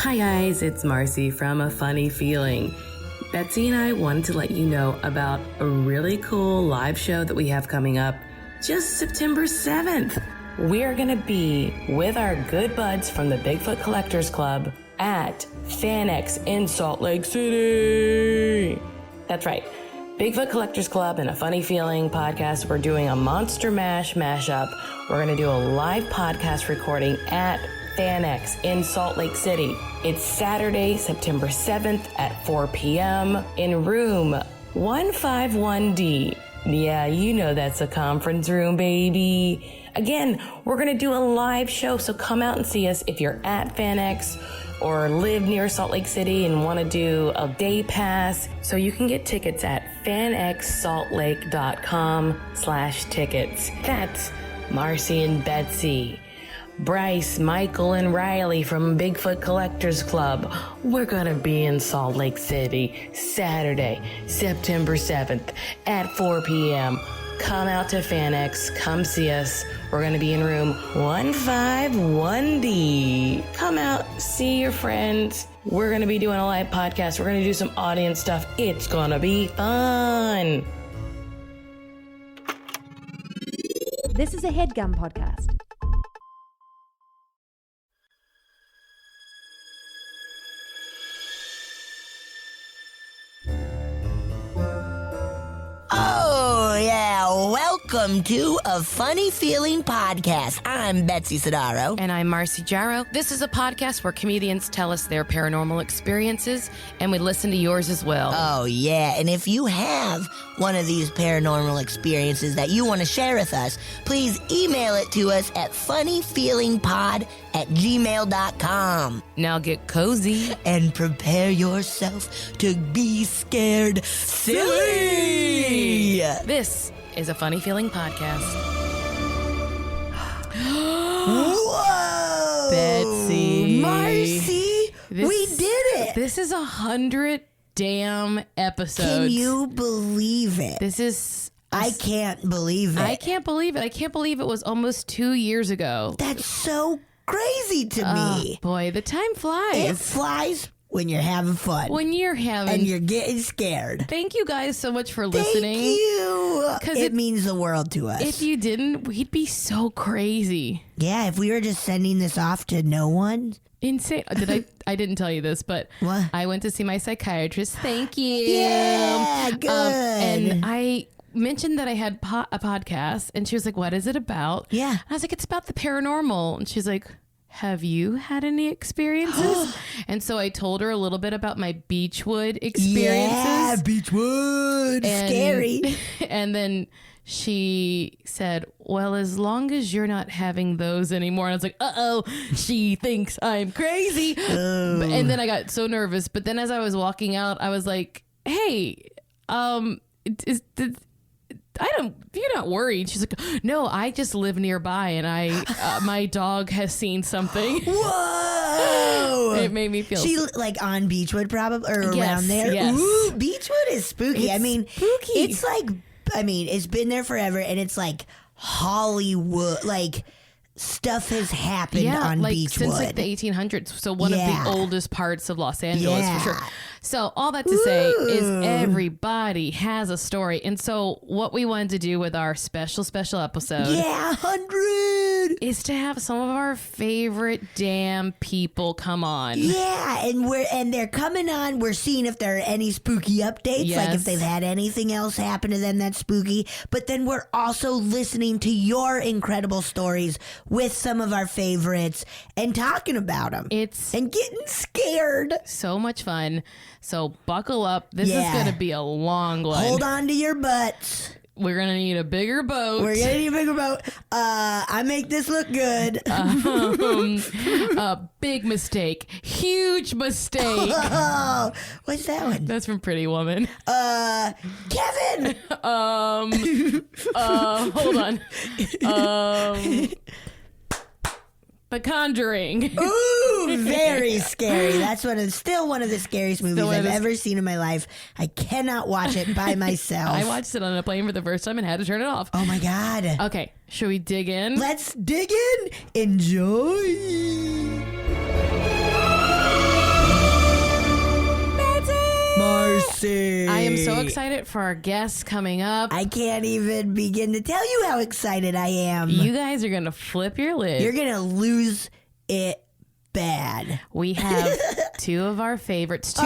Hi guys, it's Marcy from A Funny Feeling. Betsy and I wanted to let you know about a really cool live show that we have coming up just September 7th. We are going to be with our good buds from the Bigfoot Collectors Club at FanX in Salt Lake City. That's right. Bigfoot Collectors Club and A Funny Feeling podcast. We're doing a Monster Mash mashup. We're going to do a live podcast recording at FanX in Salt Lake City. It's Saturday, September 7th at 4 p.m. in room 151D. Yeah, you know that's a conference room, baby. Again, we're going to do a live show, so come out and see us if you're at FanX or live near Salt Lake City and want to do a day pass. So you can get tickets at fanxsaltlake.com/tickets. That's Marcy and Betsy, Bryce, Michael, and Riley from Bigfoot Collectors Club. We're going to be in Salt Lake City Saturday, September 7th at 4 p.m. Come out to FanX. Come see us. We're going to be in room 151D. Come out, see your friends. We're going to be doing a live podcast. We're going to do some audience stuff. It's going to be fun. This is a HeadGum podcast. Oh, yeah. Welcome to A Funny Feeling podcast. I'm Betsy Sidaro. And I'm Marcy Jarrow. This is a podcast where comedians tell us their paranormal experiences, and we listen to yours as well. Oh, yeah. And if you have one of these paranormal experiences that you want to share with us, please email it to us at funnyfeelingpod@gmail.com. Now get cozy. And prepare yourself to be scared silly. This is A Funny Feeling podcast. Whoa! Betsy. Marcy, we did it! This is 100 damn episodes. Can you believe it? This is... I can't believe it. I can't believe it. I can't believe it was almost 2 years ago. That's so crazy to me. Boy, the time flies. It flies when you're having fun. When you're having... And you're getting scared. Thank you guys so much for listening. Thank you. It means the world to us. If you didn't, we'd be so crazy. Yeah, if we were just sending this off to no one. Insane. I didn't tell you this, but what? I went to see my psychiatrist. Thank you. Yeah, good. And I mentioned that I had a podcast, and she was like, what is it about? Yeah. And I was like, it's about the paranormal. And she's like, have you had any experiences? And so I told her a little bit about my Beechwood experiences. Yeah, Beechwood. Scary. And then she said, well, as long as you're not having those anymore. And I was like, uh-oh, she thinks I'm crazy. Oh. And then I got so nervous. But then as I was walking out, I was like, hey, you're not worried. She's like, no, I just live nearby, and my dog has seen something. Whoa! It made me feel... She like on Beechwood probably, or around there? Yes. Ooh, Beechwood is spooky. Spooky. It's like, it's been there forever, and it's like Hollywood, like... Stuff has happened on like Beechwood. Since like the 1800s. So one of the oldest parts of Los Angeles for sure. So all that to say is everybody has a story. And so what we wanted to do with our special episode 100 is to have some of our favorite damn people come on. Yeah, and they're coming on. We're seeing if there are any spooky updates, like if they've had anything else happen to them that's spooky. But then we're also listening to your incredible stories with some of our favorites and talking about them. And getting scared. So much fun. So buckle up. This is going to be a long one. Hold on to your butts. We're going to need a bigger boat. I make this look good. Big mistake. Huge mistake. Oh, what's that one? That's from Pretty Woman. Kevin. Hold on. The Conjuring. Ooh, very scary. That's still one of the scariest movies I've ever seen in my life. I cannot watch it by myself. I watched it on a plane for the first time and had to turn it off. Oh my God. Okay, should we dig in? Let's dig in. Enjoy. so excited for our guests coming up. I can't even begin to tell you how excited I am. You guys are going to flip your lid. You're going to lose it bad. We have two of our favorites,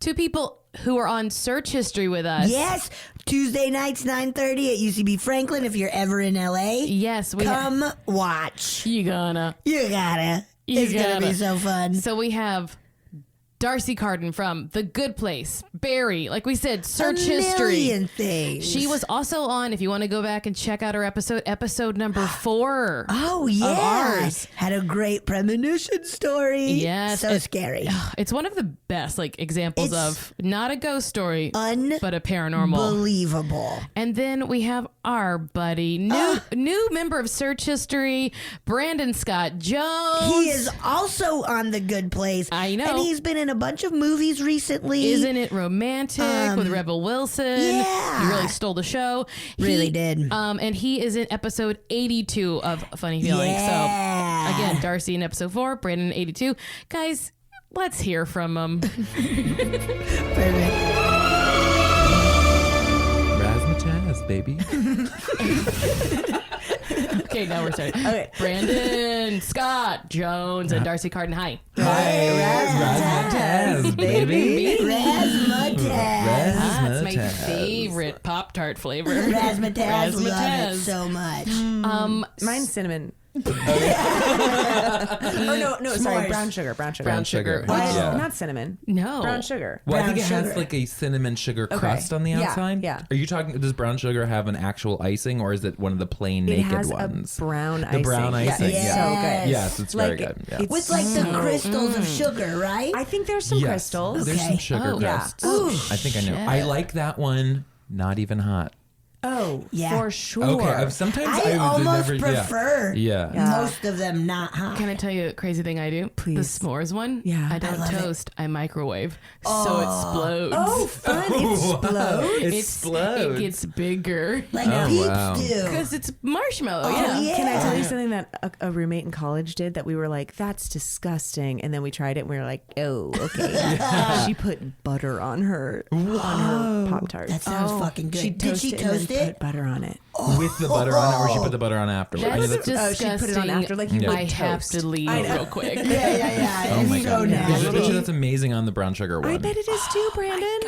two people who are on search history with us. Yes, Tuesday nights, 9:30 at UCB Franklin. If you're ever in LA, yes, come watch. You gotta. It's gonna be so fun. So we have Darcy Carden from The Good Place, Barry, like we said, search history. Million things. She was also on, if you want to go back and check out her episode number 4. Oh, yeah. Of ours. Had a great premonition story. Yes. So scary. It's one of the best examples of not a ghost story, but a paranormal. Unbelievable. And then we have our buddy, new member of Search History, Brandon Scott Jones. He is also on The Good Place. I know. And he's been in a bunch of movies recently. Isn't it romantic with Rebel Wilson? Yeah. He really stole the show. Really did. And he is in episode 82 of Funny Feeling. Yeah. So, again, Darcy in episode 4, Brandon in 82. Guys, let's hear from them. Perfect. Razzmatazz, baby. Okay, now we're starting. Okay. Brandon, Scott, Jones, and Darcy Carden. Hi. Razzmatazz, baby. Razzmatazz. That's my favorite Pop-Tart flavor. Razzmatazz. Love it so much. Mine's cinnamon. Or no, sorry, brown sugar. Brown sugar. Yeah. Not cinnamon. No. Brown sugar. Well, I think it Brown has sugar. like a cinnamon sugar crust on the Yeah, outside. yeah. Are you talking? Does brown sugar have an actual icing, or is it one of the plain It naked has ones? a brown The icing. brown icing. Yeah, it's Yeah. so good. Yes, it's very Like, good. Yeah. it's With like the so- crystals of sugar, right? I think there's some Yes. crystals. There's Okay. some sugar Oh, yeah. crusts. Ooh, I think I know. I like that one. Not even hot. Oh, Yeah. for sure. Okay. Sometimes I would almost never, prefer Yeah. most of them not hot. Can I tell you a crazy thing I do? Please. The s'mores one. Yeah. I don't love it. toast. I microwave. So it explodes. Oh, fun. It explodes. It explodes. It gets bigger. Like Oh, Peeps wow. do. Because it's marshmallow. Oh, yeah. Can I tell you something that a roommate in college did that we were like, that's disgusting. And then we tried it and we were like, oh, okay. She put butter on her Pop-Tart. That sounds fucking good. Did she and toast then it? put butter on it. With the butter on it, or she put the butter on afterwards. That's that's- disgusting. she put it on after, like you would I have toast. to leave I know. real quick. Yeah. Oh my It's god! so Yeah, I bet nasty. you that's amazing on the brown sugar one. I bet it is too, Brandon.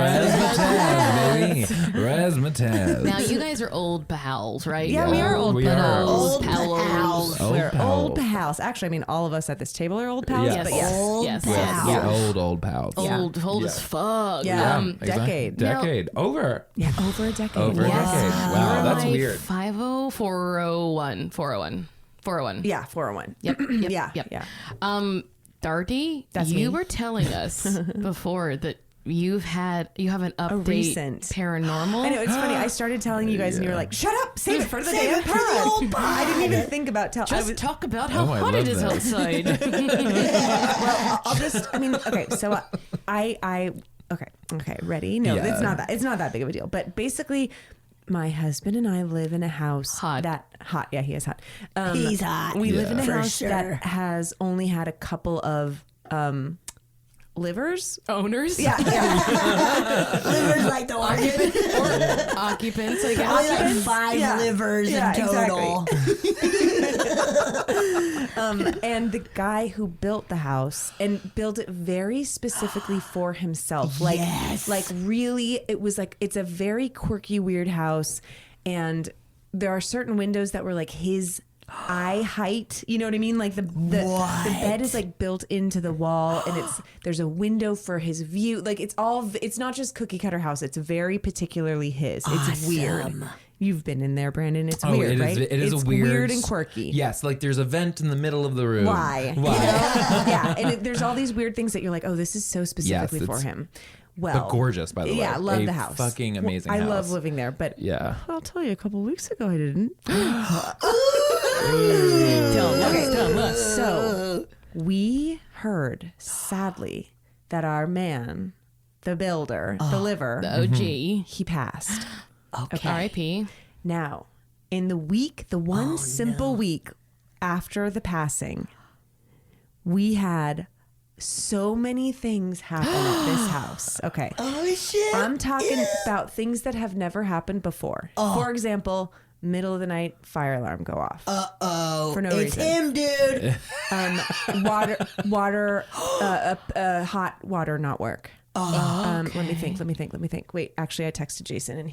Razzmatazz, baby. Razzmatazz. Now, you guys are old pals, right? Yeah, we are old We are pals. Old pals. Old We're old pals. pals. Actually, I mean, all of us at this table are old pals. Yes. But yes. Old Yes. pals. We're old pals. Old Yeah. as fuck. Yeah. Exactly. Decade. Decade. Over. Yeah, over a decade. Over a Yes. decade. Wow, that's weird. 401. 401. Yeah, 401. Yep. Yeah, Yep. yeah. Darty, That's you me. were telling us before that you have an update recent paranormal. I know, it's funny. I started telling you guys and you were like, shut up, save it for the damn it for the old pod. I didn't even think about Just talk about how Oh, I hot it love is that. outside. Well, I'll just, I mean, okay, so okay, ready? No, Yeah. it's not that big of a deal. But basically, my husband and I live in a house Hot. yeah, he is hot. He's hot. We live in a For house sure. that has only had a couple of livers. Owners? Yeah. Livers like the organ. Occupants, I Probably guess. like 5 Yeah. livers Yeah, in total. And the guy who built the house and built it very specifically for himself. Like, Yes. like really, it was like, it's a very quirky, weird house. And there are certain windows that were like his eye height. You know what I mean? Like the bed is like built into the wall and there's a window for his view. Like it's not just cookie cutter house. It's very particularly his. It's weird. Awesome. You've been in there, Brandon. It's Oh, weird, it is, right? It is it's a weird and quirky. Yes, like there's a vent in the middle of the room. Why? Why? You know? Yeah, and there's all these weird things that you're like, oh, this is so specifically for it's- him. Well, But gorgeous, by the way. yeah, love A the house. Fucking amazing I house. love living there, but Yeah. I'll tell you, a couple weeks ago I didn't. Tell us. So we heard, sadly, that our man, the builder, the liver, The OG. he passed. Okay. R.I.P. Now, in the week, the one simple week after the passing, we had so many things happen at this house. Okay. Oh shit! I'm talking about things that have never happened before. For example, middle of the night, fire alarm go off. For no it's reason. him, dude. Hot water not work. Let me think. Wait, actually, I texted Jason and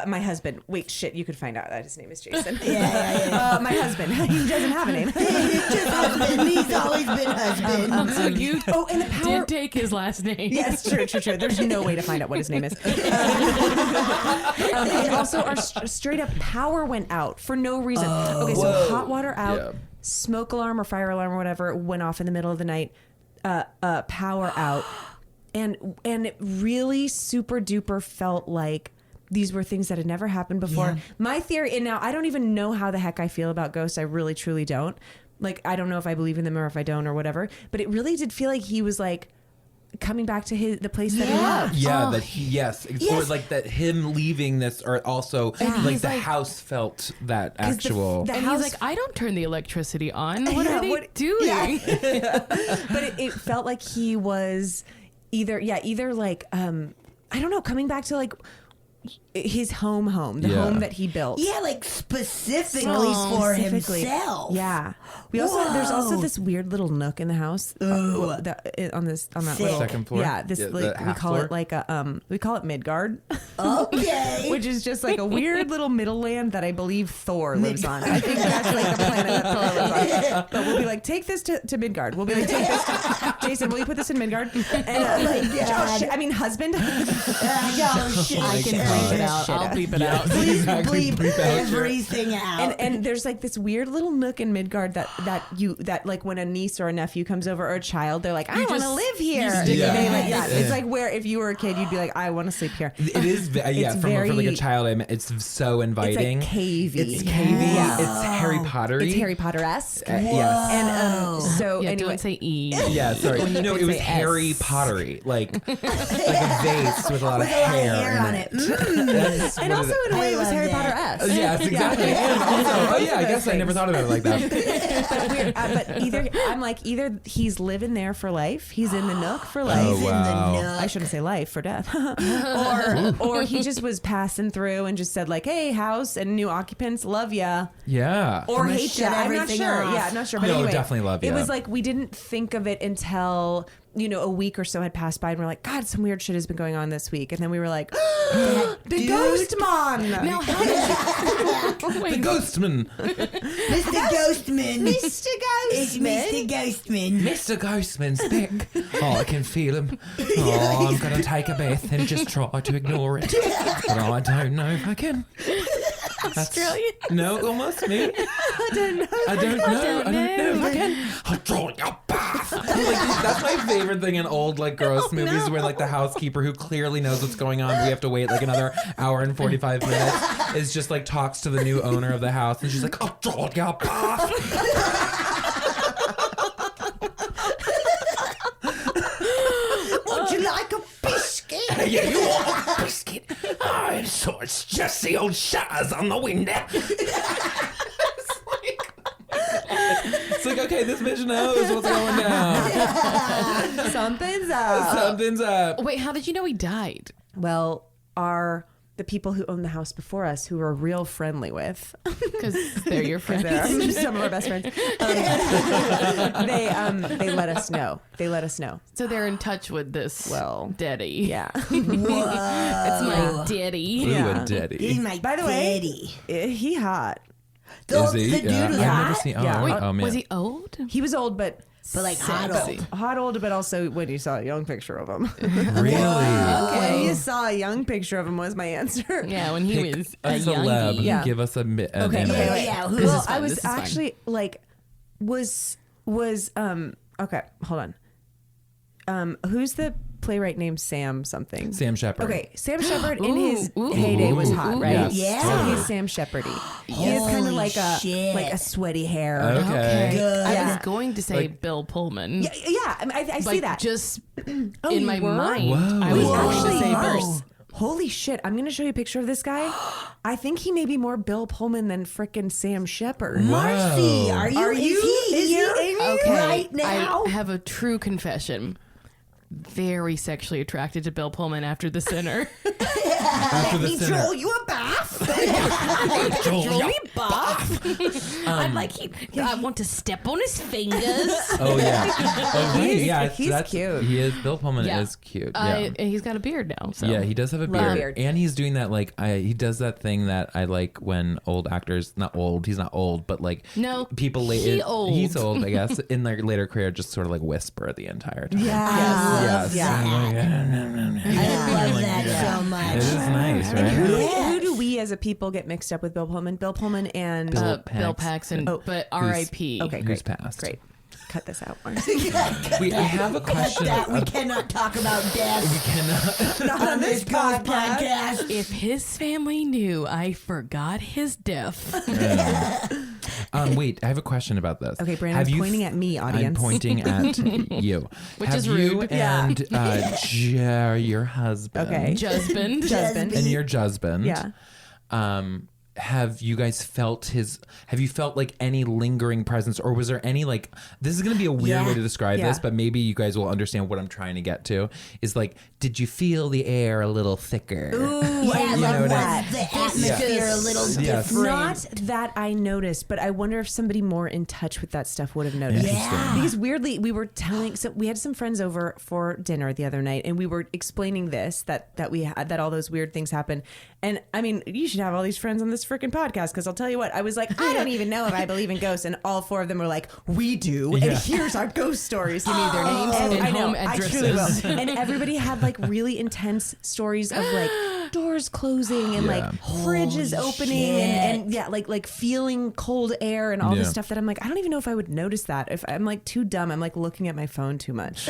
my husband. Wait, shit, you could find out that his name is Jason. Yeah. My husband. He doesn't have a name. Just husband. He's always been husband. So you And the power. did take his last name. Yes, true. There's no way to find out what his name is. And also, our straight up power went out for no reason. Okay, so hot water out, smoke alarm or fire alarm or whatever went off in the middle of the night, power out. And it really super duper felt like these were things that had never happened before. Yeah. My theory, and now I don't even know how the heck I feel about ghosts. I really, truly don't. Like, I don't know if I believe in them or if I don't or whatever. But it really did feel like he was like coming back to the place that he loved. Yeah, or like that him leaving this, or also like the house felt that actual. And he's like, I don't turn the electricity on. What are they doing? Yeah. But it felt like he was either like I don't know, coming back to like his home, the home that he built. Yeah, like specifically for himself. Yeah. There's also this weird little nook in the house on that little second floor. Yeah, this like we call it like we call it Midgard. Okay. Which is just like a weird little middle land that I believe Thor lives on. I think that's like the planet that Thor lives on. But we'll be like, take this to Midgard. We'll be like, take this to Jason, will you put this in Midgard? And I mean husband. I can bleep it out. I'll bleep it out. Please bleep everything out. And there's like this weird little nook in Midgard that like when a niece or a nephew comes over or a child, they're like, I want to live here. It's like where if you were a kid, you'd be like, I want to sleep here. It is, from like a child, it's so inviting. It's like cavey. It's cavey. Yeah. It's Harry Potter-y. It's Harry Potter-esque. Yes. And so yeah, anyway, don't say E. Yeah, sorry. No, it was Harry Pottery, like a vase with a lot of hair on it. And also in a way, it was Harry Potter-esque. Yes, exactly. And also, I guess I never thought of it like that. But either he's living there for life, he's in the nook for life. He's in the nook. I shouldn't say life, for death. or he just was passing through and just said like, hey, house and new occupants, love ya. Yeah. Or hate ya. I'm not sure. Off. Yeah, I'm not sure. But no, anyway, definitely love ya. It was like we didn't think of it until a week or so had passed by and we're like, God, some weird shit has been going on this week. And then we were like, the ghost man. Now, how did the Ghostman. Mr. Ghostman. Mr. It's Ghostman. Mr. Ghostman. Mr. Ghostman's back. Oh, I can feel him. Oh, I'm going to take a bath and just try to ignore it. But I don't know if I can. Australian? No, almost me. I don't know if I can. I'll draw your bath. That's my favorite thing in old gross movies where the housekeeper who clearly knows what's going on, we have to wait another hour and 45 minutes, is just talks to the new owner of the house and she's like, I'll draw your bath. Would you like a biscuit? Yeah, you want a biscuit? Oh, so it's just the old shutters on the window. It's like, okay, this bitch knows what's going down. Something's up. Something's up. Wait, how did you know he died? Well, the people who owned the house before us, who we're real friendly with, Because they're your friends. they're some of our best friends. They let us know. So they're in touch with this daddy. Yeah. It's my daddy. Ooh, Yeah. a daddy. He's my By the way, daddy. he hot. Is he? The dude I've was never hot? seen. Oh, Yeah. Wait, oh man. was he old? He was old, but hot old. hot old, but also when you saw a young picture of him. Really? When you saw a young picture of him was my answer. Yeah, when he was a A celeb. youngie. Yeah. Give us an image. Yeah, who's Well, fine, I was this is fine. actually was okay, hold on. Who's the playwright named Sam something? Sam Shepard. Okay, Sam Shepard in his Ooh, heyday was ooh, hot, ooh. right? Yes. Yeah. So he's Sam Shepard-y. He has kind of Holy shit. like a sweaty hair. Okay. Good. I Yeah. was going to say Bill Pullman. Yeah, I see that. Just Oh, in you my were? mind, Whoa. I was Whoa. going to say Actually, Bruce. Holy shit, I'm going to show you a picture of this guy. I think he may be more Bill Pullman than frickin' Sam Shepard. Marcy, are you? Is he in Okay, right now? I have a true confession. Very sexually attracted to Bill Pullman after The Sinner. After Let the me Sinner. troll you a bath. Throw me buff. I'm like, I want to step on his fingers. Oh yeah. Oh right. Yeah. he's that's cute. He is. Bill Pullman Yeah. is cute. Yeah. He's got a beard now. So. Yeah, he does have a Love beard. beard. And he's doing that he does that thing that I like when old actors, not old, he's not old, but like No, people he old. he's old, I guess, in their later career just sort of like whisper the entire time. Yes. Yes. I love that so much. It is nice, right? Who do we as a people get mixed up with Bill Pullman? Bill Pullman and... Bill Paxton, but R.I.P. Okay, Who's great. passed. Great. Cut this out, Marcy. Wait, I have a question. That we cannot talk about death Cannot- on this podcast. If his family knew I forgot his death. Wait, I have a question about this. Okay, Brandon's pointing at me, audience. I'm pointing at you. Which have is you rude. and your husband. Okay. Husband. Husband. And your husband. Yeah. Have you guys felt like any lingering presence, or was there any like, this is going to be a weird way to describe this, but maybe you guys will understand what I'm trying to get to, is like, did you feel the air a little thicker? Ooh, Yeah, I love like that. the atmosphere a little Yes. different. Not that I noticed, but I wonder if somebody more in touch with that stuff would have noticed. Yeah. Because weirdly, we were we had some friends over for dinner the other night, and we were explaining this, that all those weird things happen. And I mean, you should have all these friends on this freaking podcast, because I'll tell you what, I was like, I don't even know if I believe in ghosts, and all four of them were like, we do, and here's our ghost stories. Give me their names And I know, home I truly will. addresses. And everybody had like really intense stories of like doors closing and like fridges opening and like feeling cold air and all this stuff that I'm like, I don't even know if I would notice that. If I'm like too dumb, I'm like looking at my phone too much.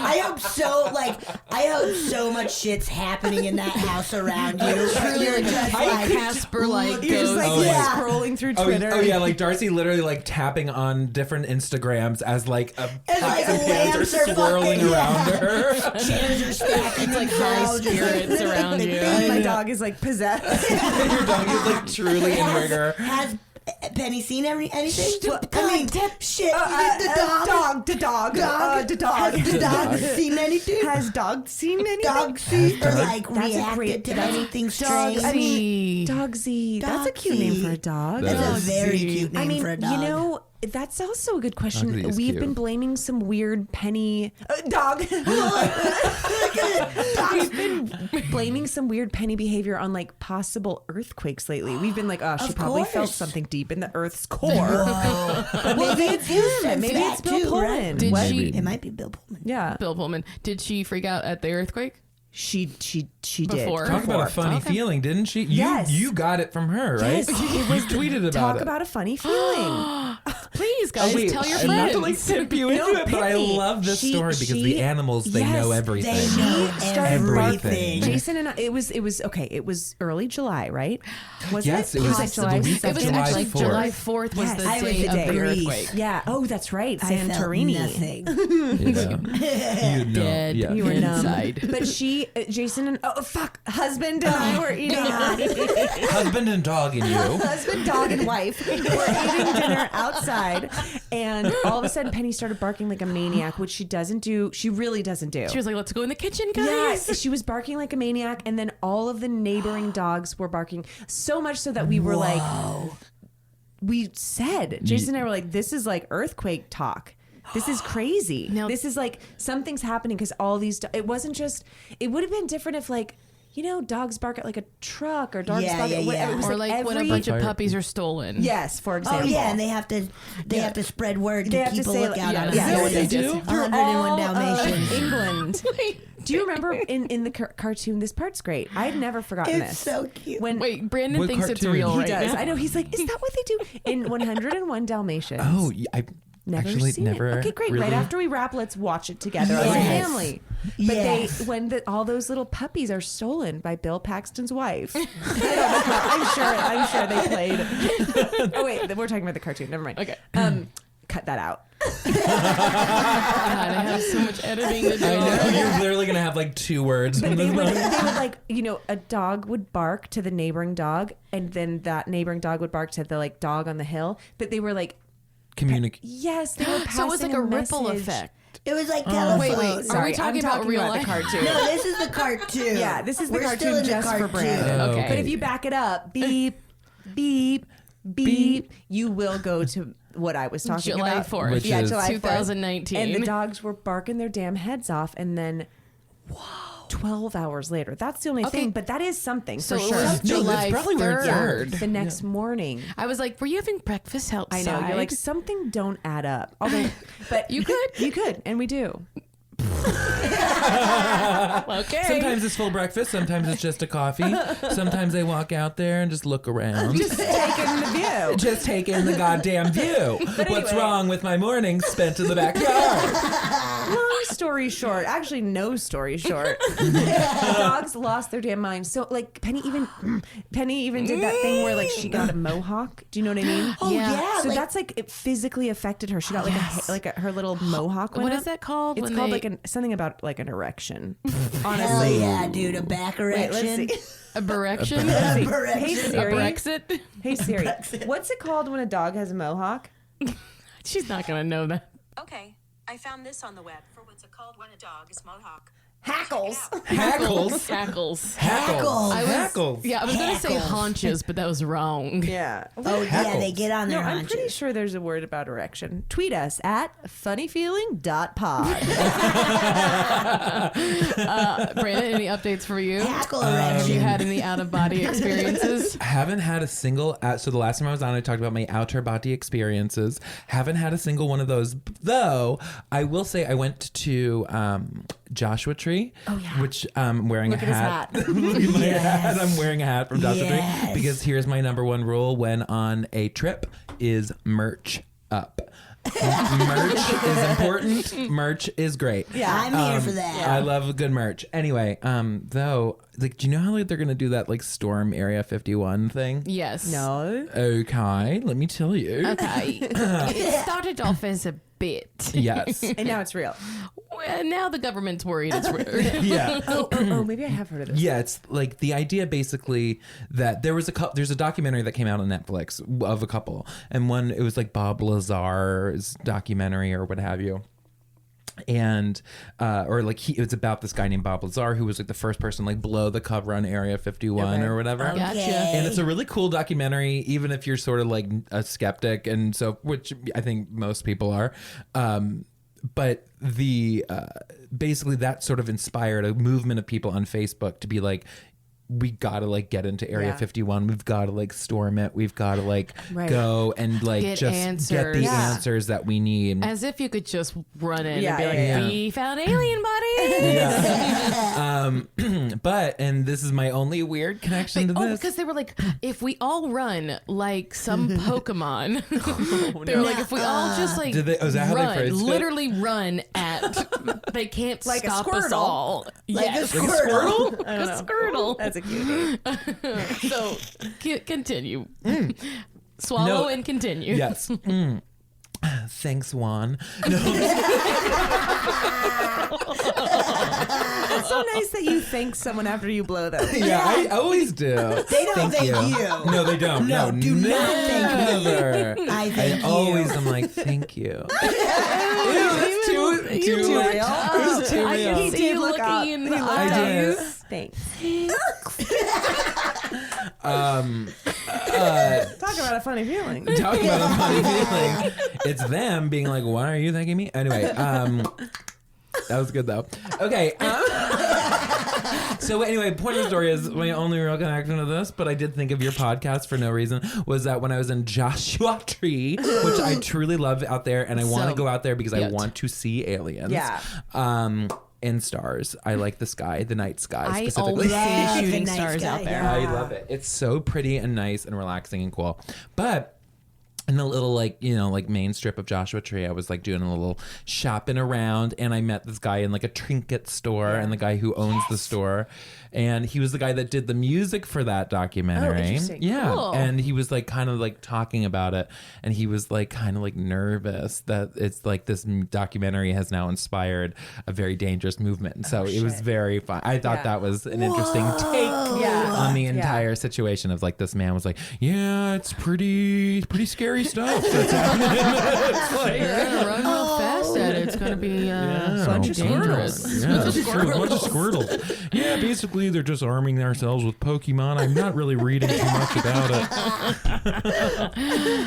I hope so much shit's happening in that house around you. You're just like Casper like You're just goes. like scrolling through Twitter. Oh yeah, like Darcy literally like tapping on different Instagrams as like like pots and pans are lamps are swirling fucking- around her. chairs are stacking. It's like high spirits around you. My dog is like possessed. Your dog is like truly in rigor. Has Penny seen anything? What? I mean, shit. The dog. The dog. Has the dog seen anything? Has dog seen anything? Dog seen or like That's a reacted great- to that's- anything strange? I mean, See. Dogsy. That's a cute Dogsy. name for a dog. That's a very cute name I mean, for a dog. you know, that's also a good question. Dogsy is We've cute. been blaming some weird Penny dog. We've been blaming some weird Penny behavior on like possible earthquakes lately. We've been like, oh, she Of probably felt course. something deep in the Earth's core. Well, Maybe it's him. Maybe it's Bill Pullman. Did What? she? It might be Bill Pullman. Yeah, Bill Pullman. Did she freak out at the earthquake? she did. Before. Talk about a funny feeling, didn't she? You got it from her, right? Yes, it You tweeted about Talk it. about a funny feeling. Please, guys, Wait, tell your and friends. not to like tip you into it, but I Penny. love this story because She- the animals, they yes, know everything. They know everything. Jason and I, it was okay. It was early July, right? Was Yes, it? it was like the week It of was July actually 4th. July 4th was Yes. the I was day the of day the of earthquake. Yeah. Oh, that's right. I felt Santorini. nothing. Yeah. You know. Dead. Yeah. You were numb. Inside. But Jason and husband and I were eating. Husband and dog and you. Husband, dog, and wife were eating dinner outside, and all of a sudden Penny started barking like a maniac, which she doesn't do. She really doesn't do. She was like, let's go in the kitchen, guys. Yes, she was barking like a maniac, and then all of the neighboring dogs were barking so much so that we were like, we said, Jason and I were like, this is like earthquake talk. This is crazy. Now- This is like something's happening because all these. It wasn't just. It would have been different if like. You know, dogs bark at like a truck or dogs Yeah, bark yeah, at whatever. yeah. It was Or like when a bunch of puppies are stolen. Yes, for Oh example. yeah, and they have to spread word They to have keep to a say, lookout yeah, on is that what they it. do? 101 all Dalmatians. of England. Do you remember in the cartoon? This part's great. I had never forgotten It's this. so cute. When Wait, Brandon What thinks it's cartoon? real he right does, now. I know. He's like, is that what they do in 101 Dalmatians? Oh, yeah, I Never actually seen never. it. Okay, great. Really? Right after we wrap, let's watch it together as a Yes. family. But Yes. when all those little puppies are stolen by Bill Paxton's wife, I'm sure they played. Oh wait, we're talking about the cartoon. Never mind. Okay. Cut that out. God, I have so much editing to do. I know, you're literally going to have like 2 words. But they would like, a dog would bark to the neighboring dog, and then that neighboring dog would bark to the like dog on the hill. But they were like, yes, they were passing So it was like a ripple message. effect. It was like telephone. Wait. Sorry, Are we talking about real the life? cartoon? No, this is the cartoon. Yeah, this is the We're still cartoon in the just for cartoon. Brandon. Okay. But if you back it up, beep, beep, beep, you will go to what I was talking July about. 4th, Which yeah, is July 4th. 2019. And the dogs were barking their damn heads off, and then 12 hours later. That's the only thing, but that is something So for it sure. was No, July that's probably where it 3rd. started. The next morning. I was like, were you having breakfast I outside? know. You're like, something don't add up. Although, but You could. You could, and we do. okay. Sometimes it's full breakfast. Sometimes it's just a coffee. Sometimes I walk out there and just look around. Just taking the view. Just take in the goddamn view. What's anyway. wrong with my morning spent in the backyard? Long story short, actually no story short, the dogs lost their damn minds. So like Penny even did that thing where like she got a mohawk. Do you know what I mean? Oh, yeah. So like, that's like it physically affected her. She got her little mohawk. What went is up. that called? It's when called they- like something about like an erection. hell Honestly. yeah, dude. A back Wait, let's erection. see. a Berection? Let's see. Erection. Hey A Siri. Brexit? Hey Siri. What's it called when a dog has a mohawk? She's not going to know that. Okay, I found this on the web for what's it called when a dog is mohawk. Hackles. Hackles. Hackles. Hackles. Hackles. Yeah, I was going to say haunches, but that was wrong. Yeah. Oh, yeah, Hackles. they get on No, their I'm haunches. pretty sure there's a word about erection. Tweet us at funnyfeeling.pod. Brandon, any updates for you? Hackle Have you erection. had any out-of-body experiences? Haven't had a single. So the last time I was on, I talked about my outer body experiences. Haven't had a single one of those. Though I will say I went to Joshua Tree, which I'm wearing Look a at his hat. hat. Look at my hat. I'm wearing a hat from Joshua Yes. Tree because here's my number one rule when on a trip is merch up. Merch is important. Merch is great. Yeah. I'm here for that. I love good merch. Anyway, though, like, do you know how like they're gonna do that like Storm Area 51 thing? Yes. No. Okay, let me tell you. Okay. It started off as a bit. Yes. And now it's real. Well, now the government's worried it's real. Yeah. Oh, maybe I have heard of this. Yeah, it's like the idea basically that there's a documentary that came out on Netflix of a couple, and one it was like Bob Lazar's documentary or what have you. And or like it's about this guy named Bob Lazar who was like the first person like blow the cover on Area 51 or whatever. Gotcha. And it's a really cool documentary, even if you're sort of like a skeptic, and so which I think most people are. But the basically that sort of inspired a movement of people on Facebook to be like, we gotta like get into Area 51. We've gotta like storm it. We've gotta like go and like Get just answers. get the Yeah. answers that we need. As if you could just run in Yeah, and be like, yeah, yeah. we found alien bodies. Yeah. But and this is my only weird connection to Oh, this. because they were like, if we all run like some Pokemon, they were like, if we all just like Did they- is that how they run, phrased it? literally run at, they can't Like a stop us Squirtle. all. Like Yes. a squirtle. I don't know. A Squirtle. That's a cutie. So continue. Swallow No. and continue. Yes. Mm. Thanks, Juan. No. It's so nice that you thank someone after you blow them. Yeah, I always do. They don't thank you. No, they don't. No, do not thank me. never. I thank you. always am like, thank you. Ew, that's too too much. real. It was too I real. can He see did you look looking up. in He the looked I did. eyes. Thanks. Talk about a funny feeling. Talking about a funny feeling. It's them being like, why are you thanking me? Anyway, that was good though. Okay. So anyway, point of the story is my only real connection to this, but I did think of your podcast for no reason, was that when I was in Joshua Tree, which I truly love out there, and I want to So go out there because I cute. want to see aliens. Yeah. And stars. I like the sky, the night sky I specifically. always Love see the shooting night stars sky, out there. yeah. I love it. It's so pretty and nice and relaxing and cool. But in the little like main strip of Joshua Tree. I was like doing a little shopping around, and I met this guy in like a trinket store, and the guy who owns the store, and he was the guy that did the music for that documentary. Oh, interesting. Yeah, Cool. and he was like kind of like talking about it, and he was like kind of like nervous that it's like this documentary has now inspired a very dangerous movement. And so it was very fun. I thought that was an interesting take on the entire situation of like this man was like, yeah, it's pretty scary stuff that's happening. It's like, You're gonna run real fast at it. It's gonna be dangerous. Yeah, bunch of squirtles. Yeah, basically they're just arming themselves with Pokemon. I'm not really reading too much about it.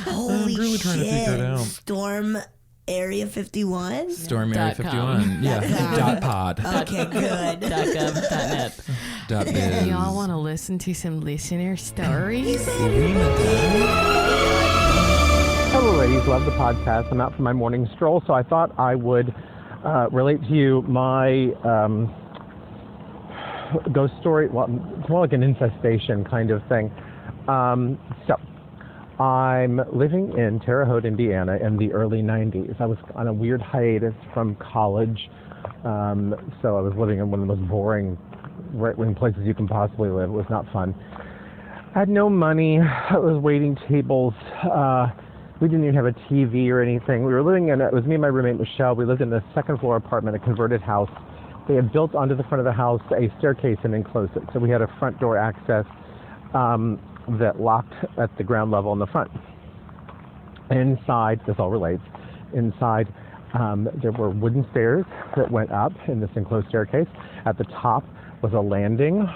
Holy I'm really trying to figure it out. Storm Area 51? Storm Area .com. 51. Yeah. .pod. Okay, good. .gov.net. .biz. Y'all want to listen to some listener stories? Hello, ladies. Love the podcast. I'm out for my morning stroll, so I thought I would relate to you my ghost story. Well, it's more like an infestation kind of thing. So, I'm living in Terre Haute, Indiana in the early 90s. I was on a weird hiatus from college, so I was living in one of the most boring right-wing places you can possibly live. It was not fun. I had no money. I was waiting tables. We didn't even have a TV or anything. We were living in, it was me and my roommate, Michelle. We lived in a second floor apartment, a converted house. They had built onto the front of the house a staircase and enclosed it. So we had a front door access that locked at the ground level in the front. Inside, this all relates, inside there were wooden stairs that went up in this enclosed staircase. At the top was a landing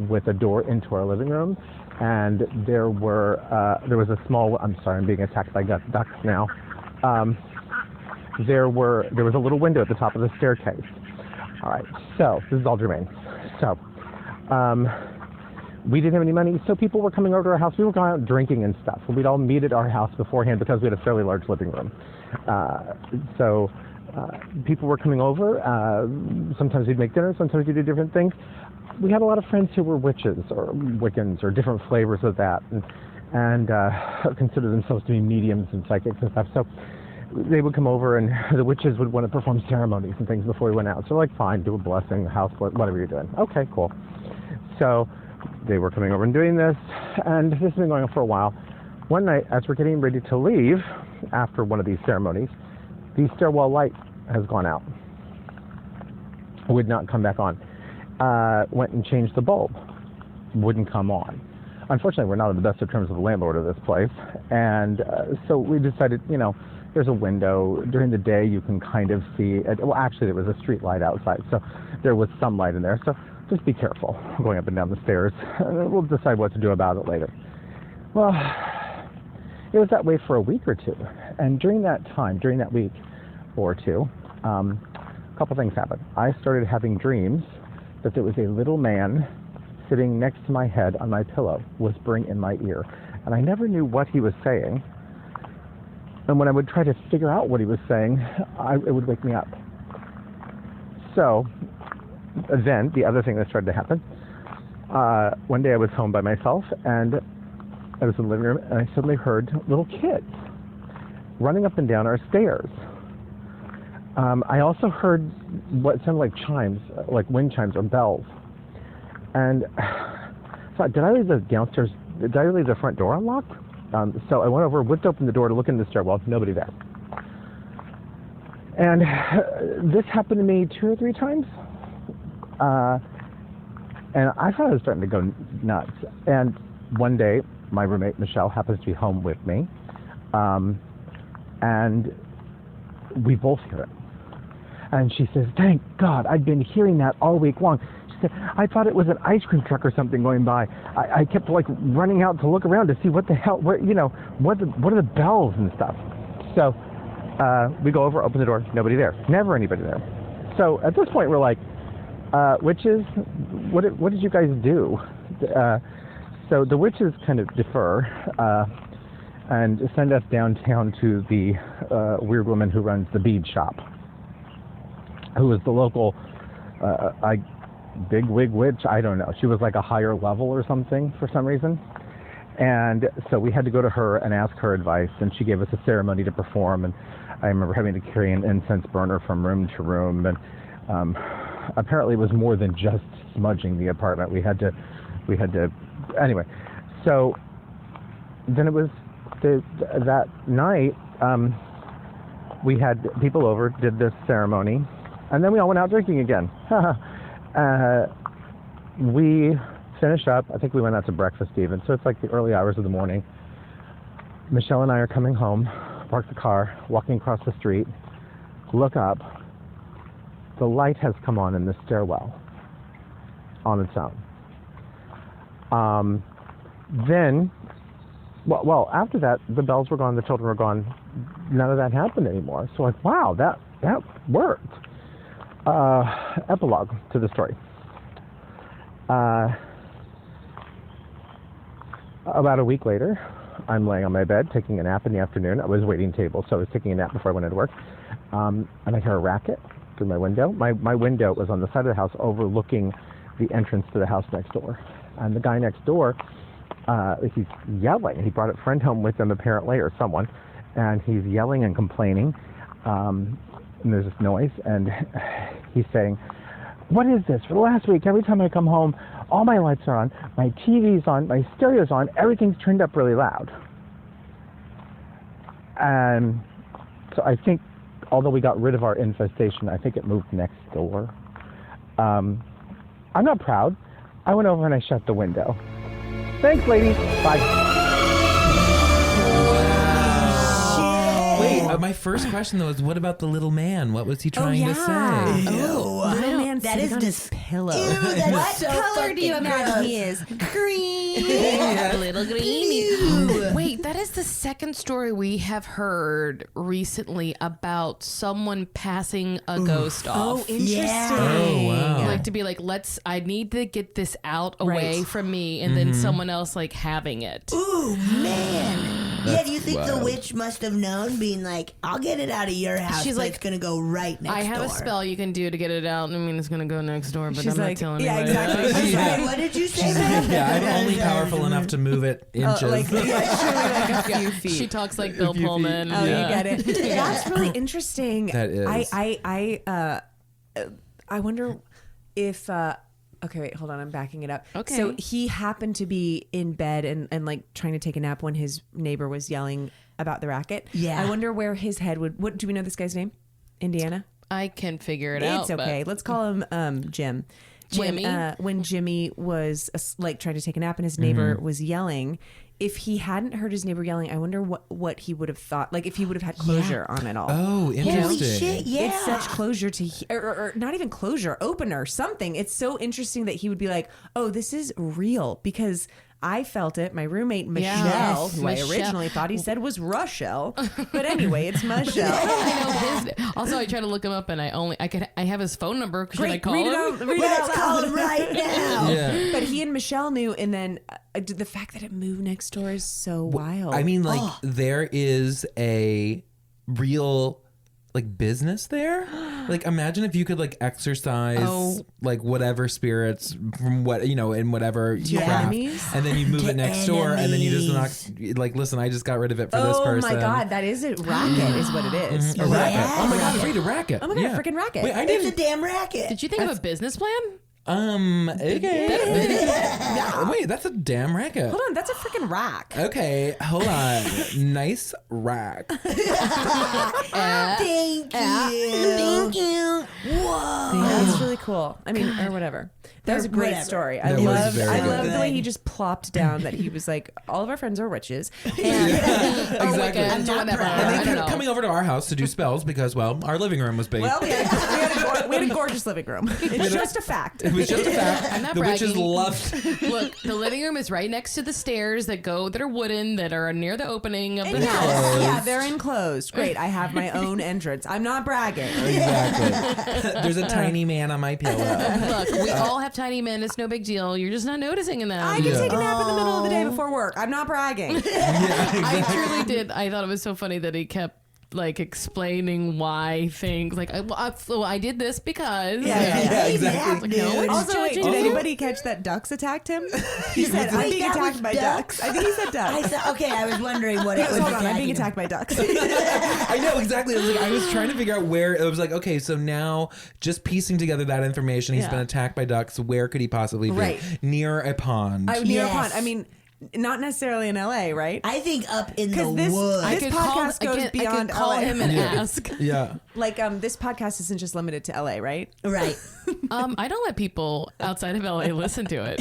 with a door into our living room. And there was a small, I'm sorry, I'm being attacked by ducks now. There was a little window at the top of the staircase. All right, so this is all germane. So we didn't have any money, so people were coming over to our house. We were going out drinking and stuff. We'd all meet at our house beforehand because we had a fairly large living room. So people were coming over. Sometimes we'd make dinner, sometimes we'd do different things. We had a lot of friends who were witches or Wiccans or different flavors of that, and considered themselves to be mediums and psychics and stuff. So they would come over, and the witches would want to perform ceremonies and things before we went out. So like, fine, do a blessing, house, whatever you're doing. Okay, cool. So they were coming over and doing this, and this has been going on for a while. One night, as we're getting ready to leave after one of these ceremonies, the stairwell light has gone out. It would not come back on. Went and changed the bulb. Wouldn't come on. Unfortunately, we're not on the best of terms with the landlord of this place, and so we decided, there's a window. During the day, you can kind of see it. Well, actually, there was a street light outside, so there was some light in there. So just be careful going up and down the stairs. We'll decide what to do about it later. Well, it was that way for a week or two, and during that week or two, a couple things happened. I started having dreams that there was a little man sitting next to my head on my pillow, whispering in my ear. And I never knew what he was saying. And when I would try to figure out what he was saying, it would wake me up. So then the other thing that started to happen, one day I was home by myself, and I was in the living room, and I suddenly heard little kids running up and down our stairs. I also heard what sounded like chimes, like wind chimes or bells. And I thought, did I leave the front door unlocked? So I went over, whipped open the door to look in the stairwell. Nobody there. And this happened to me 2 or 3 times. And I thought I was starting to go nuts. And one day, my roommate, Michelle, happens to be home with me. And we both hear it. And she says, thank God, I've been hearing that all week long. She said, I thought it was an ice cream truck or something going by. I kept running out to look around to see what the hell, what are the bells and stuff. So we go over, open the door, nobody there. Never anybody there. So at this point, we're like, witches, what did you guys do? So the witches kind of defer and send us downtown to the weird woman who runs the bead shop, who is the local big wig witch. I don't know. She was like a higher level or something for some reason. And so we had to go to her and ask her advice, and she gave us a ceremony to perform. And I remember having to carry an incense burner from room to room. And apparently it was more than just smudging the apartment. We had to, anyway. So then it was that night, we had people over, did this ceremony, and then we all went out drinking again. We finished up. I think we went out to breakfast even. So it's like the early hours of the morning. Michelle and I are coming home, park the car, walking across the street, look up. The light has come on in the stairwell on its own. Then, well, after that, the bells were gone, the children were gone. None of that happened anymore. So like, wow, that worked. Epilogue to the story. About a week later, I'm laying on my bed taking a nap in the afternoon. I was waiting table, so I was taking a nap before I went into work. And I hear a racket through my window. My window was on the side of the house overlooking the entrance to the house next door. And the guy next door, he's yelling. He brought a friend home with him apparently, or someone, and he's yelling and complaining. And there's this noise, and he's saying, "What is this? For the last week, every time I come home, all my lights are on, my TV's on, my stereo's on, everything's turned up really loud." And so I think, although we got rid of our infestation, I think it moved next door. I'm not proud. I went over and I shut the window. Thanks, ladies. Bye. Wait, my first question though is, what about the little man? What was he trying to say? Oh, little man that sitting is on just his pillow. What so color do you imagine he is? Green. Little greeny. Wait, that is the second story we have heard recently about someone passing a ghost off. Oh, interesting. Oh, wow. Like to be like, I need to get this out away from me, and then someone else like having it. Ooh, man. Yeah, do you think the wild. witch must have known, being like, I'll get it out of your house, She's but like, it's going to go right next door. I have a spell you can do to get it out. I mean, it's going to go next door, but She's I'm like, not telling yeah, anybody. exactly. I'm Yeah. sorry, what did you say, man? Yeah, I'm only powerful enough to move it inches. Like, yeah, surely like a few feet. She talks like Bill Pullman. Oh, you get it. That's really interesting. That is. I wonder if. Okay, wait, hold on. I'm backing it up. Okay. So he happened to be in bed and like trying to take a nap when his neighbor was yelling about the racket. Yeah. I wonder where his head would. What do we know this guy's name? Indiana. I can figure it out. It's okay. Let's call him Jim. Jimmy? When Jimmy was like trying to take a nap and his neighbor was yelling, if he hadn't heard his neighbor yelling, I wonder what he would have thought. Like if he would have had closure on it all. Oh, interesting. Holy shit, yeah. It's such closure to, or not even closure, opener, something. It's so interesting that he would be like, oh, this is real because I felt it. My roommate, Michelle, Yes, who Michelle. I originally thought he said was Rochelle. But anyway, it's Michelle. I know his. Also, I tried to look him up, and I have his phone number. Should I call read him? it out. Read it Let's out call loud. him right now. Yeah. But he and Michelle knew, and then the fact that it moved next door is so wild. I mean, like, there is a real, like, business there. Like, imagine if you could, like, exercise, like, whatever spirits from what, you know, in whatever craft. enemies? And then you move it next door, and then you just knock, like, listen, I just got rid of it for this oh person. my God, that is a racket, is what it is. A racket. Yeah. Oh my God, read a racket. Oh my God, Yeah. a freaking racket. Wait, I It's a didn't. damn racket. Did you think of a business plan? Okay. Wait, that's a damn racket. Hold on, that's a freaking rack. Okay, hold on. Nice rack. Thank you. Whoa. That's really cool. I mean, or whatever. That was a great Whatever. story. I That was loved very I good. loved the way he just plopped down that he was like, all of our friends are witches. And Exactly. I'm not proud. proud. And I they don't kept know. coming over to our house to do spells because, well, our living room was big. well, we had a gorgeous living room. It's just a fact. It was just a fact. I'm not The witches bragging. loved. Look, the living room is right next to the stairs that are wooden, that are near the opening of the Yeah, house. yeah, they're enclosed. Great. I have my own entrance. I'm not bragging. Exactly. There's a tiny man on my pillow. Look, we all have tiny men. It's no big deal. You're just not noticing them. I can take a nap in the middle of the day before work. I'm not bragging. I truly did. I thought it was so funny that he kept like explaining why things like I did this because Yeah, exactly. Like, no one's Also, wait, judging did you. anybody catch that ducks attacked him? He said, I'm being that attacked was by ducks. I think he said ducks. I thought, okay, I was wondering what He it goes, was. hold on, I'm being attacking. attacked by ducks. I know exactly. I was trying to figure out where it was like, okay, so now just piecing together that information, he's been attacked by ducks. Where could he possibly be? Right. Near a pond. Near a Yes. pond. I mean, not necessarily in LA, right? I think up in the 'Cause this- woods. I This podcast goes beyond I could call LA. him and ask. yeah. Like, this podcast isn't just limited to LA, right? Right. I don't let people outside of LA listen to it.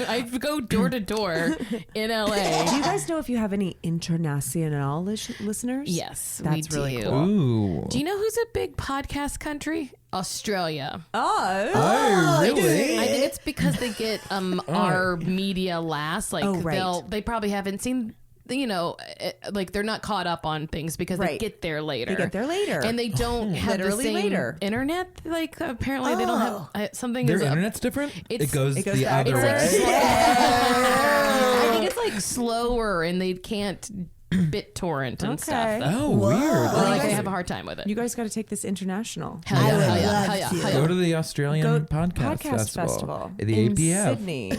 I go door to door in LA. Do you guys know if you have any international listeners? Yes, That's we really do. cool. Ooh. Do you know who's a big podcast country? Australia. Oh, really? I think it's because they get our media last. Like right. they probably haven't seen. Like they're not caught up on things because they Right. get there later. They get there later. and they don't have the Literally same later. internet. Like apparently they don't have something. Their is up- internet's different? It goes it goes the back. other It's way. I think it's like slower, and they can't BitTorrent and stuff. Oh, weird. Or like they have a hard time with it. You guys got to take this international. Hell yeah, I would hell yeah, love hell yeah, to. hell Go yeah. to the Australian podcast Festival The in APF. Sydney. At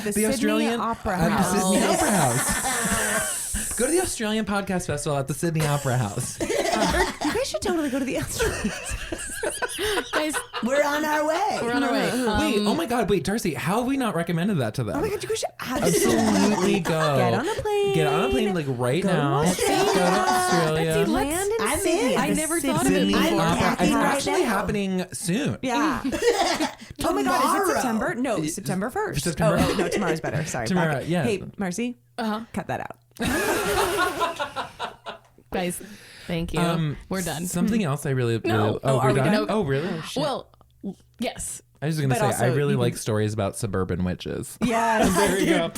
the Sydney Opera House. At the Sydney Opera House. Go to the Australian Podcast Festival at the Sydney Opera House. You guys should totally go to the Australian. Guys, We're on our way. we're on our way. Wait, oh my God, wait, Darcy, how have we not recommended that to them? Oh my God, you guys should Absolutely go. Get on a plane. Get on a plane like right Go to now. Go to Australia. Betsy, Land in I'm Sydney. in. at I the never Sydney thought of it Sydney before. Opera. packing It's right actually now. happening soon. Yeah. Oh my God, is it Tomorrow. September? No, September 1st. September. Oh, no, tomorrow's better. Sorry. Tomorrow, back. yeah. Hey, Marcy, cut that out. Guys, thank you. We're done. Something else I really, No. oh, are we're we done? gonna- Oh, really? Well, yes. I was just gonna But say, also, I really you like can- stories about suburban witches. Yes. There we go.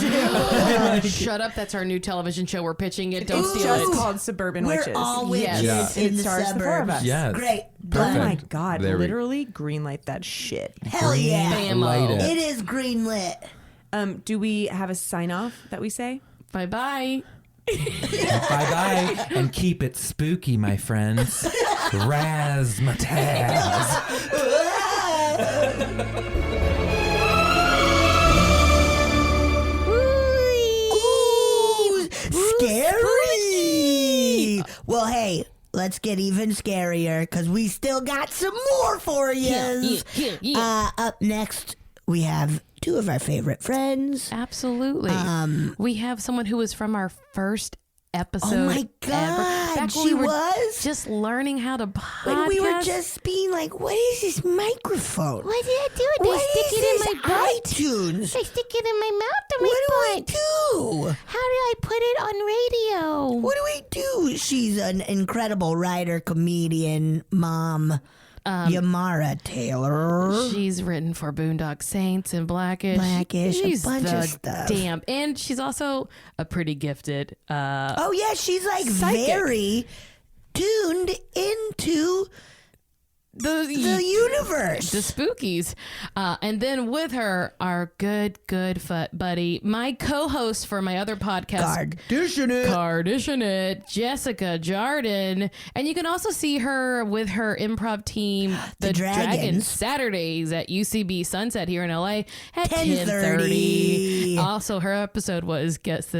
Shut up. That's our new television show. We're pitching it. Don't It's steal just it. called Suburban We're Witches. all witches Yes. in It the stars the four of suburbs. us. Yes. Great. Oh my Perfect. God, There we- literally greenlight that shit. Hell yeah. Bammo. Light it. It is green lit. Do we have a sign off that we say? Bye bye. Bye-bye. And keep it spooky, my friends. Razzmatazz. Ooh, scary. Well, hey, let's get even scarier because we still got some more for you. Yeah. Up next, we have two of our favorite friends. Absolutely. We have someone who was from our first episode. Oh my God, ever. Back when she we were was? just learning how to podcast. When we were just being like, what is this microphone? What did I do? They What stick is it this in my butt. iTunes? They stick it in my mouth or my What do I butt. do? How do I put it on radio? What do we do? She's an incredible writer, comedian, mom, Yamara Taylor. She's written for Boondocks Saints and Blackish. Blackish, a She's bunch the of stuff. Damn. And she's also a pretty gifted. Oh yeah, she's like Psychic. very tuned into the universe. The spookies. And then with her, our good buddy, my co-host for my other podcast, Carden, Jessica Jardine. And you can also see her with her improv team, The Dragons, Saturdays at UCB Sunset here in LA at 10:30. Also, her episode was, guess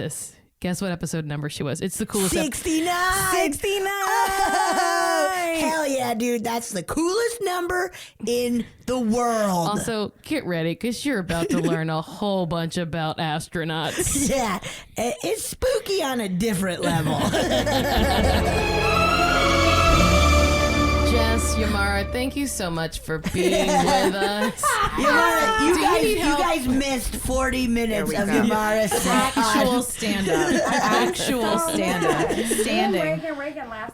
what episode number she was. It's the coolest 69. 69. Oh, hell yeah, dude. That's the coolest number in the world. Also, get ready because you're about to learn a whole bunch about astronauts. Yeah, it's spooky on a different level. Jess, Yamara, thank you so much for being with us. Yamara, Do you need you help? guys missed 40 minutes of Yamara Actual stand-up. Actual stand-up. Standing.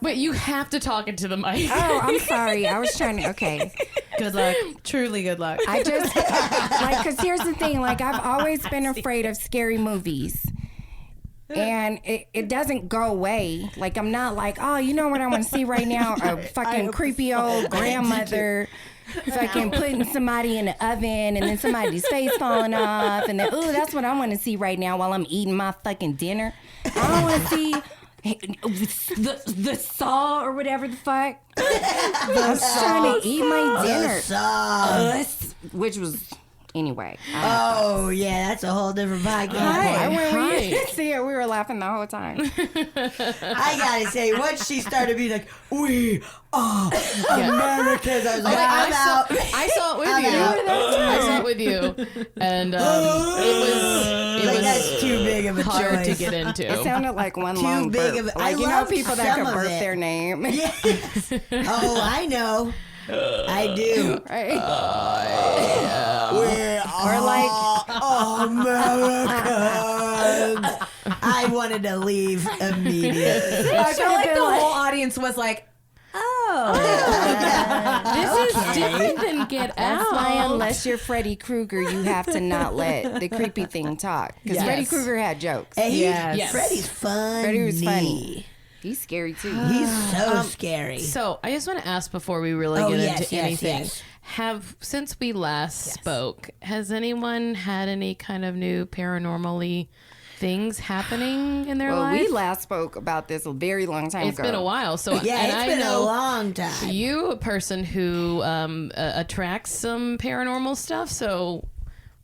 But you have to talk into the mic. Oh, I'm sorry. I was trying to. Okay. Good luck. Truly good luck. I just like, because here's the thing. Like, I've always been afraid of scary movies. And it doesn't go away. Like, I'm not like, oh, you know what I want to see right now? A fucking creepy old grandmother fucking putting somebody in the oven and then somebody's face falling off. And then, ooh, that's what I want to see right now while I'm eating my fucking dinner. I don't want to see the saw or whatever the fuck. I was trying to eat my dinner. Which was anyway. Oh yeah, that's a whole different podcast. See it, we were laughing the whole time. I gotta say, once she started being like, "We are Americans," I was like, "I'm out." I saw it with you. I saw it with you, and it was that's too big of a hard choice to get into. It sounded like one Too long big burp. of a- Like, I you know, love people that some can of burp it. their name. Yes. Oh, I know. I do. Right? We're all Americans. I wanted to leave immediately. I feel like the whole audience was like, This is different than Get That's Out. why, unless you're Freddy Krueger, you have to not let the creepy thing talk. Because Yes. Freddy Krueger had jokes. Yes. Freddy's funny. Freddy was funny. He's scary too. He's so scary. So I just want to ask before we really Oh, get yes, into yes, anything. yes. Since we last spoke, has anyone had any kind of new paranormally things happening in their Well, life? we last spoke about this a very long time ago. It's been a while. So Yeah, and it's I been a know long time. you, a person who attracts some paranormal stuff. So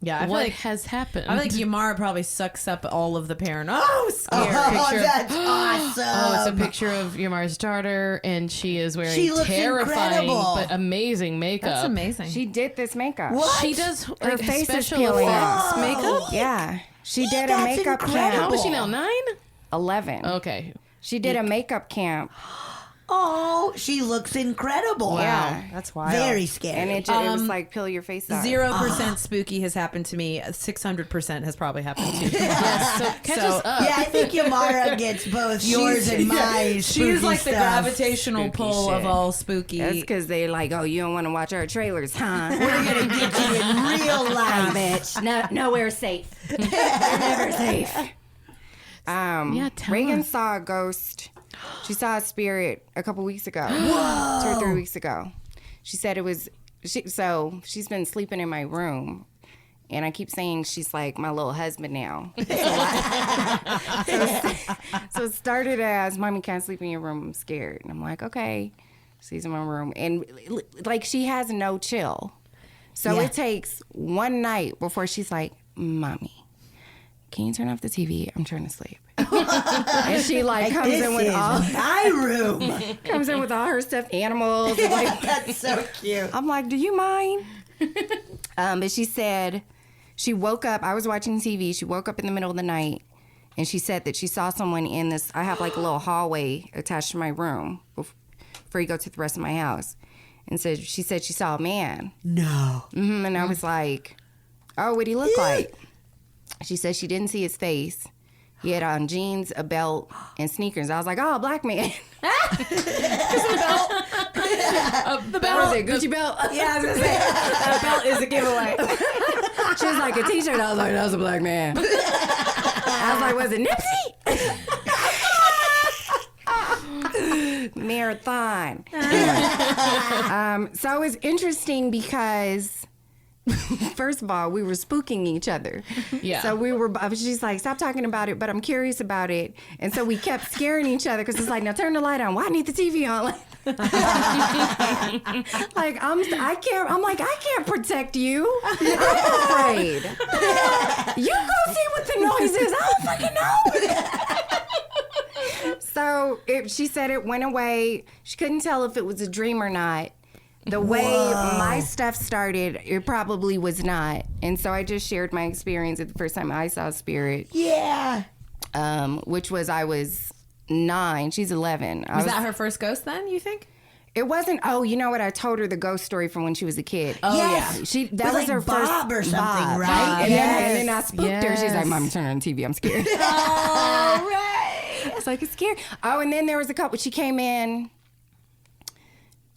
yeah, I feel what like has happened? I think Yamara probably sucks up all of the paranormal. Oh, scary. Oh, picture of- that's awesome. Oh, it's a picture of Yamara's daughter, and she is wearing She looks terrifying incredible. but amazing makeup. That's amazing. She did this makeup. What? She does Her like face is special peeling effects off. makeup. Yeah. She did a That's makeup incredible. How camp. is she now? 9? 11. Okay. She did a makeup camp. Oh, she looks incredible. Yeah. That's wild. Very scary. And it was like peel your face off. 0% spooky has happened to me. 600% has probably happened to you. Yes, so catch us up. yeah, I think Yamara gets both yours and mine. She's like the stuff. gravitational Spooky pull shit. of all spooky. That's because they like, oh, you don't want to watch our trailers, huh? We're gonna get you in real Nah, life. bitch. No, nowhere safe. You're never safe. Yeah, tell Reagan us. saw a ghost. She saw a spirit a couple weeks ago. 2 or 3 weeks ago. She said it was. So she's been sleeping in my room. And I keep saying she's like my little husband now. So it started as, Mommy can't sleep in your room, I'm scared. And I'm like, okay. She's in my room. And like she has no chill. So it takes one night before she's like, Mommy, can you turn off the TV? I'm trying to sleep. And she like comes This in with is all my room. comes in with all her stuffed animals. And like, That's so cute. I'm like, do you mind? But she said she woke up. I was watching TV. She woke up in the middle of the night, and she said that she saw someone in this. I have like a little hallway attached to my room before you go to the rest of my house. And so she said she saw a man. No. And I was like, oh, what'd he look like? She said she didn't see his face. He had on jeans, a belt, and sneakers. I was like, oh, a black man. the What was belt. it, Gucci belt? Yeah, I was gonna say that belt is a giveaway. She was like, a t-shirt. I was like, that was a black man. I was like, was it Nipsey? Marathon. Anyway. So it was interesting because, first of all, we were spooking each other. Yeah. So she's like, stop talking about it, but I'm curious about it. And so we kept scaring each other because it's like, now turn the light on. Why need the TV on? Like, I can't protect you. I'm afraid. You go see what the noise is. I don't fucking know. So she said it went away. She couldn't tell if it was a dream or not. The way my stuff started, it probably was not. And so I just shared my experience at the first time I saw a spirit. Yeah. Which was, I was 9. She's 11. Was that her first ghost then, you think? It wasn't. Oh, you know what? I told her the ghost story from when she was a kid. Oh, Yes. That With, was like, her Bob first or something, Bob. right? And, Yes. then, and then I spooked her. She's like, Mom, turn on the TV. I'm scared. All right. It's like, it's scary. Oh, and then there was a couple. She came in.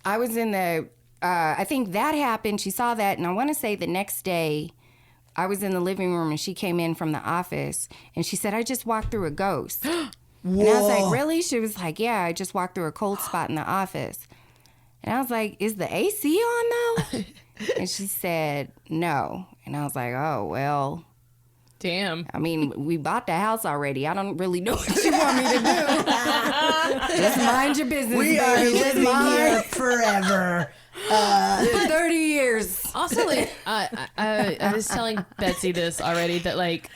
I was in the, I think that happened. She saw that. And I want to say the next day, I was in the living room and she came in from the office. And she said, I just walked through a ghost. And I was like, really? She was like, yeah, I just walked through a cold spot in the office. And I was like, is the AC on though? And she said, no. And I was like, oh, well, Damn. I mean, we bought the house already. I don't really know what you want me to do. Just mind your business, We are living here forever. 30 years. Also, like, I was telling Betsy this already, that, like,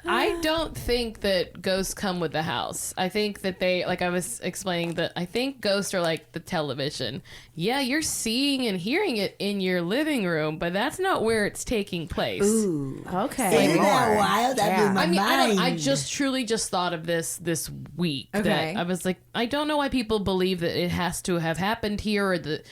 I don't think that ghosts come with the house. I think that they, like I was explaining, that I think ghosts are like the television. Yeah, you're seeing and hearing it in your living room, but that's not where it's taking place. Ooh, okay. Isn't that wild? That blew my mind. I just truly just thought of this week. Okay. That I was like, I don't know why people believe that it has to have happened here, or that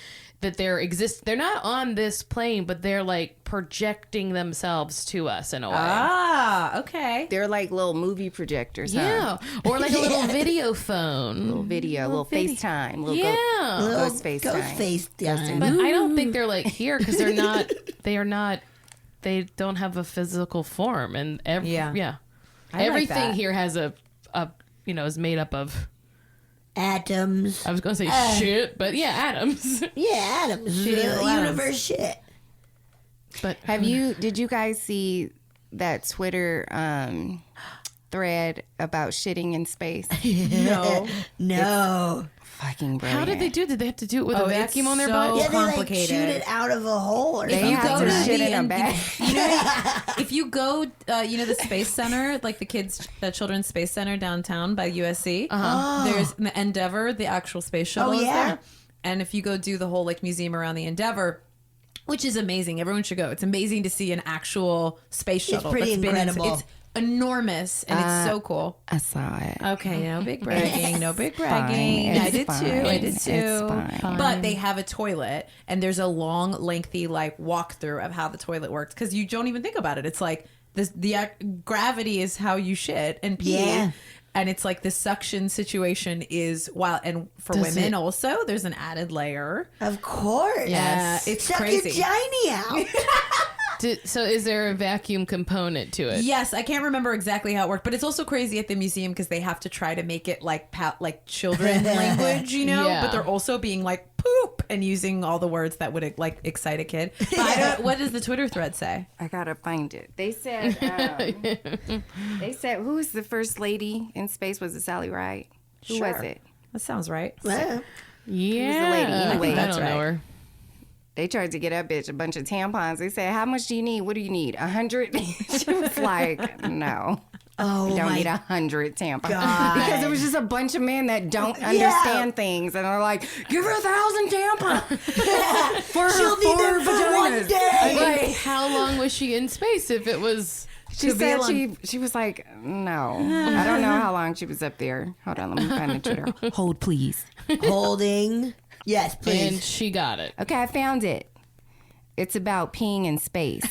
they're not on this plane, but they're like projecting themselves to us in a way. Ah, okay. They're like little movie projectors, yeah. Or like a little video phone. Little FaceTime. Little ghost FaceTime. Ghost FaceTime. But I don't think they're like here, because they don't have a physical form. And everything here has a is made up of atoms. I was going to say shit, but yeah, atoms. Yeah, atoms. Universe shit. But did you guys see that Twitter thread about shitting in space? No. Fucking brilliant. How did they do? Did they have to do it with a vacuum on their butt? Yeah, they like shoot it out of a hole. Or they have to shit in a bag. If you go, the Space Center, like the Children's Space Center downtown by USC, there's the Endeavour, the actual space shuttle is there. And if you go do the whole like museum around the Endeavour, which is amazing, everyone should go. It's amazing to see an actual space shuttle. It's pretty incredible. It's enormous and it's so cool. I saw it. Okay, no big bragging. No big bragging. I did too. It's fine. But they have a toilet, and there's a long, lengthy like walkthrough of how the toilet works, because you don't even think about it. It's like the gravity is how you shit and pee. Yeah. And it's like the suction situation is wild. And for women also, there's an added layer. Of course. Yeah, it's Suck crazy. your Johnny out. So is there a vacuum component to it? Yes, I can't remember exactly how it worked, but it's also crazy at the museum because they have to try to make it like children language, Yeah. But they're also being like poop and using all the words that would like excite a kid. But what does the Twitter thread say? I gotta find it. They said, who was the first lady in space? Was it Sally Ride? Who was it? That sounds right. Well, Who was the lady? Anyway, I don't know her. They tried to get that bitch a bunch of tampons. They said, how much do you need? What do you need? 100? She was like, no. oh You don't my need 100 tampons. God. Because it was just a bunch of men that don't understand things. And they're like, give her 1,000 tampons. For She'll her need them 4 for one vaginas. day. Right. How long was she in space if it was... She said she was like, no. I don't know how long she was up there. Hold on, let me find the Twitter. Hold, please. Holding. Yes, please. And she got it. Okay, I found it. It's about peeing in space.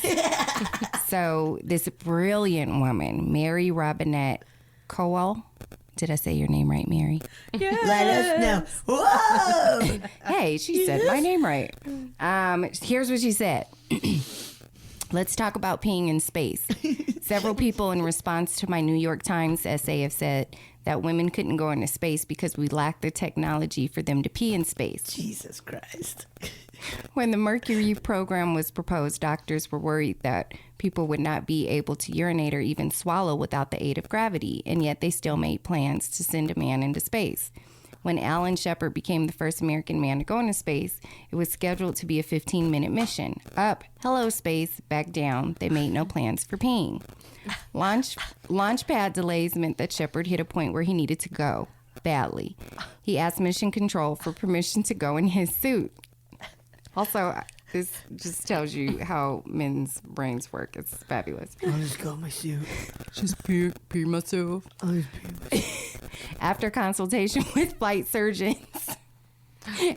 So this brilliant woman, Mary Robinette Cowell. Did I say your name right, Mary? Yeah. Let us know. Whoa! Hey, she said my name right. Here's what she said. Let's talk about peeing in space. Several people in response to my New York Times essay have said that women couldn't go into space because we lack the technology for them to pee in space. Jesus Christ. When the Mercury program was proposed, doctors were worried that people would not be able to urinate or even swallow without the aid of gravity, and yet they still made plans to send a man into space. When Alan Shepard became the first American man to go into space, it was scheduled to be a 15-minute mission. Up, hello space, back down. They made no plans for peeing. Launch pad delays meant that Shepard hit a point where he needed to go, badly. He asked Mission Control for permission to go in his suit. Also, this just tells you how men's brains work. It's fabulous. I'll just go in my suit. Just pee myself. I'll just pee. After consultation with flight surgeons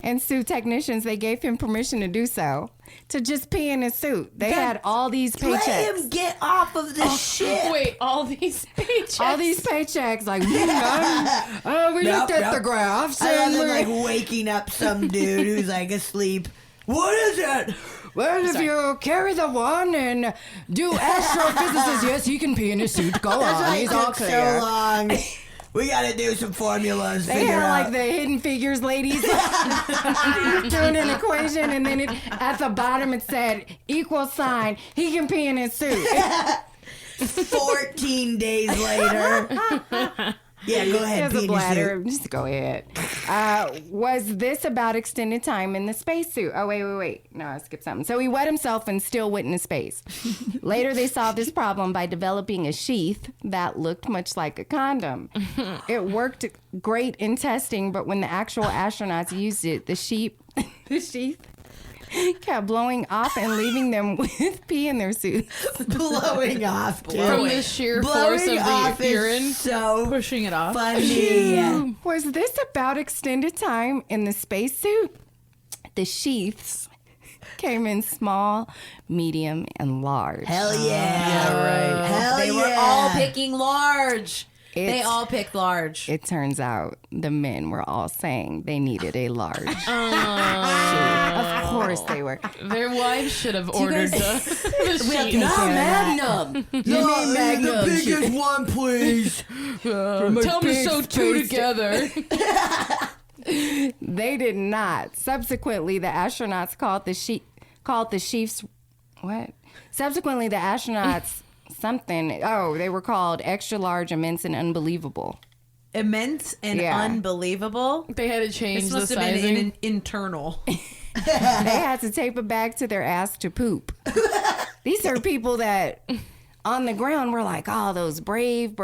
and suit technicians, they gave him permission to do so. To just pee in his suit. They had all these paychecks. Let him get off of this shit. Wait, all these paychecks? All these paychecks. Like, we looked at the graphs. I love And him like waking up some dude who's like asleep. What is it? Well, if you carry the one and do astrophysicists, yes, he can pee in his suit. Go That's on. why He's it all took clear. so long. We gotta do some formulas. They had like the Hidden Figures ladies doing an equation, and then at the bottom it said equal sign. He can pee in his suit. 14 days later. Yeah, go ahead. He has a bladder. Just go ahead. Was this about extended time in the spacesuit? Oh, wait. No, I skipped something. So he wet himself and still went into space. Later, they solved this problem by developing a sheath that looked much like a condom. It worked great in testing, but when the actual astronauts used it, the sheath kept blowing off and leaving them with pee in their suits. Blowing off, too. From the sheer force of the urine. So pushing it off. funny. Was this about extended time in the spacesuit? The sheaths came in small, medium, and large. Hell yeah. Yeah, right. Hell They were all picking large. They all picked large. It turns out the men were all saying they needed a large sheath. Of course they were. Their wives should have ordered the sheet. Magnum. No, Magnum. The biggest one, please. Tell me so two together. They did not. Subsequently, the astronauts called the sheaths. What? Subsequently, the astronauts something. Oh, they were called extra large, immense, and unbelievable. Immense and unbelievable. They had to change this the must have sizing. been an internal. They had to tape a bag to their ass to poop. These are people that on the ground were like, oh, those brave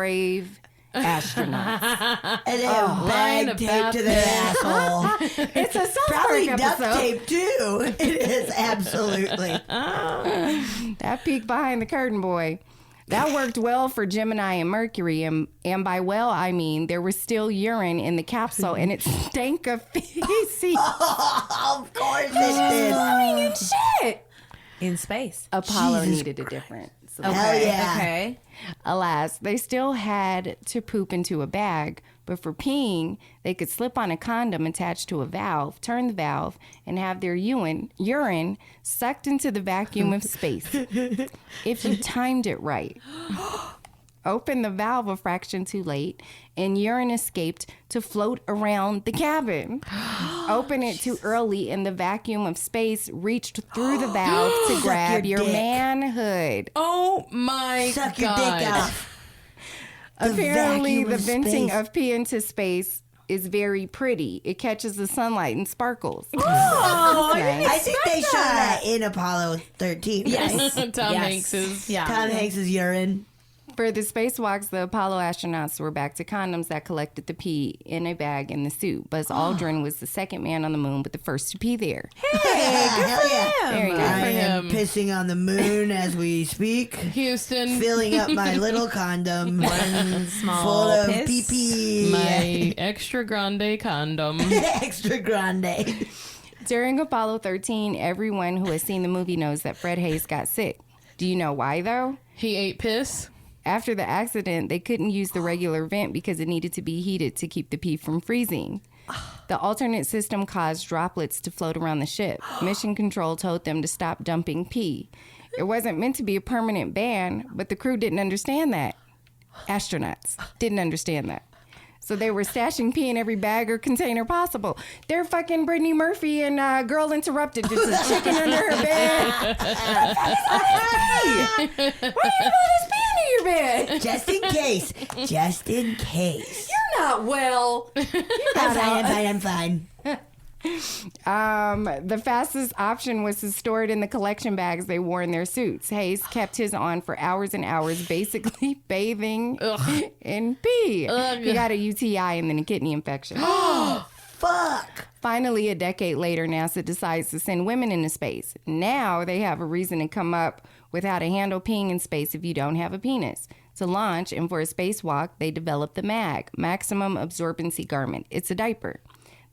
astronauts. And they have bag taped to their asshole. It's a South Probably Park duct episode. tape too. It is absolutely. That peek behind the curtain, boy. That worked well for Gemini and Mercury, and by well, I mean there was still urine in the capsule, and it stank of feces. Of course it did. Swimming and shit. In space. Apollo Jesus needed a different solution. Hell yeah. Okay. Alas, they still had to poop into a bag, but for peeing, they could slip on a condom attached to a valve, turn the valve, and have their urine sucked into the vacuum of space. If you timed it right. Open the valve a fraction too late, and urine escaped to float around the cabin. Open it too early, and the vacuum of space reached through the valve to grab your dick. manhood. Oh my Suck your God. dick off. Apparently, vacuum the of venting space. of pee into space is very pretty. It catches the sunlight and sparkles. Oh, Nice. I think they showed that in Apollo 13. Yes. Tom Hanks's. Yeah. Tom Hanks's urine. For the spacewalks, the Apollo astronauts were back to condoms that collected the pee in a bag in the suit. Buzz Aldrin was the second man on the moon, but the first to pee there. Hell yeah. Very I nice. am pissing on the moon as we speak. Houston, Filling up my little condom. One small full of piss. pee-pee. my extra grande condom. Extra grande. During Apollo 13, everyone who has seen the movie knows that Fred Hayes got sick. Do you know why, though? He ate piss. After the accident, they couldn't use the regular vent because it needed to be heated to keep the pee from freezing. The alternate system caused droplets to float around the ship. Mission Control told them to stop dumping pee. It wasn't meant to be a permanent ban, but the crew didn't understand that. Astronauts didn't understand that. So they were stashing pee in every bag or container possible. They're fucking Brittany Murphy and Girl Interrupted. Just a chicken under her bed. Why you have all this pee under your bed? Just in case. Just in case. You're not well. I'm fine. The fastest option was to store it in the collection bags they wore in their suits. Hayes kept his on for hours and hours, basically bathing in pee. He got a UTI and then a kidney infection. Fuck. Finally, a decade later, NASA decides to send women into space. Now they have a reason to come up with how to handle peeing in space if you don't have a penis. To launch and for a spacewalk, they developed the MAG, Maximum Absorbency Garment. It's a diaper.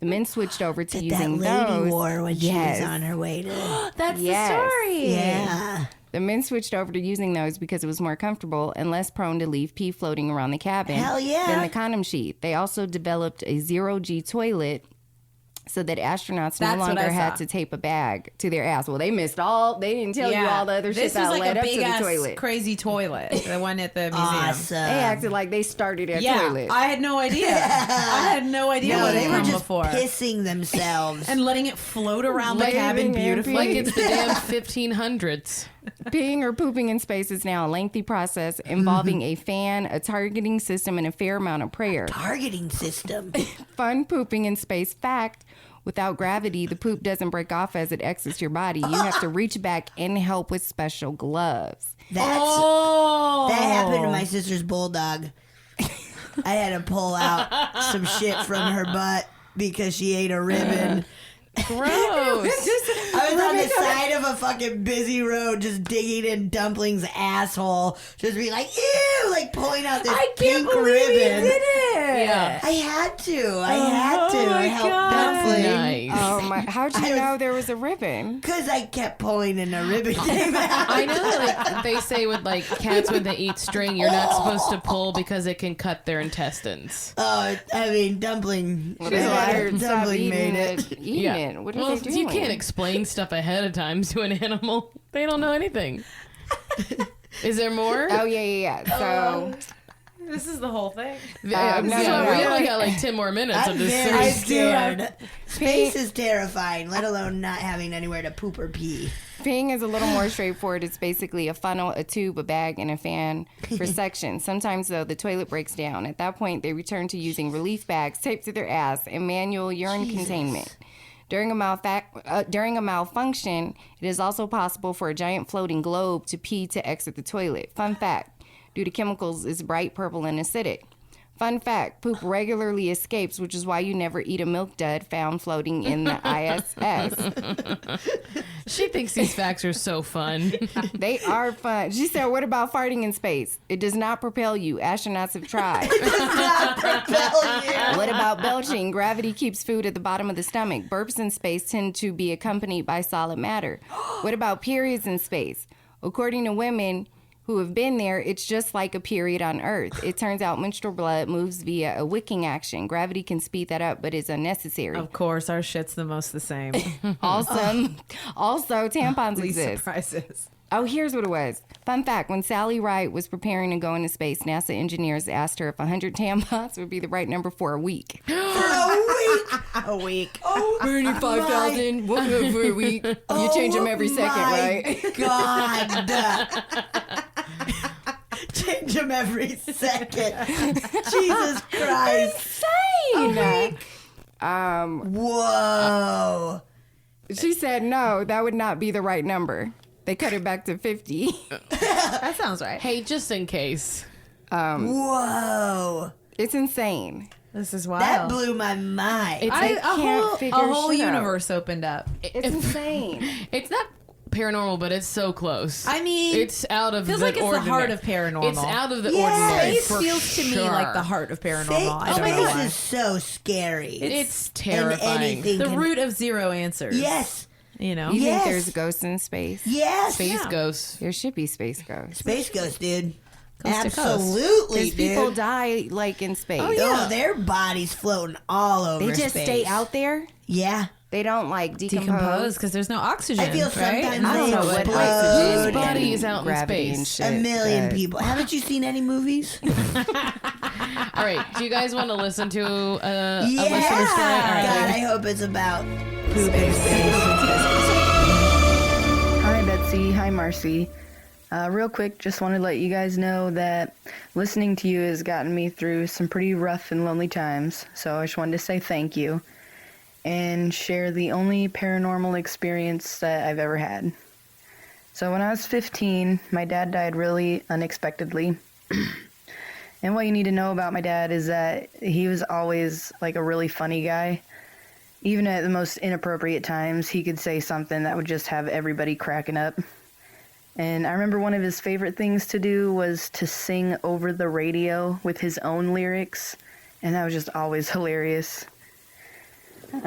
The men switched over to using that lady those. wore when she was on her way to. That's Yes. the story. Yeah. The men switched over to using those because it was more comfortable and less prone to leave pee floating around the cabin Hell yeah. than the condom sheet. They also developed a zero-G toilet so that astronauts That's no what longer I had saw. to tape a bag to their ass. Well, they missed all. They didn't tell you all the other shit This that was like led a up to big the ass toilet. crazy toilet, the one at the museum. Awesome. They acted like they started a toilet. I had no idea. I had no idea No, what they had were come just before. pissing themselves. And letting it float around the Leaving cabin it beautifully. Like it's the damn 1500s. Peeing or pooping in space is now a lengthy process involving a fan, a targeting system, and a fair amount of prayer. Targeting system. Fun pooping in space fact. Without gravity, the poop doesn't break off as it exits your body. You have to reach back and help with special gloves. That happened to my sister's bulldog. I had to pull out some shit from her butt because she ate a ribbon. Gross. I was on the side of a fucking busy road just digging in Dumpling's asshole. Just being like, ew, like pulling out this pink ribbon. Yeah. I had to. I helped Dumpling. Nice. Oh my! How'd you know there was a ribbon? Because I kept pulling and the ribbon came out. I know that like they say with like cats when they eat string, you're not supposed to pull because it can cut their intestines. Oh, I mean, Dumpling. Dumpling made it. Eating it. What are Well, they doing? you can't explain stuff ahead of time to an animal. They don't know anything. Is there more? Oh yeah. So This is the whole thing. We no. only got like 10 more minutes I'm of this very series. scared. Space is terrifying, let alone not having anywhere to poop or pee. peeing is a little more straightforward. It's basically a funnel, a tube, a bag, and a fan for suction. Sometimes, though, the toilet breaks down. At that point, they return to using relief bags taped to their ass and manual urine containment. During a malfunction, it is also possible for a giant floating globe to pee to exit the toilet. Fun fact, due to chemicals, it's bright purple and acidic. Fun fact, poop regularly escapes, which is why you never eat a milk dud found floating in the ISS. She thinks these facts are so fun. They are fun. She said, what about farting in space? It does not propel you. Astronauts have tried. What about belching? Gravity keeps food at the bottom of the stomach. Burps in space tend to be accompanied by solid matter. What about periods in space? According to women who have been there, it's just like a period on Earth. It turns out menstrual blood moves via a wicking action. Gravity can speed that up, but it's unnecessary. Of course, our shit's the most the same. Also, tampons exist. Surprises. Oh, here's what it was. Fun fact, when Sally Ride was preparing to go into space, NASA engineers asked her if 100 tampons would be the right number for a week. A week. Oh, 35,000 for a week. You change them every second, right? God. Change them every second. Jesus Christ. Insane. Whoa. She said no, that would not be the right number. They cut it back to 50. That sounds right. Hey, just in case. Whoa. It's insane. This is wild. That blew my mind. I can't figure a whole shit out. universe opened up. It's insane. It's not paranormal, but it's so close. I mean, it's out of feels the like it's ordinary. the heart of paranormal. It's out of the Yes. ordinary. Space for feels to me sure. like the heart of paranormal. I don't know Space why. is so scary. It's terrifying. anything The can- root of zero answers. Yes. You know? You Yes. think there's ghosts in space? Yes. Space ghosts. There should be space ghosts. Space Ghost, dude. Coast to coast. Absolutely, Because people dude. die like in space. Oh, their bodies floating all over They just space. stay out there. Yeah. They don't like Decompose because there's no oxygen. I feel right? sometimes I don't they know what explode. oxygen. Whose body is out in gravity and space? shit. A million But- people. Haven't you seen any movies? All right. Do you guys want to listen to a Yeah. listener story? All right. God, I hope it's about poop in space. Hi, Betsy. Hi, Marcy. Real quick, just want to let you guys know that listening to you has gotten me through some pretty rough and lonely times. So I just wanted to say thank you and share the only paranormal experience that I've ever had. So when I was 15, my dad died really unexpectedly. And what you need to know about my dad is that he was always like a really funny guy. Even at the most inappropriate times, he could say something that would just have everybody cracking up. And I remember one of his favorite things to do was to sing over the radio with his own lyrics, and that was just always hilarious. Me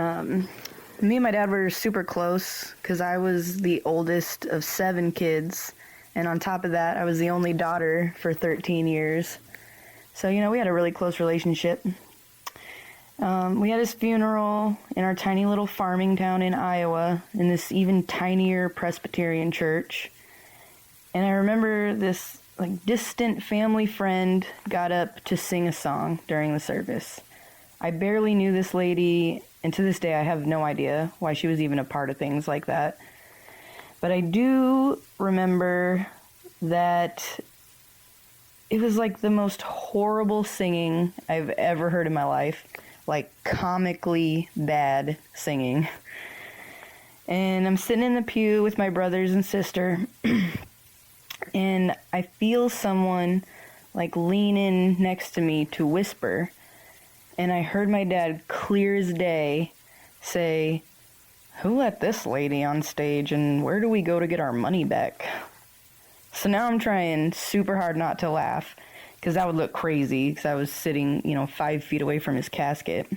and my dad were super close because I was the oldest of 7 kids, and on top of that, I was the only daughter for 13 years. So, we had a really close relationship. We had his funeral in our tiny little farming town in Iowa in this even tinier Presbyterian church. And I remember this distant family friend got up to sing a song during the service. I barely knew this lady, and to this day I have no idea why she was even a part of things like that. But I do remember that it was like the most horrible singing I've ever heard in my life. Like comically bad singing. And I'm sitting in the pew with my brothers and sister, and I feel someone lean in next to me to whisper. And I heard my dad clear as day say, "Who let this lady on stage, and where do we go to get our money back?" So now I'm trying super hard not to laugh, because that would look crazy, because I was sitting, 5 feet away from his casket.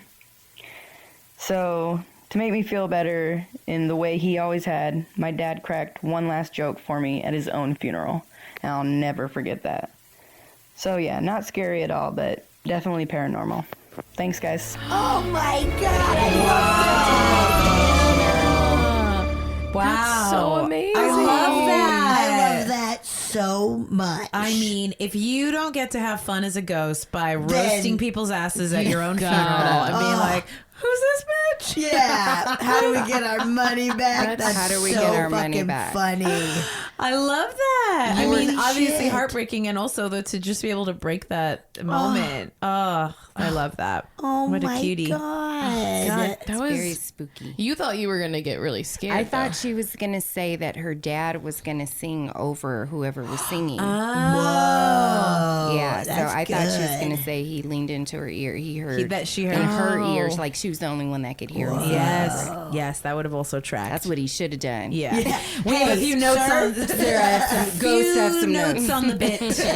So, to make me feel better in the way he always had, my dad cracked one last joke for me at his own funeral, and I'll never forget that. So yeah, not scary at all, but definitely paranormal. Thanks, guys. Oh my God, I love that. Wow. That's so amazing. I love that. I love that so much. I mean, if you don't get to have fun as a ghost by roasting people's asses at your own funeral and being like, "Who's this bitch?" Yeah. How do we get our money back? That's how do we so get our money fucking back? funny. I love that. I Holy mean, obviously shit. heartbreaking, and also to just be able to break that moment. Oh, I love that. Oh what my a cutie. God. That was Very spooky. You thought you were gonna get really scared. I thought though. she was going to say that her dad was going to sing over whoever was singing. Whoa. Yeah, so that's I thought she was good. going to say he leaned into her ear. He heard That she heard. in her ears, like she was the only one that could hear him. Yes, yes, that would have also tracked. That's what he should have done. Yeah. We have a few notes sir. on There are some ghosts have some notes. on the bit, sir.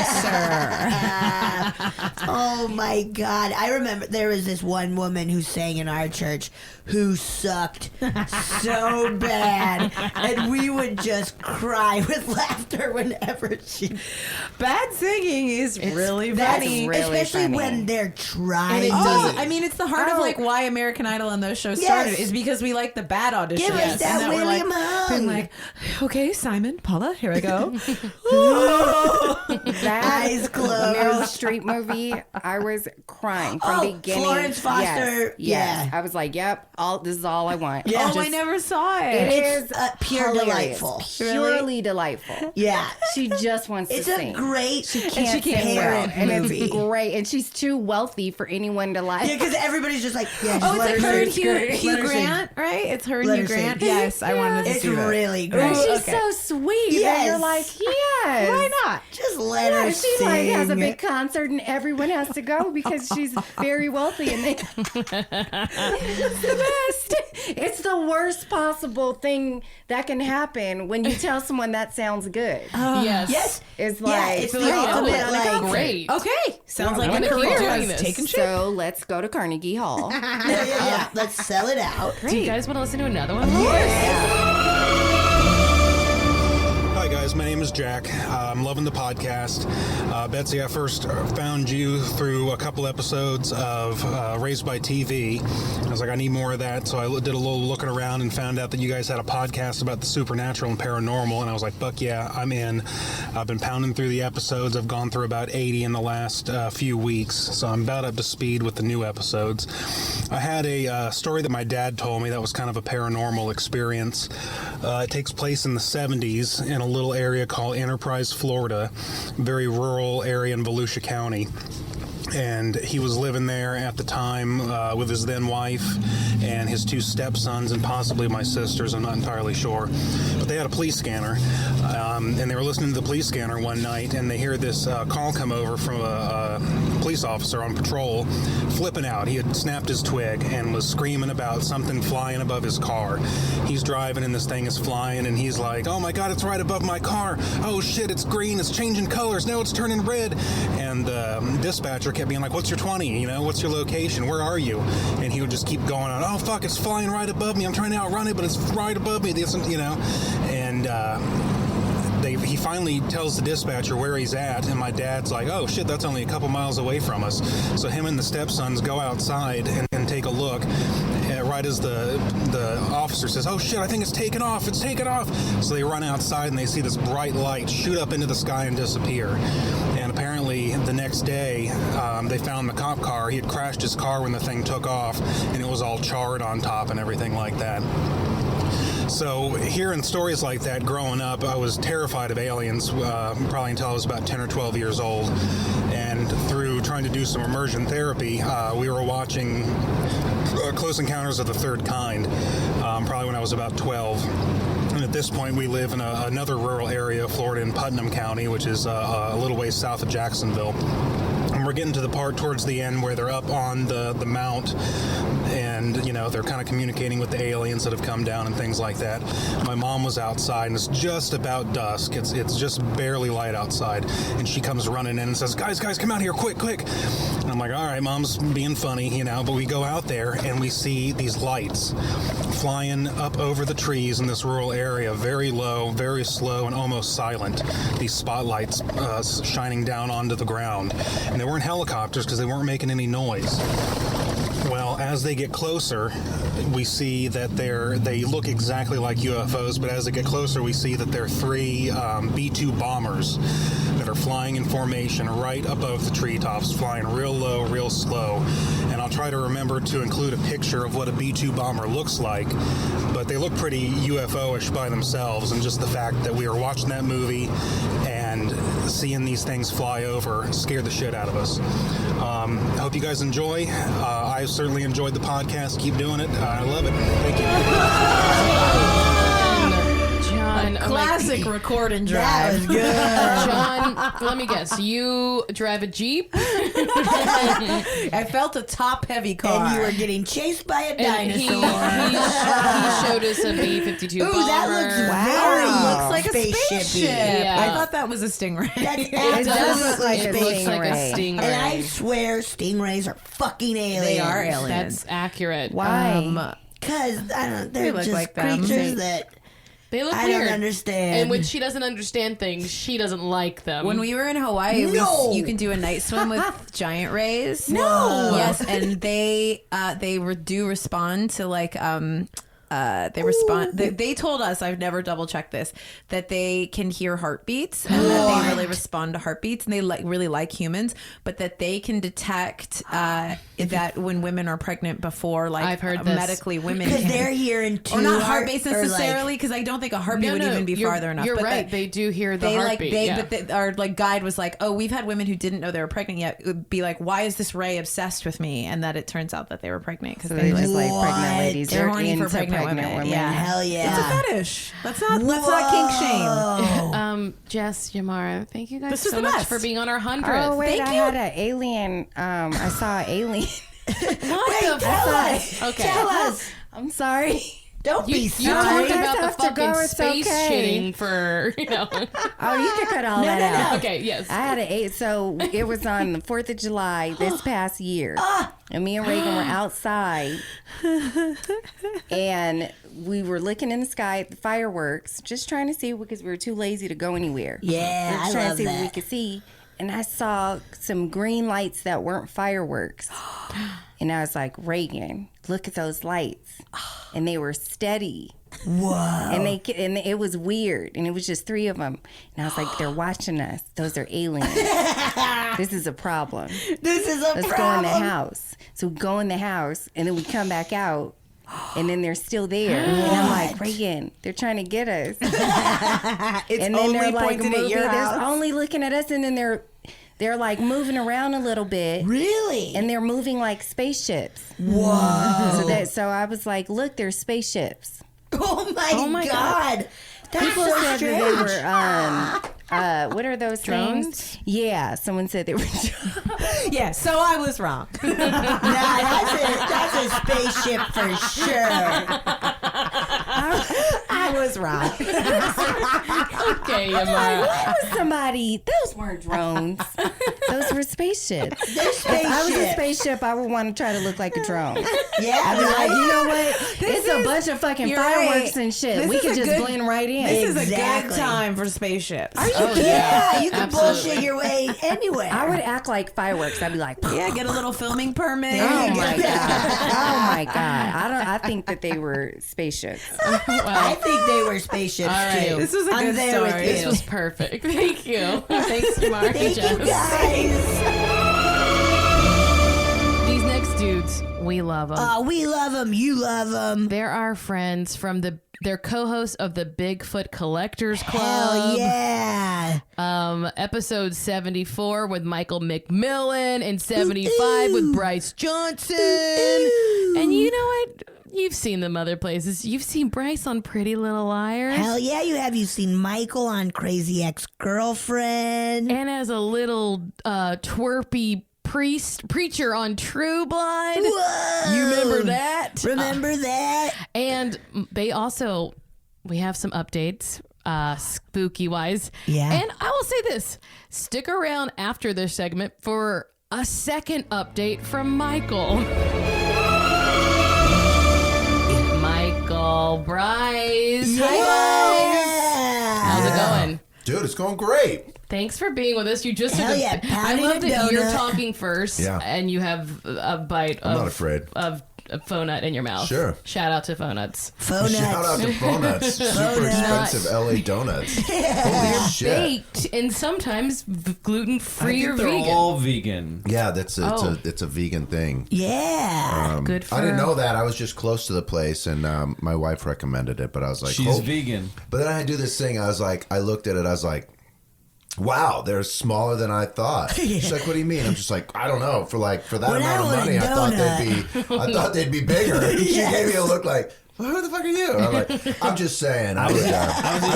Oh my God. I remember there was this one woman who sang in our church who sucked so bad. And we would just cry with laughter whenever she. Bad singing is really That's funny. really especially funny. when they're trying. I mean, it's the heart of why American Idol and those shows started is because we like the bad auditions. Give us that and we're William like, Hung. being like, okay, Simon, Paula, here I go. That Eyes closed. Meryl Streep movie, I was crying from beginning. Florence Foster. Yes. Yeah. I was like, yep, this is all I want. Yeah. Oh, I never saw it. It It's is pure hilarious. delightful. Purely delightful. Yeah. She just wants It's to a sing. great She can't sing parent well, and movie. it's great. And she's too wealthy for anyone to like. Yeah, because everybody's just like, yeah, just Oh, let it's like her and sing. Hugh, Let Hugh her sing. Grant, right? It's her and Let Hugh her sing. Grant. Yes, I wanted to It's see that. really And great. she's so sweet. Yes. And you're like, yes. Why not? Just let her She sing. like has a big concert and everyone has to go because she's very wealthy and they it's the best. It's the worst possible thing that can happen when you tell someone that sounds good. Yes. It's Yeah, like it's the great. ultimate, like, great. Okay, sounds like I'm a gonna keep career. doing this. Taking shit. So let's go to Carnegie Hall. yeah. Let's sell it out. Do you guys want to listen to another one? Hi guys, my name is Jack. I'm loving the podcast. Betsy, I first found you through a couple episodes of Raised by TV. I was like, I need more of that, so I did a little looking around and found out that you guys had a podcast about the supernatural and paranormal, and I was like, fuck yeah, I'm in. I've been pounding through the episodes. I've gone through about 80 in the last few weeks, so I'm about up to speed with the new episodes. I had a story that my dad told me that was kind of a paranormal experience. It takes place in the 70s in a little area called Enterprise, Florida, very rural area in Volusia County. And he was living there at the time with his then wife and his 2 stepsons and possibly my sisters, I'm not entirely sure. But they had a police scanner, and they were listening to the police scanner one night, and they hear this call come over from a police officer on patrol, flipping out. He had snapped his twig and was screaming about something flying above his car. He's driving, and this thing is flying, and he's like, oh my God, it's right above my car. Oh shit, it's green, it's changing colors, now it's turning red. And the dispatcher kept being like, what's your 20? What's your location? Where are you? And he would just keep going on, oh fuck, it's flying right above me. I'm trying to outrun it, but it's right above me. And he finally tells the dispatcher where he's at, and my dad's like, oh shit, that's only a couple miles away from us. So him and the stepsons go outside, and and take a look. Right as the officer says, "Oh shit, I think it's taken off, it's taken off." So they run outside and they see this bright light shoot up into the sky and disappear. And apparently the next day, they found the cop car. He had crashed his car when the thing took off, and it was all charred on top and everything like that. So hearing stories like that growing up, I was terrified of aliens, probably until I was about 10 or 12 years old. And through trying to do some immersion therapy, we were watching Close Encounters of the Third Kind, probably when I was about 12. And at this point, we live in another rural area of Florida in Putnam County, which is a little ways south of Jacksonville. And we're getting to the part towards the end where they're up on the mount, and they're kind of communicating with the aliens that have come down and things like that. My mom was outside, and it's just about dusk. It's just barely light outside, and she comes running in and says, guys, come out here, quick. And I'm like, all right, Mom's being funny, but we go out there and we see these lights flying up over the trees in this rural area, very low, very slow, and almost silent. These spotlights shining down onto the ground. And they weren't helicopters because they weren't making any noise. Well, as they get closer, we see that they look exactly like UFOs, but as they get closer, we see that they're three B-2 bombers that are flying in formation right above the treetops, flying real low, real slow. And I'll try to remember to include a picture of what a B-2 bomber looks like, but they look pretty UFO-ish by themselves, and just the fact that we were watching that movie and seeing these things fly over scared the shit out of us. I hope you guys enjoy. I certainly enjoyed the podcast. Keep doing it. I love it. Thank you. John, classic record and drive. That was good. John, let me guess. You drive a Jeep? I felt a top-heavy car. And you were getting chased by a dinosaur. He showed us a B-52 bomber. Ooh, that looks looks like a spaceship. Yeah. I thought that was a stingray. It does look like a stingray. And I swear stingrays are fucking aliens. They are aliens. That's accurate. Why? Because, I don't know, they're look just like them. creatures that They look I weird. don't understand. And when she doesn't understand things, she doesn't like them. When we were in Hawaii, you can do a night swim with giant rays. No. Yes, and they do respond to they respond. They told us, I've never double checked this, that they can hear heartbeats and that they really respond to heartbeats, and they really like humans, but that they can detect that when women are pregnant before, I've heard this. medically women because can, they're hearing two or not heartbeats necessarily, because I don't think a heartbeat would even be farther enough. You're but right. They do hear the heartbeat. But our guide was like, "Oh, we've had women who didn't know they were pregnant yet. It would be like, why is this ray obsessed with me?" And that it turns out that they were pregnant because they just like pregnant ladies. They're horny for pregnant women. Yeah, hell yeah, it's a fetish. Let's not kink shame. Jess, Yamara, thank you guys This was so the much best. for being on our 100th. Oh wait, Thank I you. had an alien. I saw an alien. What the tell fuck? us. Okay. Tell us. I'm sorry. Don't be You sorry. talked about the have to fucking go, it's space okay. shitting for, Oh, you can cut all that out. Okay, yes. I had so it was on the 4th of July this past year. And me and Reagan were outside. And we were looking in the sky at the fireworks, just trying to see, because we were too lazy to go anywhere. Yeah, we were I trying love to see what we that. could see. And I saw some green lights that weren't fireworks. And I was like, Reagan, look at those lights. And they were steady. Whoa. And it was weird. And it was just 3 of them. And I was like, they're watching us. Those are aliens. This is a problem. Let's go in the house. So we go in the house, and then we come back out. And then they're still there. And I'm like, Reagan, they're trying to get us. It's and then only they're like pointed at your they're house. only looking at us, and then they're like moving around a little bit. Really? And they're moving like spaceships. Whoa. So I was like, look, there's spaceships. Oh my God. That's People so said strange. that they were what are those Drones? things? Yeah, someone said they were Yeah, so I was wrong. That's a spaceship for sure. I was wrong. Okay, Like, Yamara. why was somebody? Those weren't drones. Those were spaceships. They're If I was a spaceships. spaceship, I would want to try to look like a drone. Yeah, I'd be like, you know what? This It's a is bunch of fucking You're fireworks right. and shit. This We is could a just good- blend right in. This is a Exactly. good time for spaceships. Yeah, you can bullshit your way anywhere. I would act like fireworks. I'd be like, Yeah, get a little filming permit. oh my god, oh my god. I think that they were spaceships. I think they were spaceships All right. too. This was a I'm good there with story. you. This was perfect. Thank you. Thanks, Yamara and Thank Jess. you guys. These next dudes, we love them. Oh, we love them. You love them. They're our friends from they're co-hosts of the Bigfoot Collectors Hell Club. yeah. Episode 74 with Michael McMillian and 75 with Bryce Johnson. And you know what? You've seen them other places. You've seen Bryce on Pretty Little Liars. Hell yeah, you have. You've seen Michael on Crazy Ex-Girlfriend. And as a little twerpy preacher on True Blood. Whoa. You remember that? Remember that? And we have some updates, spooky wise. Yeah. And I will say this, stick around after this segment for a second update from Michael. Michael, Bryce. Hi, guys. How's it going? Dude, it's going great. Thanks for being with us. You just Hell took yeah, I pounding love a that you're donut. talking first, Yeah. and you have a bite I'm not afraid. of a faux nut in your mouth. Shout Shout out to faux nuts. Faux nuts. Shout out to Boondocks. Super Nuts. expensive LA donuts. Holy shit. Baked and sometimes gluten free or they're vegan. all vegan. Yeah, Oh. it's a vegan thing. Yeah. Good for I didn't her. know that. I was just close to the place, and my wife recommended it. But I was like, She's oh. vegan. But then I do this thing. I looked at it. I was like, wow, they're smaller than I thought. She's like, what do you mean? I'm just like, I don't know. For that When I amount of want a money, I thought they'd be bigger. And she gave me a look like, well, who the fuck are you? I'm like, I'm just saying. I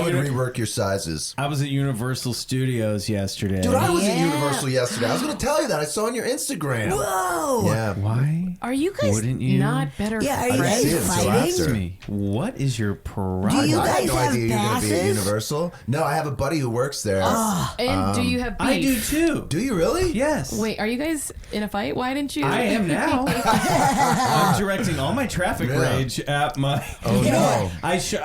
would rework your sizes. I was at Universal Studios yesterday. Dude, I was at Universal yesterday. I was going to tell you that. I saw on your Instagram. Whoa. Yeah. Why? Are you guys Wouldn't you? not better Yeah, are you friends? guys see it until fighting? after. Me. What is your Do prerogative? you I had guys no have idea you were going to be at passes? Universal. No, I have a buddy who works there. And do you have beef? I do too. Do you really? Yes. Wait, are you guys in a fight? Why didn't you? I am now. I'm directing all my traffic Yeah. rage at my. Oh, no.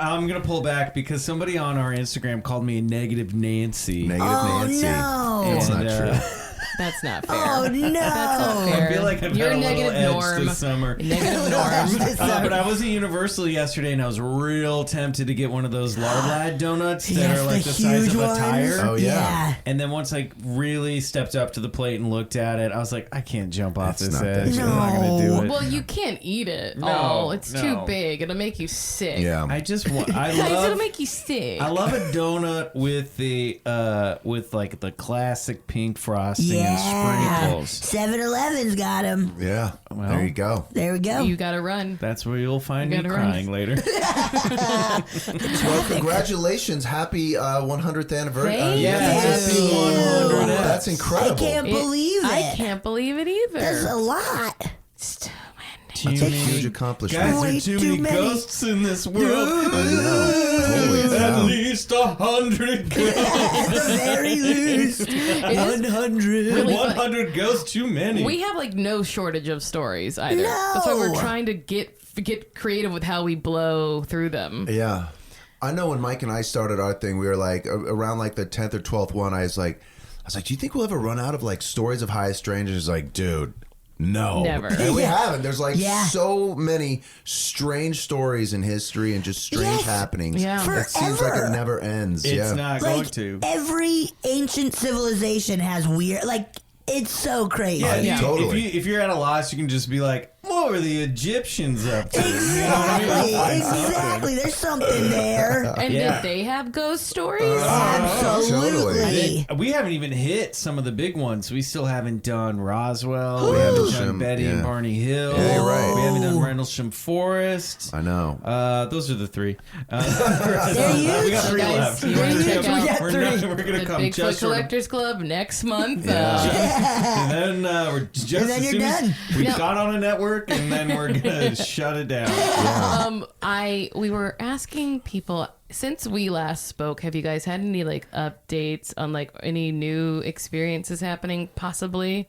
I'm gonna pull back because somebody on our Instagram called me a negative Nancy. Negative Oh, Nancy. no. It's not And, true. That's not fair. Oh, no. That's not fair. I feel like I've You're had a little negative edge norm. this summer. Negative norm. But I was at Universal yesterday and I was real tempted to get one of those Lard donuts that Yes, are like the the size huge of a ones. tire. Oh, yeah. And then once I really stepped up to the plate and looked at it, I was like, I can't jump off That's this not that edge. good. I'm not going to do it. Well, you can't eat it No, all. It's too no. big. It'll make you sick. Yeah. I just want. Guys, it'll love. make you sick. I love a donut with the with like the classic pink frosting and sprinkles. 7-Eleven's got them. Yeah. Well, there you go. There we go. You gotta run. That's where you'll find You me gotta run. crying later. Well, congratulations. Happy 100th anniversary. Thank Yes, you. happy 100. That's I incredible. can't believe it. I can't believe it either. That's a lot. It's too That's a many. huge accomplishment. Guys, Way there are too too many many. ghosts in this world. I know. Holy At cow. least 100 ghosts. At the very least. It is 100. really funny. 100 ghosts too many. We have like no shortage of stories either. That's why we're trying to get creative with how we blow through them. Yeah. I know when Mike and I started our thing, we were like around like the 10th or 12th one. I was like, do you think we'll ever run out of like stories of high strangers? He's like, dude, no. Never. And we Yeah. haven't. There's like Yeah. so many strange stories in history and just strange Yes. happenings. Yeah. It seems like Forever. it never ends. It's yeah. not going Like, to. every ancient civilization has weird, like, it's so crazy. Yeah, totally. If you're at a loss, you can just be like, what were the Egyptians up to? You know what I mean? Exactly. Find something. Exactly. There's something there. And Yeah. did they have ghost stories? Absolutely. We haven't even hit some of the big ones. We still haven't done Roswell. We haven't done Rendlesham, Betty and yeah. Barney Hill. Yeah, you're right. We haven't done Rendlesham Forest. I know. Those are the three. They're we got three guys, left. you wanna check out- We're going to The come Bigfoot just sort of- Collectors Club next month. And then we're just And then as you're soon as done. we No. got on a network, and then we're gonna shut it down. We were asking people since we last spoke, have you guys had any like updates on like any new experiences happening possibly?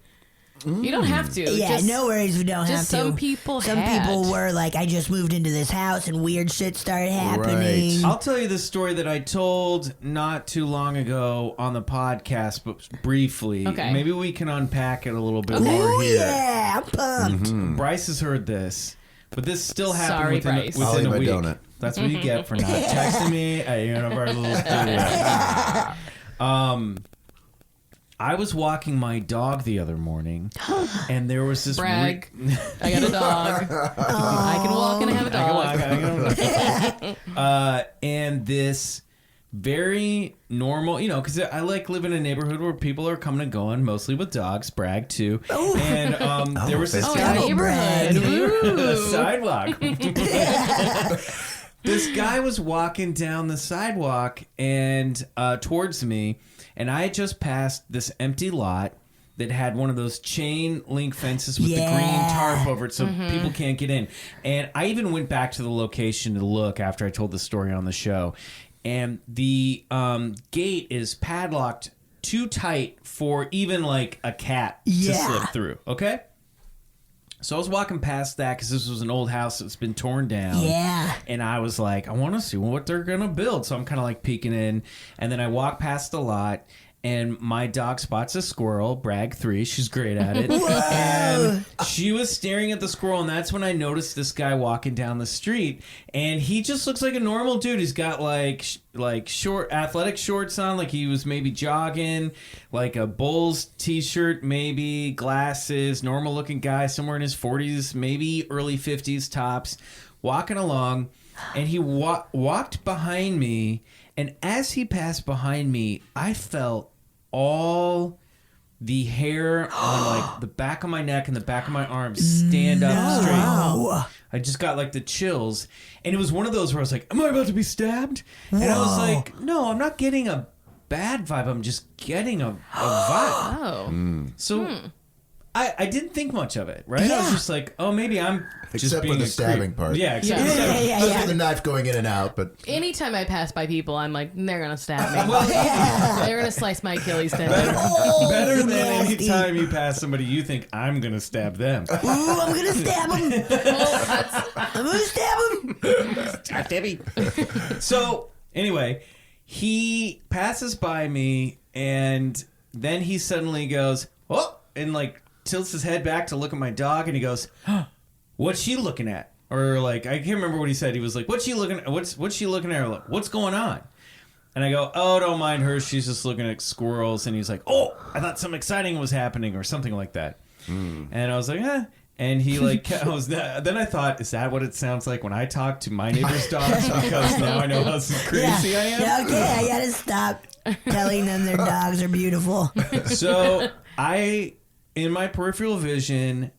You don't have to. Yeah, no worries. We don't have to. Some people were like, I just moved into this house and weird shit started happening. I'll tell you the story that I told not too long ago on the podcast, but briefly. Okay. Maybe we can unpack it a little bit Ooh, more here. yeah, I'm pumped. Bryce has heard this, but this still happened Sorry, within Bryce. a I'll eat my week. donut. That's what you get for not texting me at Universal Studios. I was walking my dog the other morning, and there was this... Brag. I got a dog. I can walk and I have a dog. And this very normal, because I like live in a neighborhood where people are coming and going, mostly with dogs. Brag, too. And there was this guy... neighborhood. The sidewalk. This guy was walking down the sidewalk and towards me, and I had just passed this empty lot that had one of those chain link fences with the green tarp over it so people can't get in. And I even went back to the location to look after I told the story on the show. And the gate is padlocked too tight for even like a cat to slip through. Okay? So I was walking past that because this was an old house that's been torn down. Yeah. And I was like, I want to see what they're going to build. So I'm kind of like peeking in. And then I walk past the lot, and my dog spots a squirrel, Brag 3. She's great at it. And she was staring at the squirrel, and that's when I noticed this guy walking down the street. And he just looks like a normal dude. He's got like short athletic shorts on, like he was maybe jogging, like a Bulls t-shirt, maybe glasses, normal looking guy, somewhere in his 40s, maybe early 50s tops, walking along. And he walked behind me, and as he passed behind me, I felt all the hair on like the back of my neck and the back of my arms stand up straight. Wow. I just got like the chills, and it was one of those where I was like, am I about to be stabbed? And I was like, no, I'm not getting a bad vibe, I'm just getting a vibe. So I didn't think much of it, right? I was just like, oh, maybe I'm just Except being for the a stabbing creep. part. Yeah, except Except for the knife going in and out, but Anytime I pass by people, I'm like, they're gonna stab me. They're gonna slice my Achilles tendon. Better than any time you pass somebody you think I'm gonna stab them. Ooh, I'm gonna stab him. I'm gonna stab him. So anyway, he passes by me, and then he suddenly goes, oh, and like tilts his head back to look at my dog, and he goes, huh, what's she looking at? Or like, I can't remember what he said. He was like, what's she looking at? What's she looking at? Like, what's going on? And I go, oh, don't mind her. She's just looking at squirrels. And he's like, oh, I thought something exciting was happening or something like that. And I was like, eh. And he like, then I thought, is that what it sounds like when I talk to my neighbor's dogs? Because now I know how crazy I am. Yeah, okay, I gotta stop telling them their dogs are beautiful. So in my peripheral vision,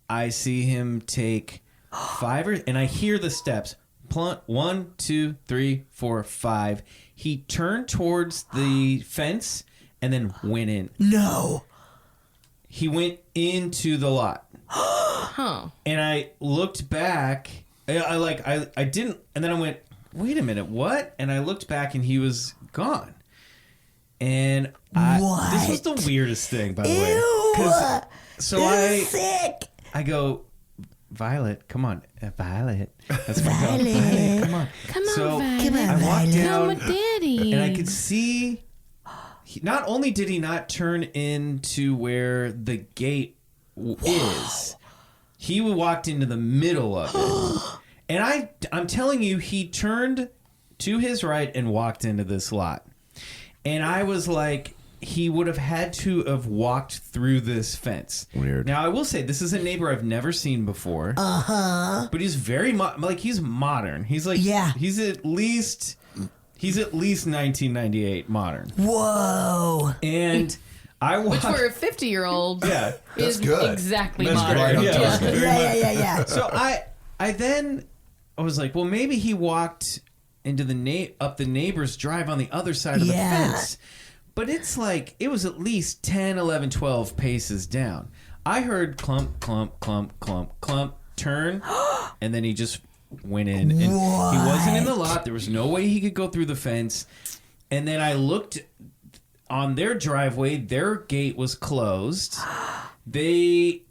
I see him take and I hear the steps. 1, 2, 3, 4, 5. He turned towards the fence and then went in. No. He went into the lot. Huh. And I looked back. I didn't. And then I went, wait a minute, what? And I looked back, and he was gone. And this was the weirdest thing, by the way. So sick. I go, Violet, come on, Violet. That's my dog. Violet. Violet, come on. Come on, So Violet. I walked down, Come on, Daddy. and I could see. Not only did he not turn into where the gate is, he walked into the middle of it. And I'm telling you, he turned to his right and walked into this lot. And I was like, he would have had to have walked through this fence. Weird. Now, I will say, this is a neighbor I've never seen before. But he's very, he's modern. He's like, he's at least 1998 modern. Whoa. And I Which for a 50-year-old is good. exactly That's modern. great. Yeah. So I was like, well, maybe he walked into up the neighbor's drive on the other side of the fence. But it's like, it was at least 10, 11, 12 paces down. I heard clump, clump, clump, clump, clump, turn, and then he just went in. And he wasn't in the lot. There was no way he could go through the fence. And then I looked on their driveway. Their gate was closed. he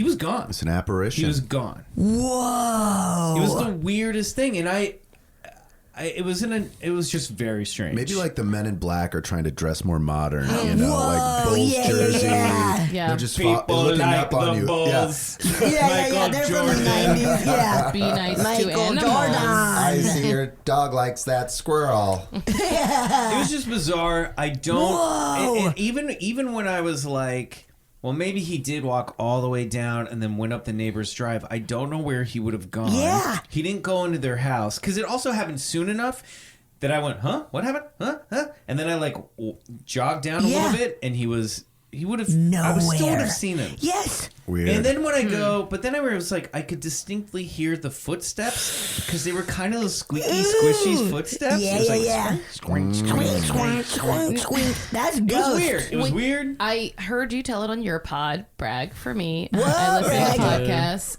was gone. It's an apparition. He was gone. Whoa! It was the weirdest thing, and it was just very strange. Maybe like the Men in Black are trying to dress more modern, like Bulls jersey. Yeah. They're just People looking like up on the you. Bulls. Yeah. They're from the 90s. Yeah. Be nice to Michael animals. Jordan. I see your dog likes that squirrel. It was just bizarre. I don't. And even when I was like, well, maybe he did walk all the way down and then went up the neighbor's drive. I don't know where he would have gone. Yeah. He didn't go into their house because it also happened soon enough that I went, huh? What happened? Huh? And then I like jogged down a little bit, and he would have. I still would have seen him. Yes. Weird. And then when I go, but then I was like, I could distinctly hear the footsteps because they were kind of those squeaky, squishy footsteps. Yeah, It was like, yeah. Squink, Squink. That's It was ghost. weird. It was weird. I heard you tell it on your pod, brag for me. Whoa, I listen to brag. podcasts,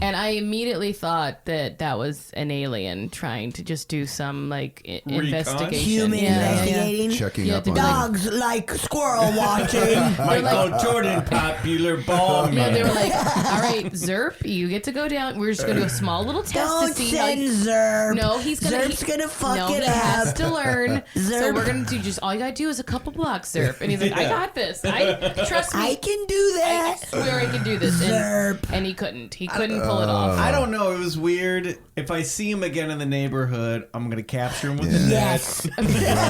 and I immediately thought that was an alien trying to just do some like investigation, Human investigating. Checking up on Dogs like squirrel watching. Michael Jordan, popular ball Yeah, they man. were like, all right, Zerp, you get to go down. We're just going to do a small little test Don't to see how send you... Zerp. No, he's going to... Zerp's gonna fuck no, it he up. has to learn. So Zerp. we're going to do just... All you got to do is a couple blocks, Zerp. And he's like, I got this. Trust me. I can do that. I swear I can do this. Zerp. And he couldn't. He couldn't pull it off. I don't know. It was weird. If I see him again in the neighborhood, I'm gonna capture him with the net. Yes.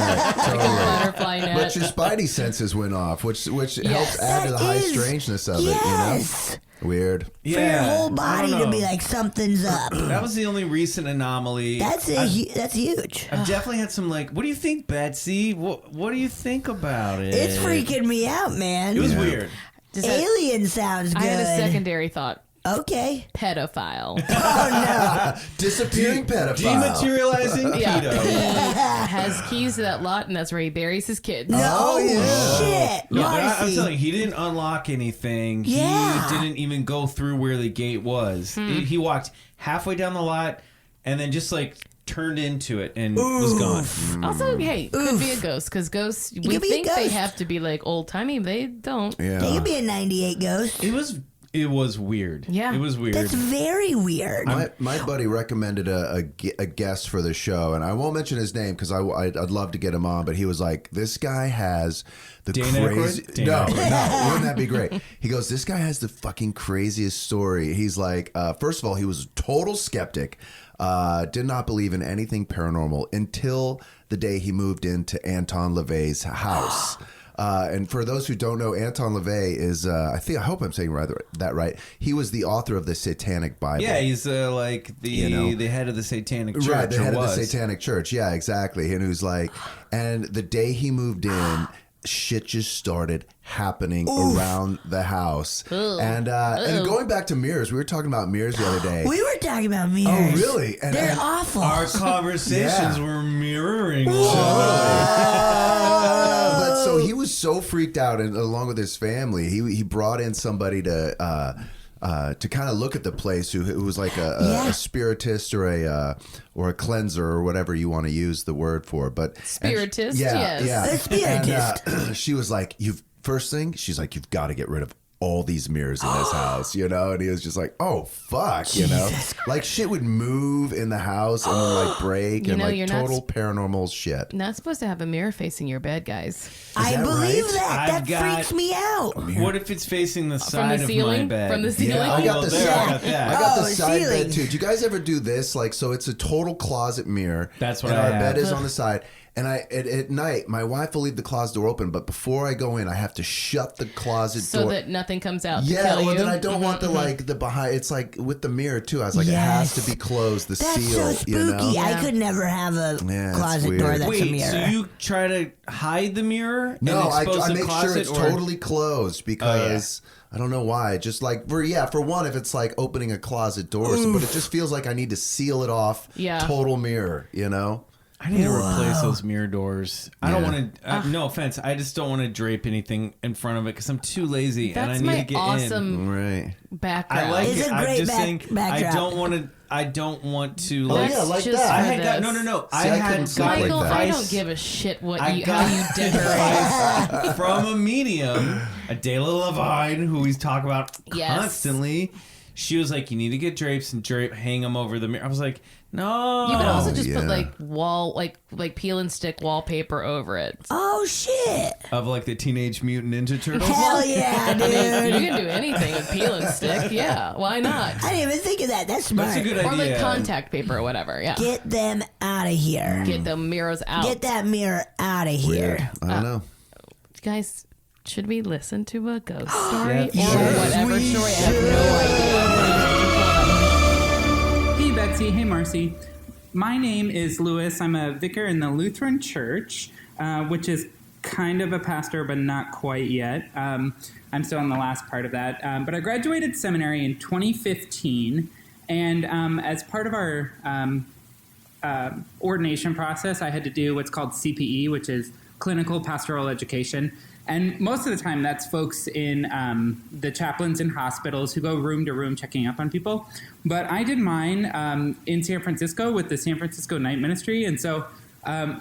Butterfly net. But your spidey senses went off, which helps add to the That high is- strangeness of yes. it. Weird. For your whole body to be like, something's up. That was the only recent anomaly. That's huge. I've definitely had some like, what do you think, Betsy? What do you think about it? It's freaking me out, man. It was weird. Alien sounds good. I had a secondary thought. Okay. Pedophile. Oh, no. Disappearing pedophile. Dematerializing Yeah. pedo. He has keys to that lot, and that's where he buries his kids. No shit. Yeah, but I'm Marcy. telling you, he didn't unlock anything. Yeah. He didn't even go through where the gate was. He walked halfway down the lot and then just like turned into it and was gone. Also, hey, could be a ghost, because ghosts, we could be a think they ghost. have to be like old timey. They don't. Yeah. They could be a 98 ghost. It was weird. Yeah. It was weird. That's very weird. My buddy recommended a guest for the show, and I won't mention his name because I'd love to get him on, but he was like, this guy has the Dana crazy... Aykroyd? No, Dana wouldn't that be great? He goes, this guy has the fucking craziest story. He's like, first of all, he was a total skeptic, did not believe in anything paranormal until the day he moved into Anton LaVey's house. And for those who don't know, Anton LaVey is, I hope I'm saying that right. He was the author of the Satanic Bible. Yeah, he's like the head of the Satanic Church. Right, the head or of the was. Satanic Church. Yeah, exactly. And who's like, and the day he moved in, shit just started happening around the house. And going back to mirrors, we were talking about mirrors the other day. We were talking about mirrors. Oh, really? And, They're awful. Our conversations were mirroring. But so he was so freaked out, and along with his family, he brought in somebody to kind of look at the place who was like a spiritist or a cleanser or whatever you want to use the word for. But Spiritist, yeah, yes. yeah. A spiritist. And, she was like, first thing, she's like, you've got to get rid of all these mirrors in this house, and he was just like, oh fuck, like shit would move in the house and then like break and like total paranormal shit. Not supposed to have a mirror facing your bed, guys. I believe right? that. That freaks me out. What if it's facing the side ceiling? of my bed? From the ceiling? Yeah, I got the there, I side. got that. I got the Oh, side ceiling. bed too. Do you guys ever do this? Like, so it's a total closet mirror. That's what and I our have. bed is on the side. And at night, my wife will leave the closet door open, but before I go in, I have to shut the closet So door. that nothing comes out to Yeah, kill well, you. then I don't want the behind. It's like with the mirror too. I was like, it has to be closed. The That's seal, so spooky. I could never have a Yeah, it's closet weird. door that's a Wait, mirror. so you try to hide the mirror? No, and I expose the make closet, sure it's or- totally closed because I don't know why. Just like for one, if it's like opening a closet door, but it just feels like I need to seal it off. Yeah. Total mirror, I need to replace those mirror doors. I don't want to. No offense, I just don't want to drape anything in front of it because I'm too lazy and I need to get awesome in. Right. Background. I like it's it. a great I'm just saying. backdrop. I don't want to. Oh, yeah, like that. I had got no. I had got Michael, advice. I don't give a shit how you decorate from a medium, Adela Levine, who we talk about constantly. She was like, "You need to get drapes and hang them over the mirror." I was like, "No." You could also just put like peel and stick wallpaper over it. Oh shit! Of like the Teenage Mutant Ninja Turtles. Hell yeah, dude! You can do anything with peel and stick. Yeah, why not? I didn't even think of that. That's smart. That's a good idea. Or like contact paper or whatever. Yeah. Get them out of here. Get the mirrors out. Get that mirror out of here. I don't know. Guys, should we listen to a ghost story or Yes, whatever we story? I have no idea. Hey Betsy, hey Marcy. My name is Louis. I'm a vicar in the Lutheran Church, which is kind of a pastor, but not quite yet. I'm still in the last part of that. But I graduated seminary in 2015, and as part of our ordination process, I had to do what's called CPE, which is Clinical Pastoral Education. And most of the time, that's folks in the chaplains in hospitals who go room to room checking up on people. But I did mine in San Francisco with the San Francisco Night Ministry. And so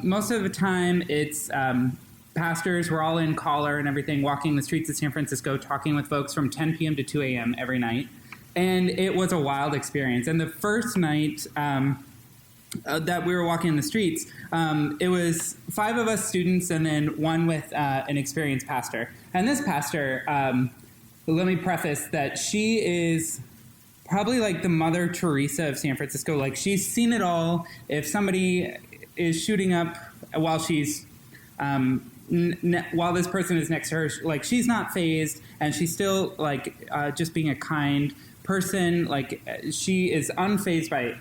most of the time, it's pastors. We're all in collar and everything, walking the streets of San Francisco, talking with folks from 10 p.m. to 2 a.m. every night. And it was a wild experience. And the first night that we were walking in the streets, it was 5 of us students and then one with an experienced pastor. And this pastor, let me preface that she is probably like the Mother Teresa of San Francisco. Like, she's seen it all. If somebody is shooting up while she's while this person is next to her, like, she's not fazed, and she's still like just being a kind person. Like, she is unfazed by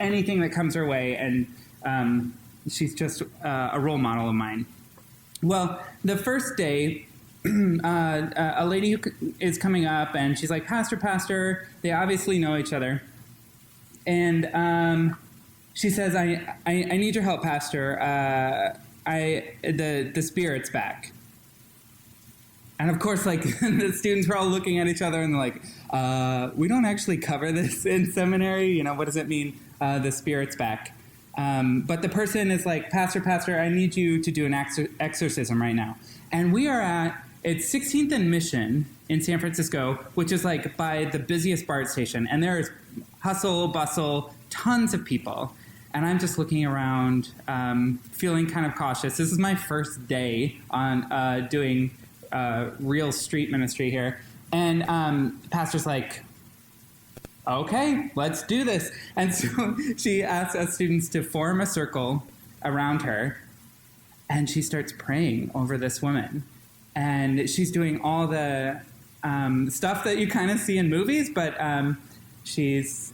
anything that comes her way, and she's just a role model of mine. Well, the first day, a lady who is coming up, and she's like, Pastor. They obviously know each other. And she says, I need your help, Pastor. The spirit's back. And of course, like, the students were all looking at each other and they're like, we don't actually cover this in seminary. You know, what does it mean, the spirit's back? But the person is like, Pastor, I need you to do an exorcism right now. And we are it's 16th and Mission in San Francisco, which is like by the busiest BART station. And there is hustle, bustle, tons of people. And I'm just looking around, feeling kind of cautious. This is my first day on doing real street ministry here. And pastor's like, okay, let's do this. And so she asks us students to form a circle around her. And she starts praying over this woman. And she's doing all the stuff that you kind of see in movies, but she's,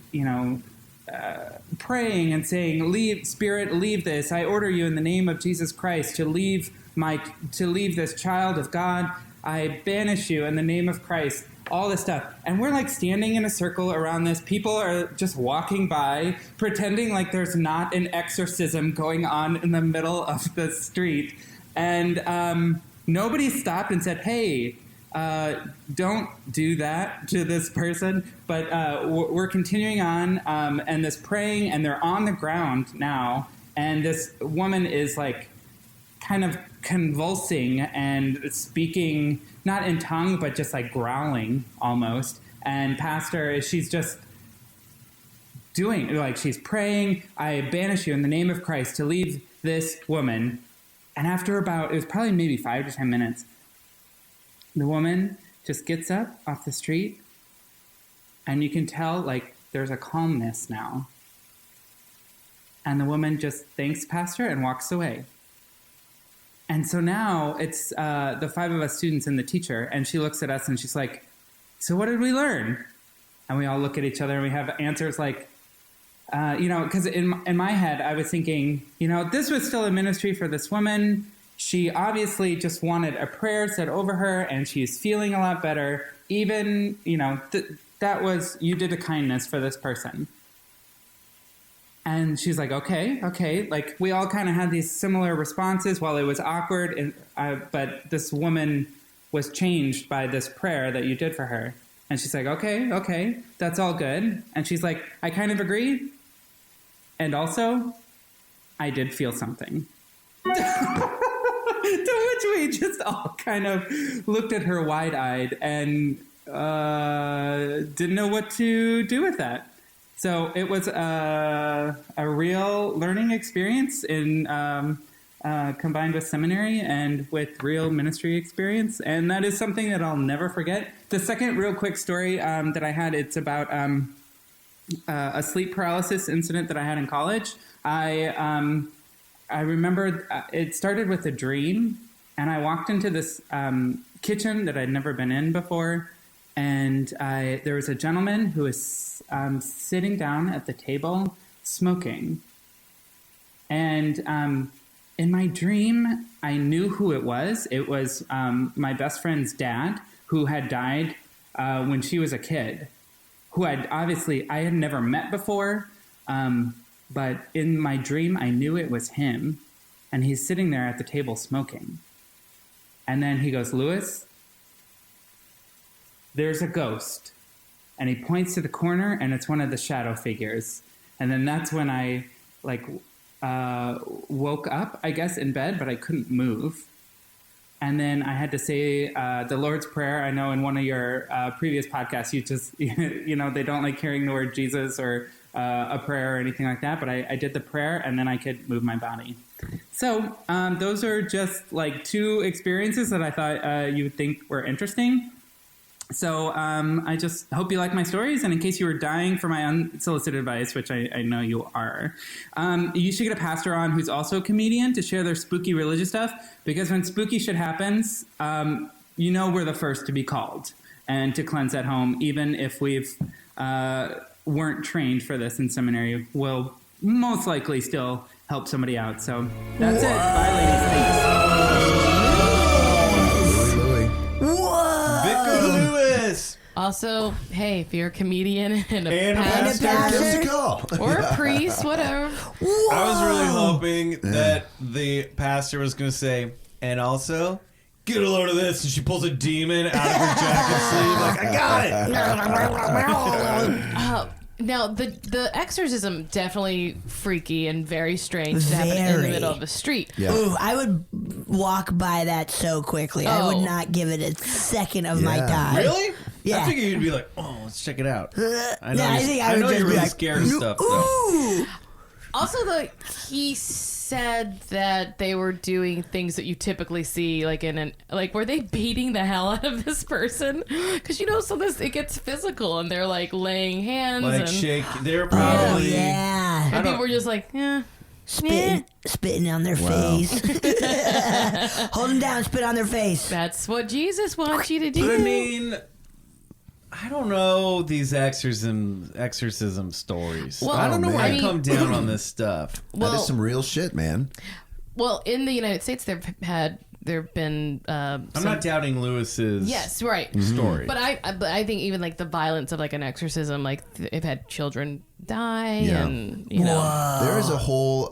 praying and saying, "Leave, Spirit, leave this. I order you in the name of Jesus Christ to leave this child of God. I banish you in the name of Christ." All this stuff. And we're like standing in a circle around this. People are just walking by, pretending like there's not an exorcism going on in the middle of the street. And nobody stopped and said, hey, don't do that to this person. But we're continuing on, and this praying, and they're on the ground now. And this woman is like kind of convulsing and speaking, not in tongue, but just like growling almost. And pastor, she's just doing, like, she's praying, I banish you in the name of Christ to leave this woman. And after it was probably maybe 5 to 10 minutes, the woman just gets up off the street, and you can tell, like, there's a calmness now. And the woman just thanks pastor and walks away. And so now it's the 5 of us students and the teacher, and she looks at us and she's like, so what did we learn? And we all look at each other and we have answers like, because in my head I was thinking, this was still a ministry for this woman. She obviously just wanted a prayer said over her, and she's feeling a lot better. Even, that was, you did a kindness for this person. And she's like, okay. Like, we all kind of had these similar responses while it was awkward. But this woman was changed by this prayer that you did for her. And she's like, okay, that's all good. And she's like, I kind of agree. And also, I did feel something. To which we just all kind of looked at her wide-eyed and didn't know what to do with that. So it was a real learning experience in combined with seminary and with real ministry experience. And that is something that I'll never forget. The second real quick story that I had, it's about a sleep paralysis incident that I had in college. I remember it started with a dream, and I walked into this kitchen that I'd never been in before, and there was a gentleman who was sitting down at the table smoking. And in my dream, I knew who it was. It was my best friend's dad, who had died when she was a kid, who I had never met before. But in my dream, I knew it was him. And he's sitting there at the table smoking. And then he goes, Lewis, there's a ghost. And he points to the corner, and it's one of the shadow figures. And then that's when I woke up, I guess, in bed, but I couldn't move. And then I had to say the Lord's Prayer. I know in one of your previous podcasts, you just, they don't like hearing the word Jesus or a prayer or anything like that. But I did the prayer, and then I could move my body. So those are just like two experiences that I thought you would think were interesting. So I just hope you like my stories. And in case you were dying for my unsolicited advice, which I know you are, you should get a pastor on who's also a comedian to share their spooky religious stuff. Because when spooky shit happens, we're the first to be called and to cleanse at home. Even if we've weren't trained for this in seminary, we'll most likely still help somebody out. So that's it. Bye, ladies. Thanks. Also, hey, if you're a comedian and a pastor or a priest, whatever. I was really hoping that the pastor was going to say, and also, get a load of this. And she pulls a demon out of her jacket sleeve. Like, I got it. Now, the exorcism definitely freaky and very strange to happen in the middle of the street. Yeah. Ooh, I would walk by that so quickly. I would not give it a second of my time. Really? Yeah. I figured you'd be like, oh, let's check it out. I know, I would you're just be really like, scared of stuff. Ooh. Also, he said that they were doing things that you typically see, like were they beating the hell out of this person? Because it gets physical, and they're like laying hands, and shake. They're probably and people were just like, spitting on their face. Hold them down, spit on their face. That's what Jesus wants you to do. But I mean, I don't know these exorcism stories. Well, I don't know why I come down on this stuff. That is some real shit, man. Well, in the United States, there have been. I'm not doubting Lewis's. Yes, right. Story, but I think even like the violence of like an exorcism, like they've had children die, and there is a whole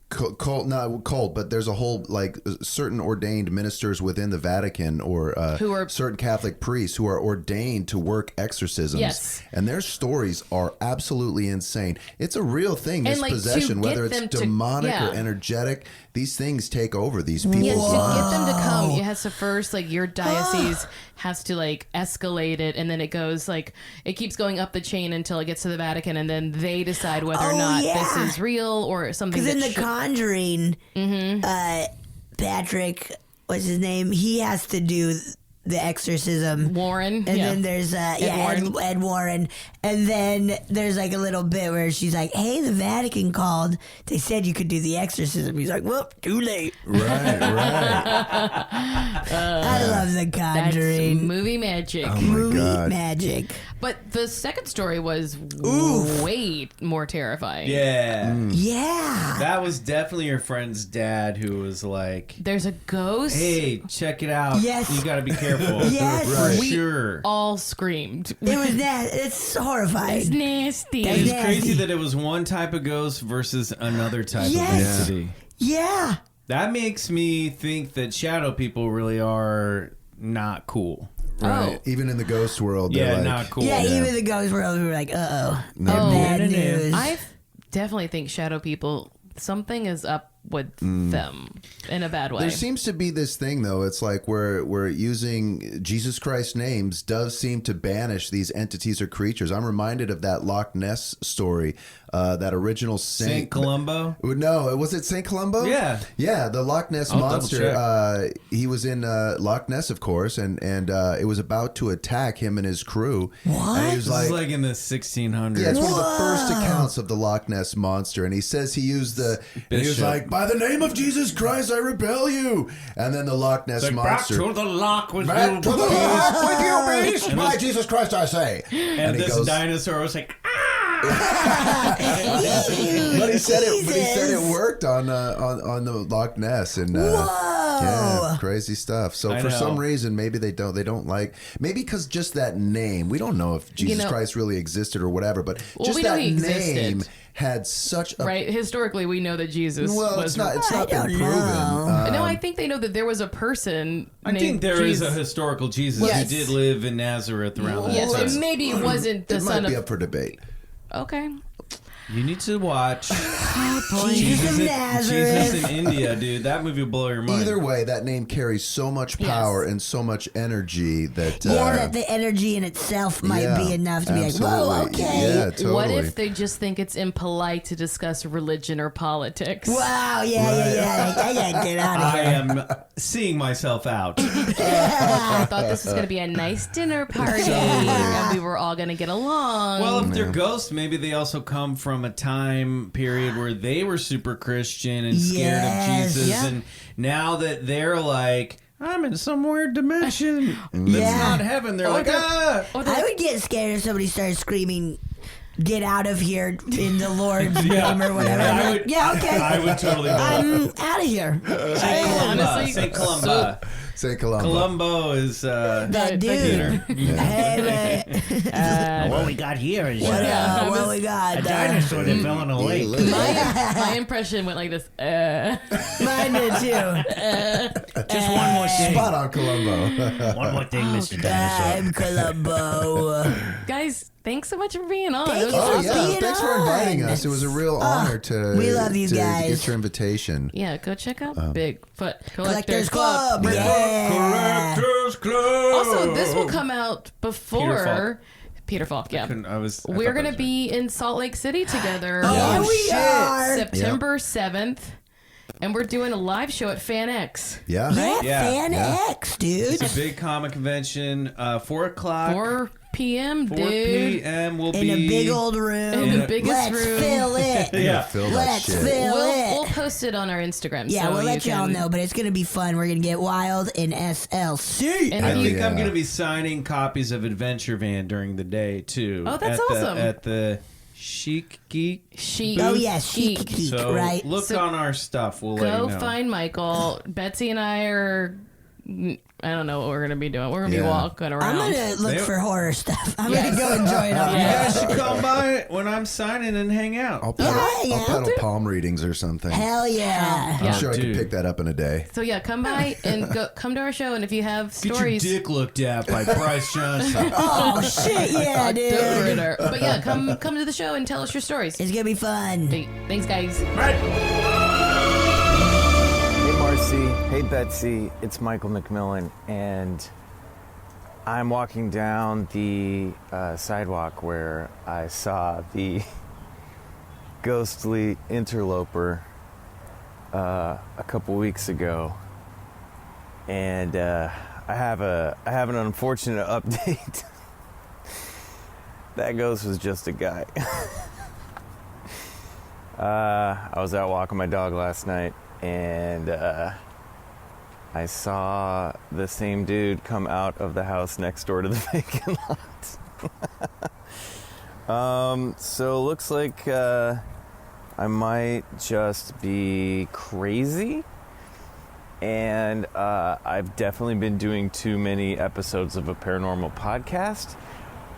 cult, not cult, but there's a whole like certain ordained ministers within the Vatican or who are certain Catholic priests who are ordained to work exorcisms. Yes. And their stories are absolutely insane. It's a real thing. And, This like, possession, to whether get it's them to- demonic yeah. or energetic, these things take over these people's Yes, to lives. get them to come, it has to first, like, your diocese has to, like, escalate it, and then it goes, like, it keeps going up the chain until it gets to the Vatican, and then they decide whether or not this is real or something. Because in The Conjuring, Patrick, what's his name? He has to do the exorcism. Warren. And then there's Ed Warren. And then there's like a little bit where she's like, hey, the Vatican called. They said you could do the exorcism. He's like, well, too late. Right. I love The Conjuring. That's movie magic. Oh my movie God. magic. But the second story was way more terrifying. Yeah. Yeah. That was definitely your friend's dad who was like, there's a ghost. hey, check it out. Yes. You got to be careful careful. Yes. For We sure. all screamed. It was it's horrifying. It's nasty. That's It's nasty. crazy that it was one type of ghost versus another type Yes. of entity. Yeah. That makes me think that shadow people really are not cool. Right. Even in the ghost world, Yeah, they're like, not cool. Yeah, even the ghost world, we were like, uh-oh. No. Bad news. I definitely think shadow people, something is up with them in a bad way. There seems to be this thing, though. It's like we're using Jesus Christ names does seem to banish these entities or creatures. I'm reminded of that Loch Ness story, that original Saint Columbo? No, was it Saint Columbo? Yeah. Yeah, the Loch Ness I'll monster. He was in Loch Ness, of course, and it was about to attack him and his crew. What? And he was This is like in the 1600s. yeah, it's one of the first accounts of the Loch Ness monster, and he says he used and he was like, "By the name of Jesus Christ, I repel you." And then the Loch Ness monster, back to the loch with back you, to the loch with you, beast. beast. And By this- Jesus Christ, I say. And he this goes, dinosaur was like, but he said it worked on the Loch Ness, and yeah, crazy stuff. So I for know. some reason, maybe they don't like, maybe because just that name, we don't know if Jesus Christ really existed or whatever, but Well, just we know that he name existed. had such a Right? Historically, we know that Jesus well, was... it's not been proven. no, I think they know that there was a person I named think there is Jesus. a historical Jesus Yes. who did live in Nazareth around Yes, that but time. maybe it wasn't the It son might be of... up for debate. Okay. You need to watch Jesus of Jesus Nazareth. in India, dude. That movie will blow your mind. Either way, that name carries so much power and so much energy that that the energy in itself might be enough to be like, whoa, absolutely. okay. Yeah, totally. What if they just think it's impolite to discuss religion or politics? Wow, yeah. I gotta get out of I here. am seeing myself out. I thought this was going to be a nice dinner party and we were all going to get along. Well, if they're ghosts, maybe they also come from a time period where they were super Christian and scared of Jesus. Yeah. And now that they're like, I'm in some weird dimension that's not heaven, they're like, ah! I would get scared if somebody started screaming, "Get out of here" in the Lord's name or whatever. Yeah, I'm I like, would- yeah, okay. I would totally do I'm out of here. St. Columba. St. Columba. Columbo is That dude. Hey, What we got here is what we got? a dinosaur that fell in a lake. My impression went like this. Mine did too. Just one more thing. Spot on, Columbo. One more thing, Mr. Dinosaur. I'm Columbo. Guys, thanks so much for being on. Thank It was you. Oh awesome. yeah, thanks for inviting us. It was a real honor to we love you to guys. get your invitation. Yeah, go check out Bigfoot Collectors Collectors Club. Club. Yeah. Collectors Club. Also, this will come out before Peter Falk. Yeah, we're gonna be in Salt Lake City together. Oh, on we are. September 7th, and we're doing a live show at Fan X. Yeah. Fan X, dude. It's a big comic convention. 4 o'clock. 4 p.m. 4 dude. p.m. will In be a big old room. In the biggest Let's room. fill it. Yeah. Fill that Let's shit. fill it. We'll post it on our Instagram. Yeah, so we'll let you y'all can- know, but it's gonna be fun. We're gonna get wild in SLC. And I if you- think I'm going to be signing copies of Adventure Van during the day too. Oh, that's at awesome. At the Chic Geek. Chic. Oh yeah, chic geek, So right? look So on our stuff. We'll let Go you know. find Michael. Betsy and I are. I don't know what we're gonna be doing. We're gonna be walking around. I'm gonna look for horror stuff. I'm Yes. gonna go enjoy it all. You guys should come by when I'm signing and hang out. I'll pedal palm readings or something. Hell yeah. I'm sure I could pick that up in a day. So yeah, come by and come to our show. And if you have Get stories, your dick looked at by Bryce Johnson. Oh shit, yeah, dude. But yeah, come to the show and tell us your stories. It's gonna be fun. Thanks, guys. Hey Marcy, hey Betsy, it's Michael McMillian, and I'm walking down the sidewalk where I saw the ghostly interloper a couple weeks ago, and I have an unfortunate update. That ghost was just a guy. I was out walking my dog last night, and I saw the same dude come out of the house next door to the vacant lot. So looks like I might just be crazy. and I've definitely been doing too many episodes of a paranormal podcast,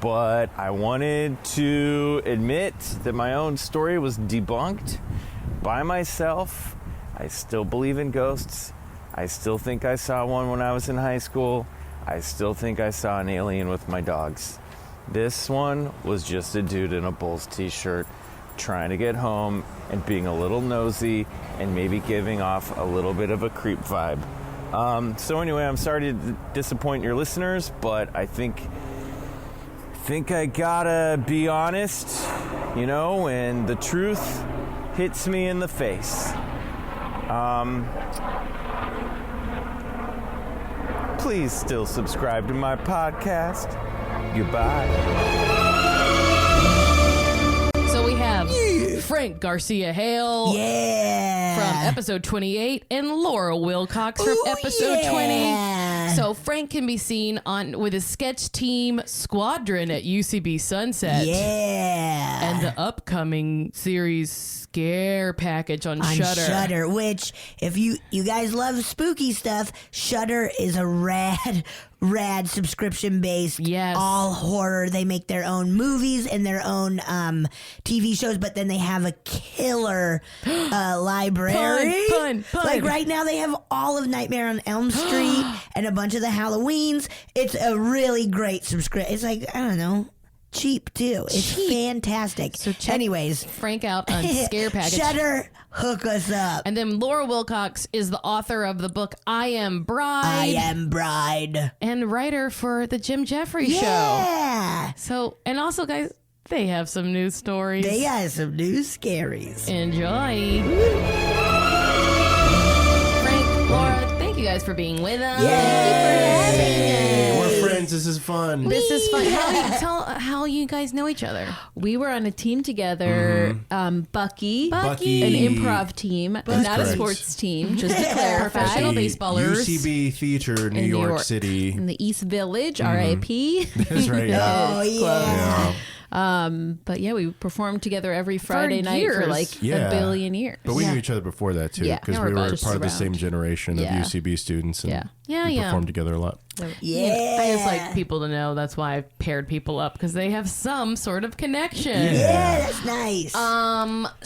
but I wanted to admit that my own story was debunked by myself. I still believe in ghosts. I still think I saw one when I was in high school. I still think I saw an alien with my dogs. This one was just a dude in a Bulls t-shirt trying to get home and being a little nosy and maybe giving off a little bit of a creep vibe. So anyway, I'm sorry to disappoint your listeners, but I think I gotta be honest, you know, when the truth hits me in the face. Please still subscribe to my podcast. Goodbye. So we have Frank Garcia Hale from episode 28 and Laura Wilcox from episode 20. So Frank can be seen on with his sketch team Squadron at UCB Sunset. And the upcoming series Scare Package on Shudder. Shudder, which if you guys love spooky stuff, Shudder is a rad subscription based all horror. They make their own movies and their own TV shows, but then they have a killer library. Pun. Like right now they have all of Nightmare on Elm Street and a bunch of the Halloweens. It's a really great subscription. It's like, I don't know, cheap too. It's fantastic. So check anyways, Frank out on Scare Package. Shudder, hook us up. And then Laura Wilcox is the author of the book I Am Bride. I Am Bride. And writer for the Jim Jeffries Show. So, and also guys, they have some news stories. They have some news scaries. Enjoy. Frank, Laura, thank you guys for being with us. We're friends. This is fun. This is fun. Tell how you guys know each other. We were on a team together, Bucky, an improv team, not correct. a sports team, just to clarify. Professional baseballers. UCB Theater, New York City. In the East Village, RIP. That's right. Oh, yeah. But yeah, we performed together every Friday night for like a billion years. But we knew each other before that too, Yeah. because Yeah, we we're were just part of the around. same generation of UCB students, and we performed together a lot. I just like people to know that's why I paired people up, because they have some sort of connection. Yeah, that's nice.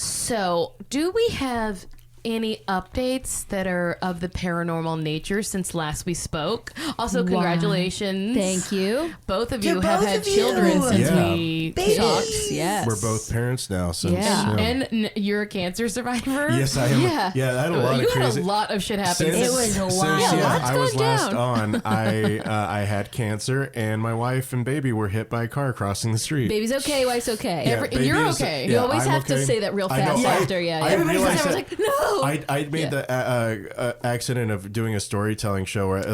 So do we have any updates that are of the paranormal nature since last we spoke? Also, Wow. congratulations. Thank you. Both of To you have both had of you. children since Yeah. we Babies. talked. Yes. We're both parents now. Since, Yeah. And you're a cancer survivor? Yes, I am. Yeah. I had a lot You of had crazy. a lot of shit happen. It was a while. lots I was going last down. on. I had cancer, and my wife and baby were hit by a car crossing the street. Baby's okay, wife's okay. Yeah, and you're baby is- okay. You yeah, always I'm have to okay. say that real I know. fast I- after, I Everybody's realized was that- like, no. I made the accident of doing a storytelling show where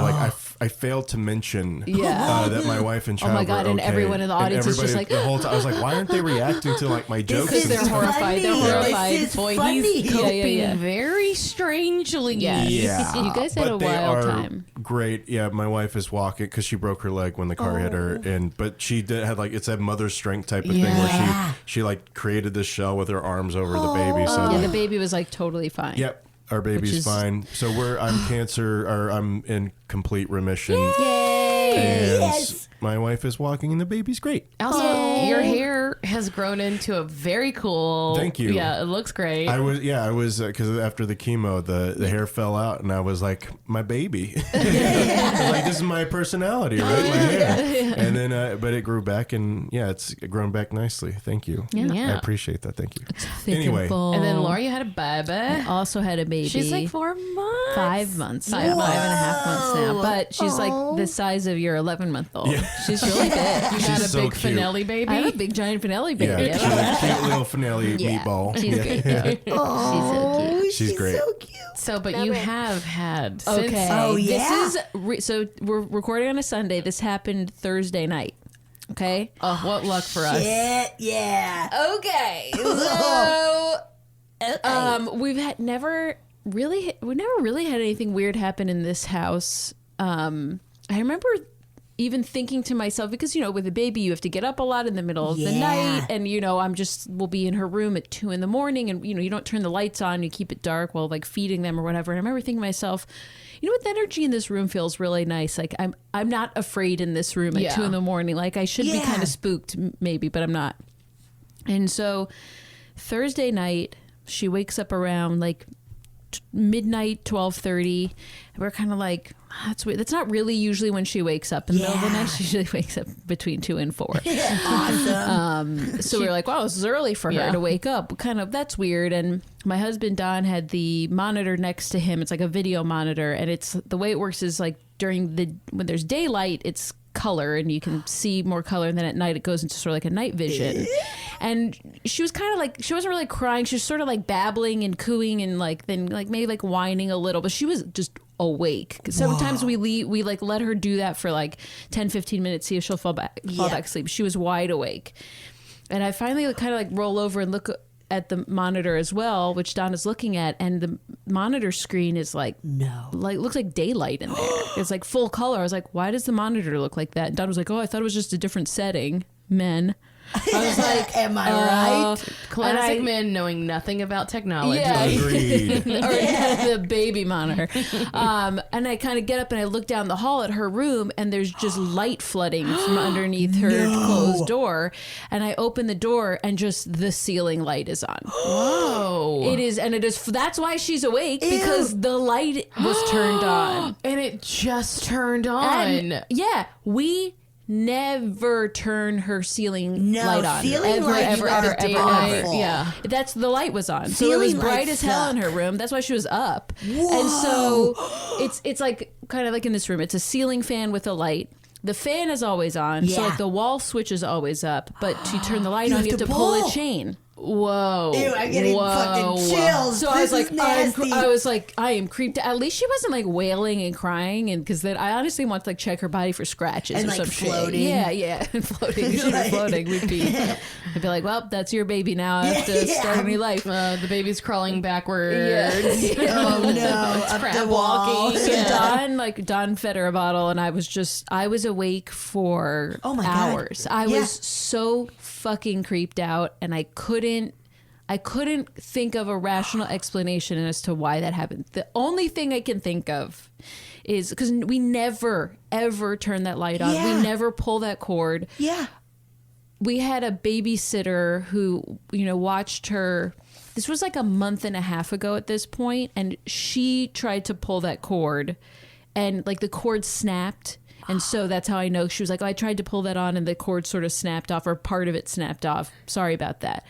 I failed to mention that my wife and child my God, were and okay. everyone in the And audience is just everybody- like, the whole time I was like, why aren't they reacting to like my jokes? Because and they're stuff? horrified. They're Funny. horrified. This is Boy, funny. he's coping Yeah. very strangely. Yes. Yeah, You guys had but a they wild are time. Great. Yeah, my wife is walking because she broke her leg when the car hit her, but she had like it's a mother strength type of thing where she like created this shell with her arms over the baby. So Yeah, the baby was like totally fine. yep, our baby's is- fine. So I'm in complete remission. Yay! And Yes. my wife is walking and the baby's great. Also, your hair has grown into a very cool. Thank you. Yeah, it looks great. I was because after the chemo, the hair fell out, and I was like, my baby. I was like, this is my personality, right? My hair. And then, but it grew back, and it's grown back nicely. Thank you. Yeah. I appreciate that. Thank you. Thick Anyway, and full. And then Laura, you had a baby. I also had a baby. She's like 4 months. 5 months. Five Five and a half months now. But she's like the size of your 11-month-old. Yeah. She's really big. You got She's a so big cute. finale baby. I have a big giant finale baby. yeah, she's a cute little finale meatball. She's Yeah. great though. Oh, She's great. so cute. So, but you have had. Okay. Since, Oh, yeah. This is so we're recording on a Sunday. This happened Thursday night. Okay. oh, what luck for us. Yeah. Okay. So we've never really had anything weird happen in this house. I remember even thinking to myself, because, you know, with a baby, you have to get up a lot in the middle of the Yeah. night. And, you know, we'll be in her room at 2 a.m. and, you know, you don't turn the lights on, you keep it dark while like feeding them or whatever. And I remember thinking to myself, you know what, the energy in this room feels really nice. Like I'm not afraid in this room at 2 a.m. Like I should be kind of spooked maybe, but I'm not. And so Thursday night, she wakes up around like midnight, 12:30. We're kind of like, that's weird. That's not really usually when she wakes up in the middle of the night. She usually wakes up between 2 and 4. Awesome. So we were like, wow, this is early for her to wake up. Kind of, that's weird. And my husband Don had the monitor next to him. It's like a video monitor, and it's the way it works is like when there's daylight, it's color and you can see more color, and then at night it goes into sort of like a night vision. And she was kind of like, she wasn't really crying, she was sort of like babbling and cooing and like then like maybe like whining a little, but she was just awake. Sometimes we like let her do that for like 10-15 minutes, see if she'll fall back asleep. She was wide awake, and I finally kind of like roll over and look at the monitor as well, which Don is looking at, and the monitor screen is like looks like daylight in there. It's like full color. I was like, why does the monitor look like that? And Don was like, oh, I thought it was just a different setting. Men. I was like, am I right? Classic men knowing nothing about technology. Yeah. Agreed. Or the baby monitor. And I kind of get up and I look down the hall at her room, and there's just light flooding from underneath her closed door. And I open the door, and just the ceiling light is on. Whoa. It is, and it is. That's why she's awake, because the light was turned on. And it just turned on. And, yeah, we never turn her ceiling light on. Ceiling light ever. Yeah. That's the light was on. So it was bright as hell in her room. That's why she was up. Whoa. And so it's like kind of like in this room. It's a ceiling fan with a light. The fan is always on. So like the wall switch is always up. But to turn the light on, you have to pull a chain. Whoa. Ew, I'm getting fucking chills. So I was like, I am creeped out. At least she wasn't like wailing and crying, and because then I honestly want to like check her body for scratches and or like some floating. shit. Yeah, and floating. If she was floating, I'd be like, well, that's your baby now. I have to start a new life. The baby's crawling backwards. Oh no, It's up crab the wall. walking. So Don fed her a bottle, and I was awake for hours. I was so fucking creeped out, and I couldn't think of a rational explanation as to why that happened. The only thing I can think of is because we never ever turn that light on. We never pull that cord. Yeah. We had a babysitter who, you know, watched her. This was like a month and a half ago at this point, and she tried to pull that cord, and like the cord snapped. And so that's how I know. She was like, oh, I tried to pull that on and the cord sort of snapped off, or part of it snapped off. Sorry about that.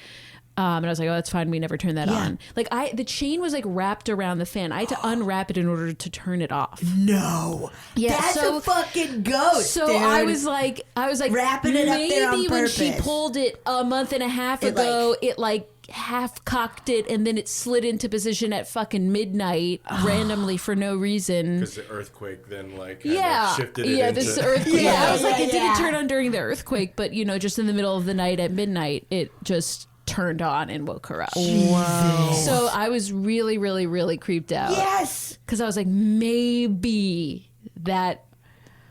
And I was like, oh, that's fine. We never turned that on. Like the chain was like wrapped around the fan. I had to unwrap it in order to turn it off. No. Yeah. That's a fucking ghost, So dude. I was like wrapping it up there on maybe when purpose. she pulled it a month and a half ago, it like half cocked it, and then it slid into position at fucking midnight randomly for no reason. Because the earthquake then like shifted it into... this earthquake. I was like, it didn't turn on during the earthquake, but you know, just in the middle of the night at midnight, it just turned on and woke her up. Wow. So I was really, really, really creeped out. Yes. Because I was like, maybe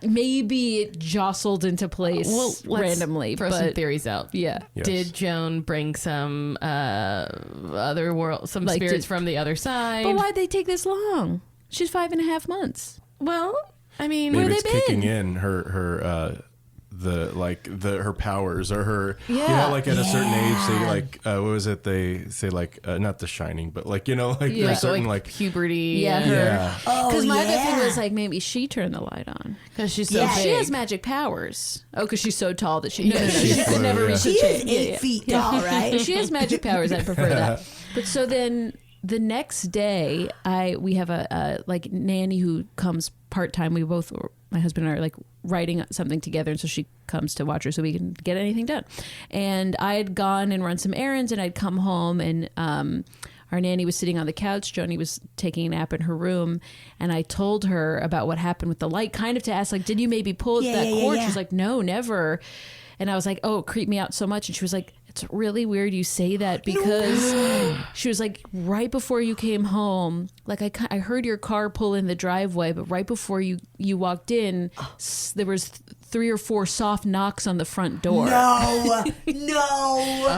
it jostled into place randomly. Throw some theories out. Yeah. Yes. Did Joan bring some other world, some spirits from the other side? But why'd they take this long? She's 5.5 months. Well, I mean, Maybe where it's they been? kicking in her her powers, or her, you Yeah. know, like at a certain age they like what was it, they say like not The Shining, but like, you know, like there's certain like puberty. Yeah. Oh, Because my other thing was like, maybe she turned the light on. Because she's so big. She has magic powers. Oh, because she's so tall that she... No, She's she could never reach the She chain. is 8 feet tall, right? If she has magic powers, I prefer that. But so then the next day, we have a like nanny who comes part-time. We both, my husband and I, are like writing something together, and so she comes to watch her so we can get anything done. And I had gone and run some errands, and I'd come home, and our nanny was sitting on the couch. Joni was taking a nap in her room, and I told her about what happened with the light, kind of to ask, like, did you maybe pull that cord? She was like, no, never. And I was like, oh, it creeped me out so much. And she was like, that's really weird you say that because she was like, right before you came home, like I heard your car pull in the driveway, but right before you walked in, there was 3 or 4 soft knocks on the front door. No.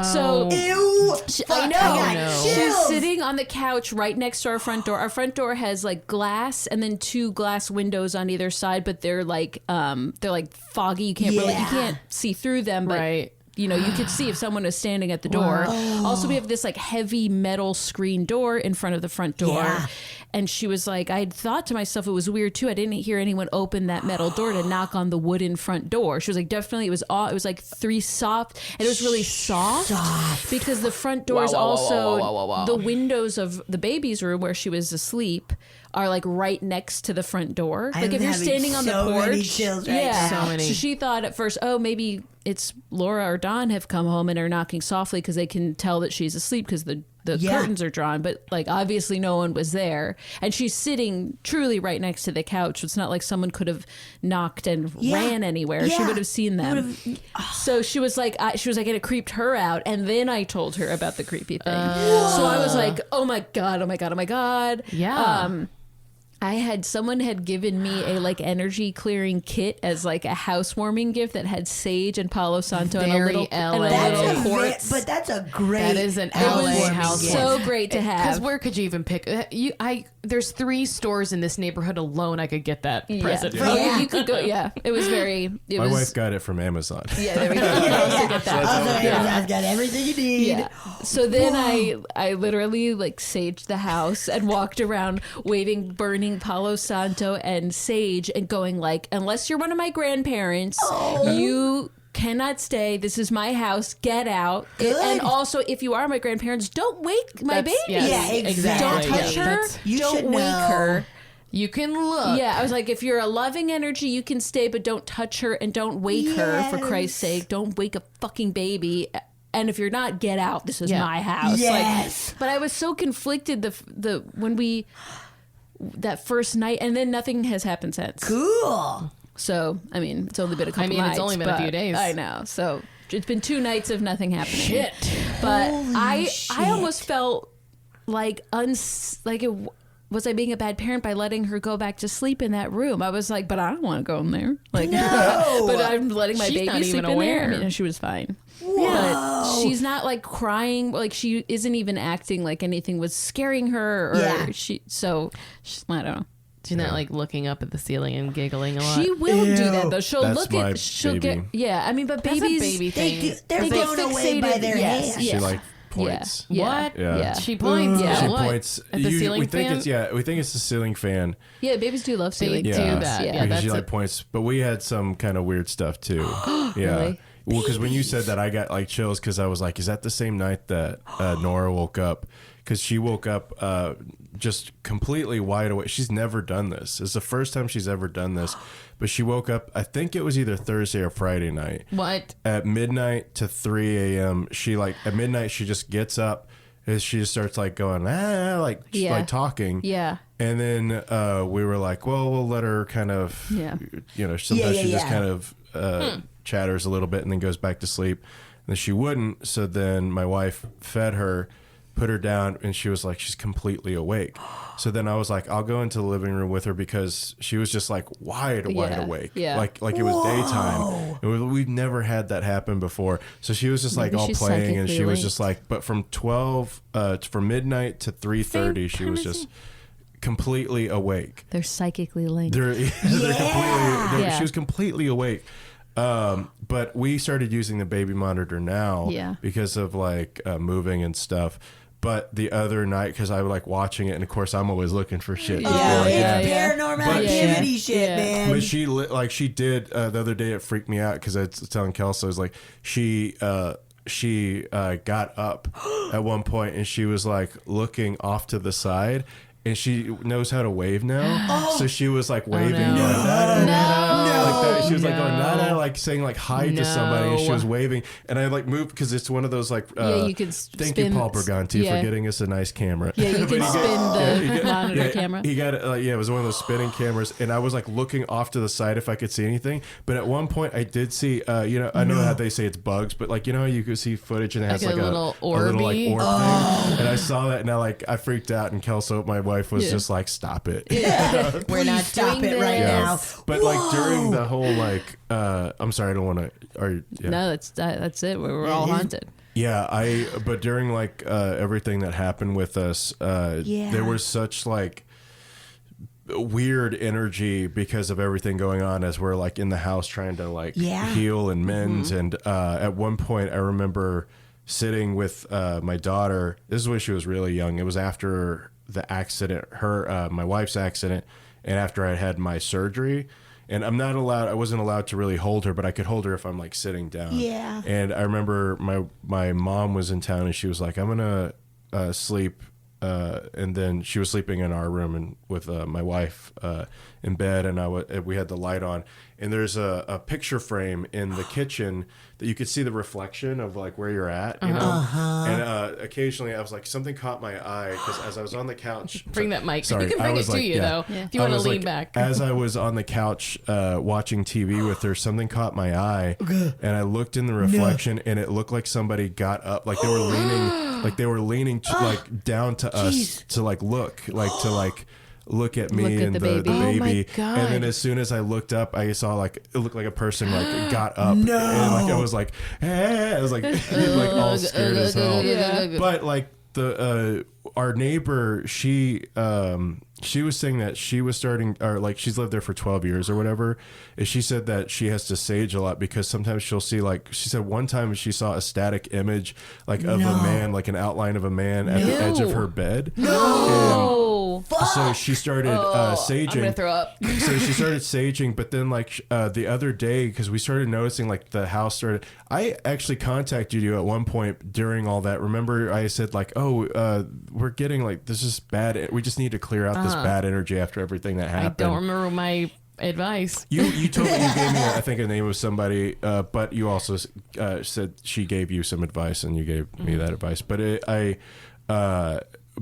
So ew. I know. She's Chills. sitting on the couch right next to our front door. Our front door has like glass and then 2 glass windows on either side, but they're like foggy. You can't see through them, but Right. you know, you could see if someone was standing at the door. Also, we have this like heavy metal screen door in front of the front door. Yeah. And she was like, I had thought to myself, it was weird too. I didn't hear anyone open that metal door to knock on the wooden front door. She was like, definitely, it was like 3 soft, and it was really soft. Because the front door is also the windows of the baby's room where she was asleep are like right next to the front door. I'm Like if you're having standing on the so porch, many chills right now. so many. she thought at first, oh, maybe it's Laura or Dawn have come home and are knocking softly because they can tell that she's asleep because the curtains are drawn. But like obviously no one was there, and she's sitting truly right next to the couch. It's not like someone could have knocked and ran anywhere. She would have seen them. So she was like, and it creeped her out. And then I told her about the creepy thing. So I was like, oh my god. Yeah. Someone had given me a like energy clearing kit as like a housewarming gift that had sage and Palo Santo and a little quartz. But that's a great. That is an LA house. So great to have. Because where could you even pick? There's 3 stores in this neighborhood alone I could get that present. Yeah. from. You could go. Yeah, it was very. My wife got it from Amazon. Yeah, there we go. You can also get that. I've got everything you need. Yeah. So then I literally like saged the house and walked around waving burning Palo Santo and sage and going like, unless you're one of my grandparents, you cannot stay. This is my house. Get out. And also, if you are my grandparents, don't wake my baby. Yeah, exactly. Don't touch her. You Don't should wake know. her. You can look. Yeah, I was like, if you're a loving energy, you can stay, but don't touch her and don't wake her, for Christ's sake. Don't wake a fucking baby. And if you're not, get out. This is my house. Yes. Like, but I was so conflicted that first night, and then nothing has happened since. Cool. So, I mean, it's only been a couple nights. It's only been a few days. I know. So, it's been 2 nights of nothing happening. Shit. But Holy I shit. almost felt like was I being a bad parent by letting her go back to sleep in that room? I was like, but I don't want to go in there. Like, No. but I'm letting my She's baby not sleep even in there. aware. And she was fine. Whoa. But she's not like crying. Like she isn't even acting like anything was scaring her. Or I don't know. She's not like looking up at the ceiling and giggling a lot. She will do that though. She'll That's look my at. She'll baby. get. I mean, but That's a babies. baby thing. They're They get blown away by fixated. their Yes, hands. She yes. like points. Yeah. What? Yeah. She points. Yeah. She What? points. At the ceiling we think fan? we think it's the ceiling fan. Yeah, babies do love ceiling. They do that. Yeah, because that's she like it. points. But we had some kind of weird stuff too. Yeah. Really? Well, because when you said that, I got like chills because I was like, is that the same night that Nora woke up? Because she woke up just completely wide awake. She's never done this. It's the first time she's ever done this. But she woke up, I think it was either Thursday or Friday night. What? At midnight to 3 a.m. At midnight, she just gets up and she just starts like going, like talking. Yeah. And then we were like, well, we'll let her kind of, sometimes she just kind of chatters a little bit and then goes back to sleep. And then she wouldn't. So then my wife fed her, put her down, and she was like, she's completely awake. So then I was like, I'll go into the living room with her because she was just like wide awake. Yeah. Like it was daytime. We've never had that happen before. So she was just like all playing, and she was just like, but from midnight to 3:30, she was just completely awake. They're psychically linked. She was completely awake. But we started using the baby monitor now because of like moving and stuff. But the other night, because I was like watching it, and of course I'm always looking for shit. Paranormal activity shit, man. But she did the other day. It freaked me out because I was telling Kelsey, I was like, she got up at one point and she was like looking off to the side. And she knows how to wave now, so she was like waving. No, like that. She was like going Nana, like saying like hi to somebody, and she was waving, and I like moved because it's one of those like you can thank you Paul Berganti for getting us a nice camera. Yeah, you can spin the monitor camera. He got it was one of those spinning cameras, and I was like looking off to the side if I could see anything. But at one point, I did see. I know how they say it's bugs, but like how you could see footage and it has like a little orb thing, and I saw that, and I freaked out, and Kelso, my wife, was just like, "Stop it! Yeah. We're not stop doing it right now." But like during the whole like, I'm sorry, I don't want to. No, that's it. We're all haunted. Yeah, but during like everything that happened with us, there was such like weird energy because of everything going on as we're like in the house trying to like heal and mend. And at one point I remember sitting with my daughter. This is when she was really young. It was after the accident, my wife's accident, and after I had my surgery. And I wasn't allowed to really hold her, but I could hold her if I'm like sitting down. Yeah. And I remember my mom was in town, and she was like, I'm going to sleep. And then she was sleeping in our room and with my wife in bed, and we had the light on. And there's a picture frame in the kitchen that you could see the reflection of like where you're at, you know. And occasionally I was like, something caught my eye because as I was on the couch, bring that mic. Sorry, you can bring it to you though if you want to lean back. As I was on the couch watching TV with her, something caught my eye, and I looked in the reflection, and it looked like somebody got up, like they were leaning, like down to us to like look at me Look at and the the baby. Oh my baby. God. And then as soon as I looked up, I saw like it looked like a person like got up, and like I was like, hey, I was like like all scared as hell. But like our neighbor, she was saying that she was starting, or like she's lived there for 12 years or whatever. And she said that she has to sage a lot because sometimes she'll see, like, she said one time she saw a static image like of a man, like an outline of a man at the edge of her bed. So she started saging. I'm gonna throw up. So she started saging, but then like the other day, because we started noticing like the house started. I actually contacted you at one point during all that. Remember, I said like, "Oh, we're getting like this is bad. We just need to clear out this bad energy after everything that happened." I don't remember my advice. You told me, you gave me I think a name of somebody, but you also said she gave you some advice, and you gave me that advice. But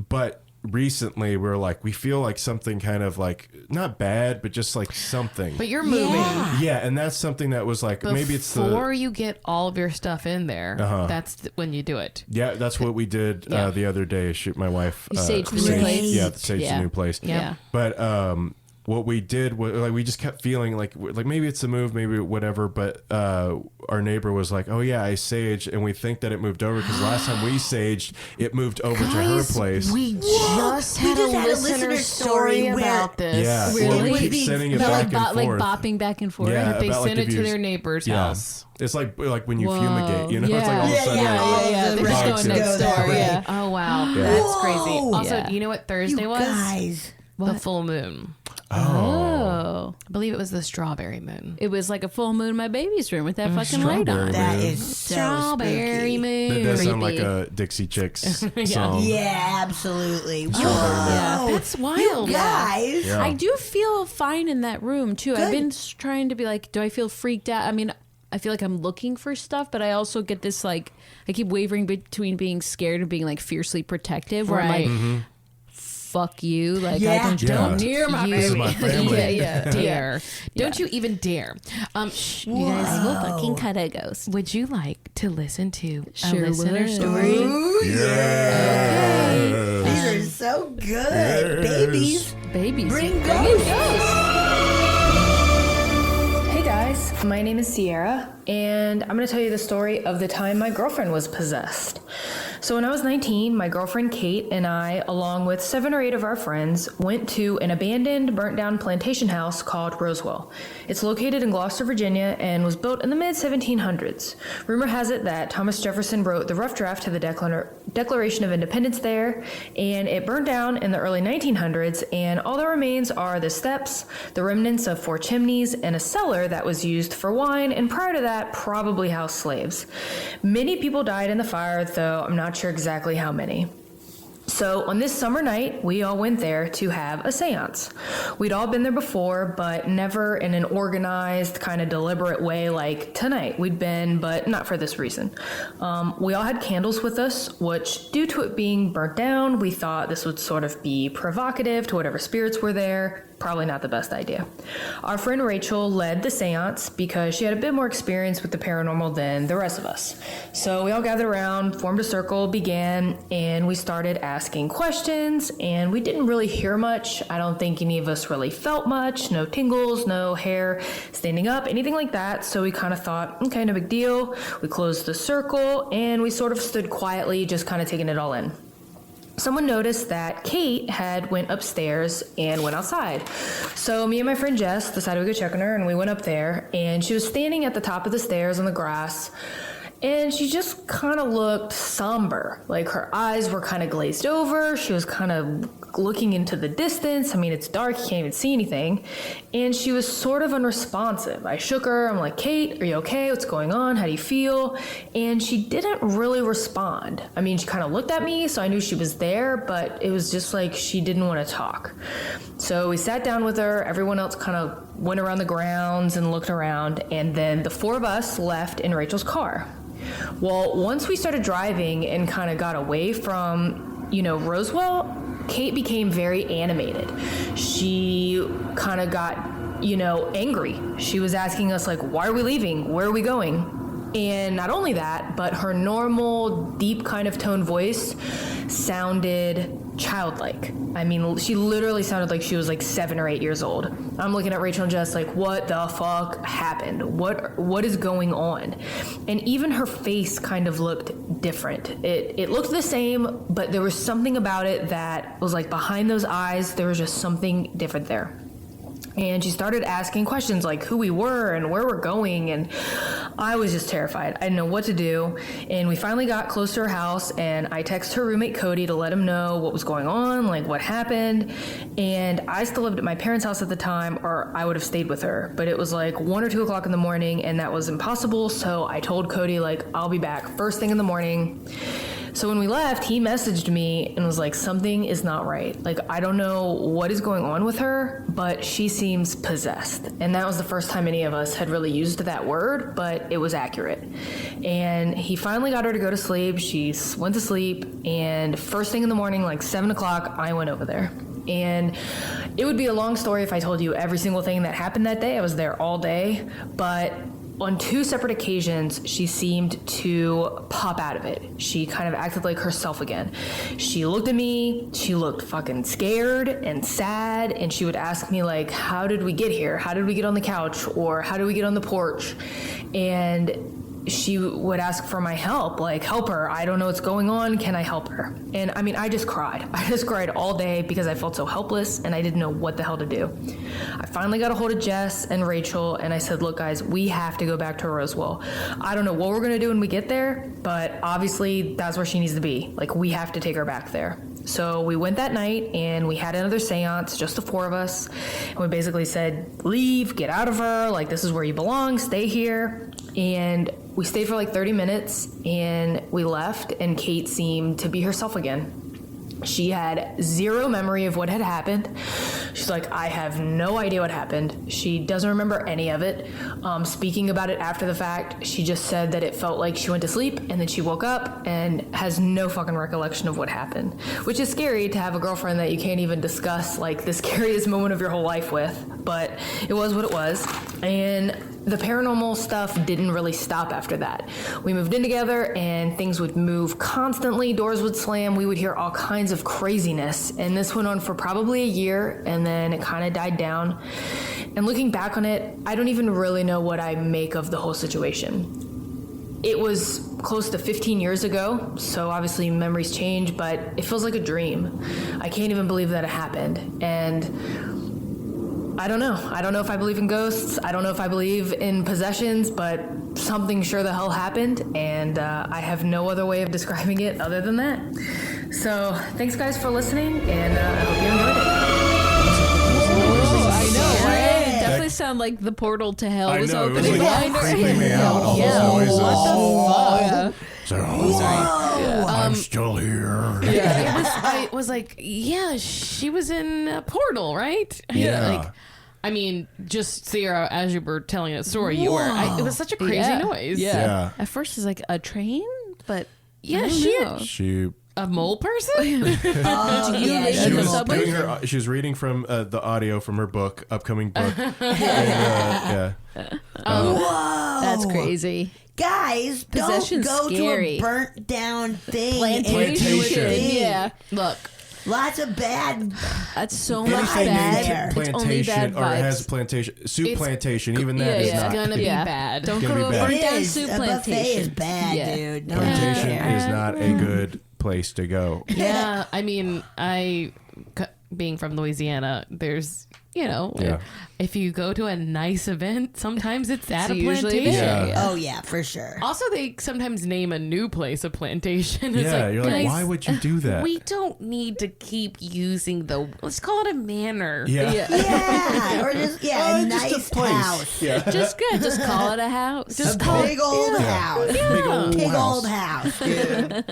but recently we're like, we feel like something kind of like not bad, but just like something. But you're moving. Yeah, and that's something that was like maybe it's before you get all of your stuff in there. That's when you do it. Yeah, that's what we did the other day. My wife saged the new place. Yeah, saged the new place. Yeah. But what we did was like we just kept feeling like maybe it's a move, maybe whatever. But our neighbor was like, "Oh yeah, I saged," and we think that it moved over because last time we saged, it moved over to her place. We just had a listener story about this. Yeah, really? we keep sending it back and forth, like bopping back and forth. Yeah, they about, sent like, it to their neighbor's house. It's like when you fumigate, you know, it's like all of a sudden, they're just going next door. Yeah. Oh wow, that's crazy. Also, do you know what Thursday was? Guys. The full moon. Oh. I believe it was the strawberry moon. It was like a full moon in my baby's room with that fucking light on. That is so strawberry moon. That does sound like a Dixie Chicks song. Yeah, absolutely. Yeah. That's wild. You guys. Yeah. I do feel fine in that room too. I've been trying to be like, do I feel freaked out? I mean, I feel like I'm looking for stuff, but I also get this like, I keep wavering between being scared and being like fiercely protective, where I'm like, fuck you, like I don't near my This is my family. dare. Don't you even dare. You guys will fucking cut a ghost. Would you like to listen to a listener story? Ooh, Yeah. Okay. These are so good. Yes. Babies. Bring ghosts. Hey guys, my name is Sierra, and I'm going to tell you the story of the time my girlfriend was possessed. So when I was 19, my girlfriend Kate and I, along with 7 or 8 of our friends, went to an abandoned, burnt-down plantation house called Rosewell. It's located in Gloucester, Virginia, and was built in the mid-1700s. Rumor has it that Thomas Jefferson wrote the rough draft to the Declaration of Independence there, and it burned down in the early 1900s, and all that remains are the steps, the remnants of 4 chimneys, and a cellar that was used for wine, and prior to that, probably house slaves. Many people died in the fire, though I'm not sure exactly how many. So on this summer night, we all went there to have a seance. We'd all been there before, but never in an organized, kind of deliberate way like tonight. We'd been, but not for this reason. We all had candles with us, which, due to it being burnt down, we thought this would sort of be provocative to whatever spirits were there. Probably not the best idea. Our friend Rachel led the seance because she had a bit more experience with the paranormal than the rest of us. So we all gathered around, formed a circle, began, and we started asking questions, and we didn't really hear much. I don't think any of us really felt much. No tingles, no hair standing up, anything like that. So we kind of thought, okay, no big deal. We closed the circle, and we sort of stood quietly, just kind of taking it all in. Someone noticed that Kate had went upstairs and went outside. So me and my friend Jess decided we'd go check on her, and we went up there, and she was standing at the top of the stairs on the grass, and she just kind of looked somber. Like her eyes were kind of glazed over. She was kind of looking into the distance. I mean, it's dark, you can't even see anything. And she was sort of unresponsive. I shook her. I'm like, Kate, are you okay? What's going on? How do you feel? And she didn't really respond. I mean, she kind of looked at me, so I knew she was there, but it was just like she didn't want to talk. So we sat down with her. Everyone else kind of went around the grounds and looked around. And then the four of us left in Rachel's car. Well, once we started driving and kind of got away from, Roswell, Kate became very animated. She kind of got, angry. She was asking us, like, why are we leaving? Where are we going? And not only that, but her normal, deep kind of tone voice sounded childlike. I mean, she literally sounded like she was like 7 or 8 years old. I'm looking at Rachel and Jess like, what the fuck happened? What is going on? And even her face kind of looked different. It looked the same, but there was something about it that was like behind those eyes, there was just something different there. And she started asking questions like who we were and where we're going, and I was just terrified. I didn't know what to do. And we finally got close to her house, and I texted her roommate Cody to let him know what was going on, like what happened. And I still lived at my parents' house at the time, or I would have stayed with her. But it was like 1 or 2 o'clock in the morning, and that was impossible. So I told Cody, like, I'll be back first thing in the morning. So when we left, he messaged me and was like, something is not right. Like, I don't know what is going on with her, but she seems possessed. And that was the first time any of us had really used that word, but it was accurate. And he finally got her to go to sleep. She went to sleep, and first thing in the morning, like 7 o'clock, I went over there. And it would be a long story if I told you every single thing that happened that day. I was there all day, but on 2 separate occasions, she seemed to pop out of it. She kind of acted like herself again. She looked at me, she looked fucking scared and sad, and she would ask me like, how did we get here? How did we get on the couch? Or how did we get on the porch? And she would ask for my help, like, help her. I don't know what's going on. Can I help her? And I mean, I just cried. I just cried all day because I felt so helpless and I didn't know what the hell to do. I finally got a hold of Jess and Rachel, and I said, look, guys, we have to go back to Roswell. I don't know what we're going to do when we get there, but obviously that's where she needs to be. Like, we have to take her back there. So we went that night, and we had another seance, just the 4 of us. And we basically said, leave, get out of her. Like, this is where you belong. Stay here. And we stayed for like 30 minutes, and we left, and Kate seemed to be herself again. She had zero memory of what had happened. She's like, I have no idea what happened. She doesn't remember any of it. Speaking about it after the fact, she just said that it felt like she went to sleep and then she woke up and has no fucking recollection of what happened, which is scary to have a girlfriend that you can't even discuss like the scariest moment of your whole life with, but it was what it was. And the paranormal stuff didn't really stop after that. We moved in together, and things would move constantly. Doors would slam. We would hear all kinds of craziness. And this went on for probably a year, and then it kind of died down. And looking back on it, I don't even really know what I make of the whole situation. It was close to 15 years ago, so obviously memories change, but it feels like a dream. I can't even believe that it happened. And I don't know. I don't know if I believe in ghosts. I don't know if I believe in possessions, but something sure the hell happened, and I have no other way of describing it other than that. So thanks, guys, for listening, and I hope you enjoyed it. I know, right? Definitely sound like the portal to hell I was know, it was opening like behind her. creeping me out, all those noises. What the fuck? So, Yeah. I'm still here. I was like, yeah, she was in a portal, right? Yeah. Like, I mean, just Sierra, as you were telling that story, it was such a crazy noise. Yeah. At first, it's like a train, but Yeah, I don't know. She a mole person. she was reading from the audio from her book, upcoming book. And, Whoa, That's crazy. Guys, Possession's don't go scary. to a burnt down thing. Plantation. Yeah. Look. Lots of bad. That's so anything much named bad. It's only plantation bad or it has vibes. plantation, soup It's- plantation. Even that is not. gonna be bad. Don't Gonna go be to a bad. burnt down It is. soup A buffet plantation. is bad, Yeah. dude. No. Plantation is not a good place to go. Yeah, I mean, being from Louisiana, there's, Yeah. if you go to a nice event, sometimes it's at a usually plantation. there, Oh yeah, for sure. Also, they sometimes name a new place a plantation. It's Yeah, you're like, guys, why would you do that? We don't need to keep using let's call it a manor. Yeah. Yeah, or just a nice house. Yeah. Just good. Just call it a house. Just a big old house. Big old house, dude.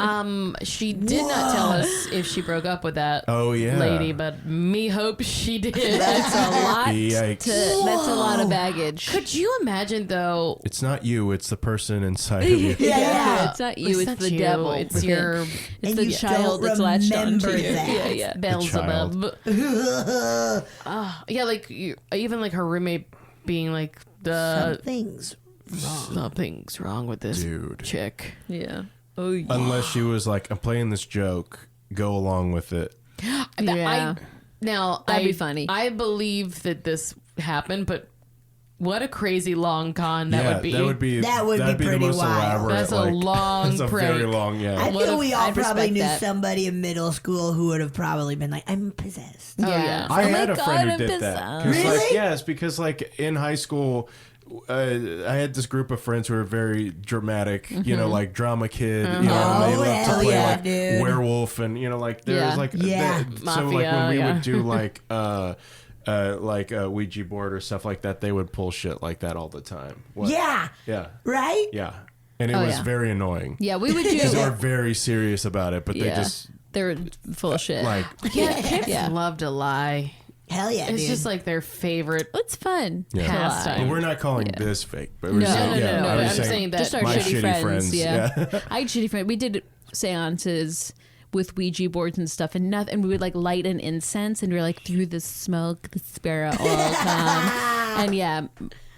She did not tell us if she broke up with that lady, but me hope she did. That's a lot. Yikes. That's a lot of baggage. Could you imagine though? It's not you, it's the person inside of you. Yeah. It's not you. It's not the you, devil. it's your- It's And the you child don't that's latched onto remember you. that. Yeah. Beelzebub. Yeah, like even like her roommate being like something's wrong with this chick. Yeah. Oh yeah. Unless she was like, I'm playing this joke, go along with it. Yeah. That'd be funny. I believe that this happened, but what a crazy long con that would be. That would be That'd be the pretty most wild. elaborate. That's a long That's a prank. very long, yeah. I feel we all I'd probably respect knew that. somebody in middle school who would have probably been like, I'm possessed. Oh, yeah. I Oh had my a friend God, who I'm did that. bizarre. 'Cause, Really? Like, yes, because like in high school, I had this group of friends who were very dramatic, like drama kid, and they loved to hell play yeah, like dude. werewolf, and like there was like Yeah. so like when Mafia, we yeah. would do like a Ouija board or stuff like that, they would pull shit like that all the time. What? Yeah. Yeah. Right? Yeah. And it Oh, was yeah. very annoying. Yeah, we would do. Because they were very serious about it, but they just They're full of shit. like Yeah, kids Yeah. love to lie. Hell yeah, It's dude. just like their favorite It's fun. yeah. pastime. And we're not calling this fake, but we're No, saying, no, yeah, no, I was I'm saying that Just our my shitty friends. Yeah. Yeah. I had shitty friends. We did seances with Ouija boards and stuff, and nothing. And we would like light an incense, and we were like, through the smoke, the spirit will come. And yeah,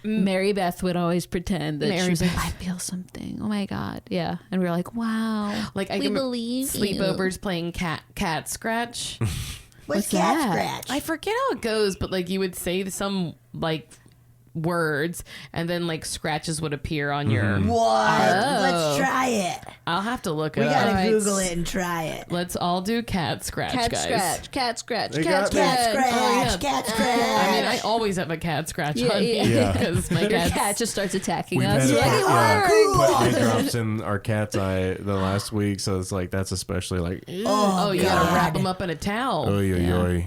Mary Beth would always pretend that she was like, I feel something. Oh my god, yeah. And we were like, wow, Like I we can believe you. sleepovers playing cat scratch. What's cat that? scratch? I forget how it goes, but like you would say some like words and then like scratches would appear on your What? Oh. Let's try it. I'll have to look We it up. gotta Alright. Google it and try it. Let's all do cat scratch, Cat guys. scratch, cat scratch, They cat got me. scratch. Cat scratch, Oh, yeah. cat scratch. I mean, I always have a cat scratch Yeah, on me yeah. because my Your cat's cat just starts attacking We've us. had Like, put eye drops in our cat's eye the last week, so it's like that's especially like oh, you gotta wrap them up in a towel. oh yo.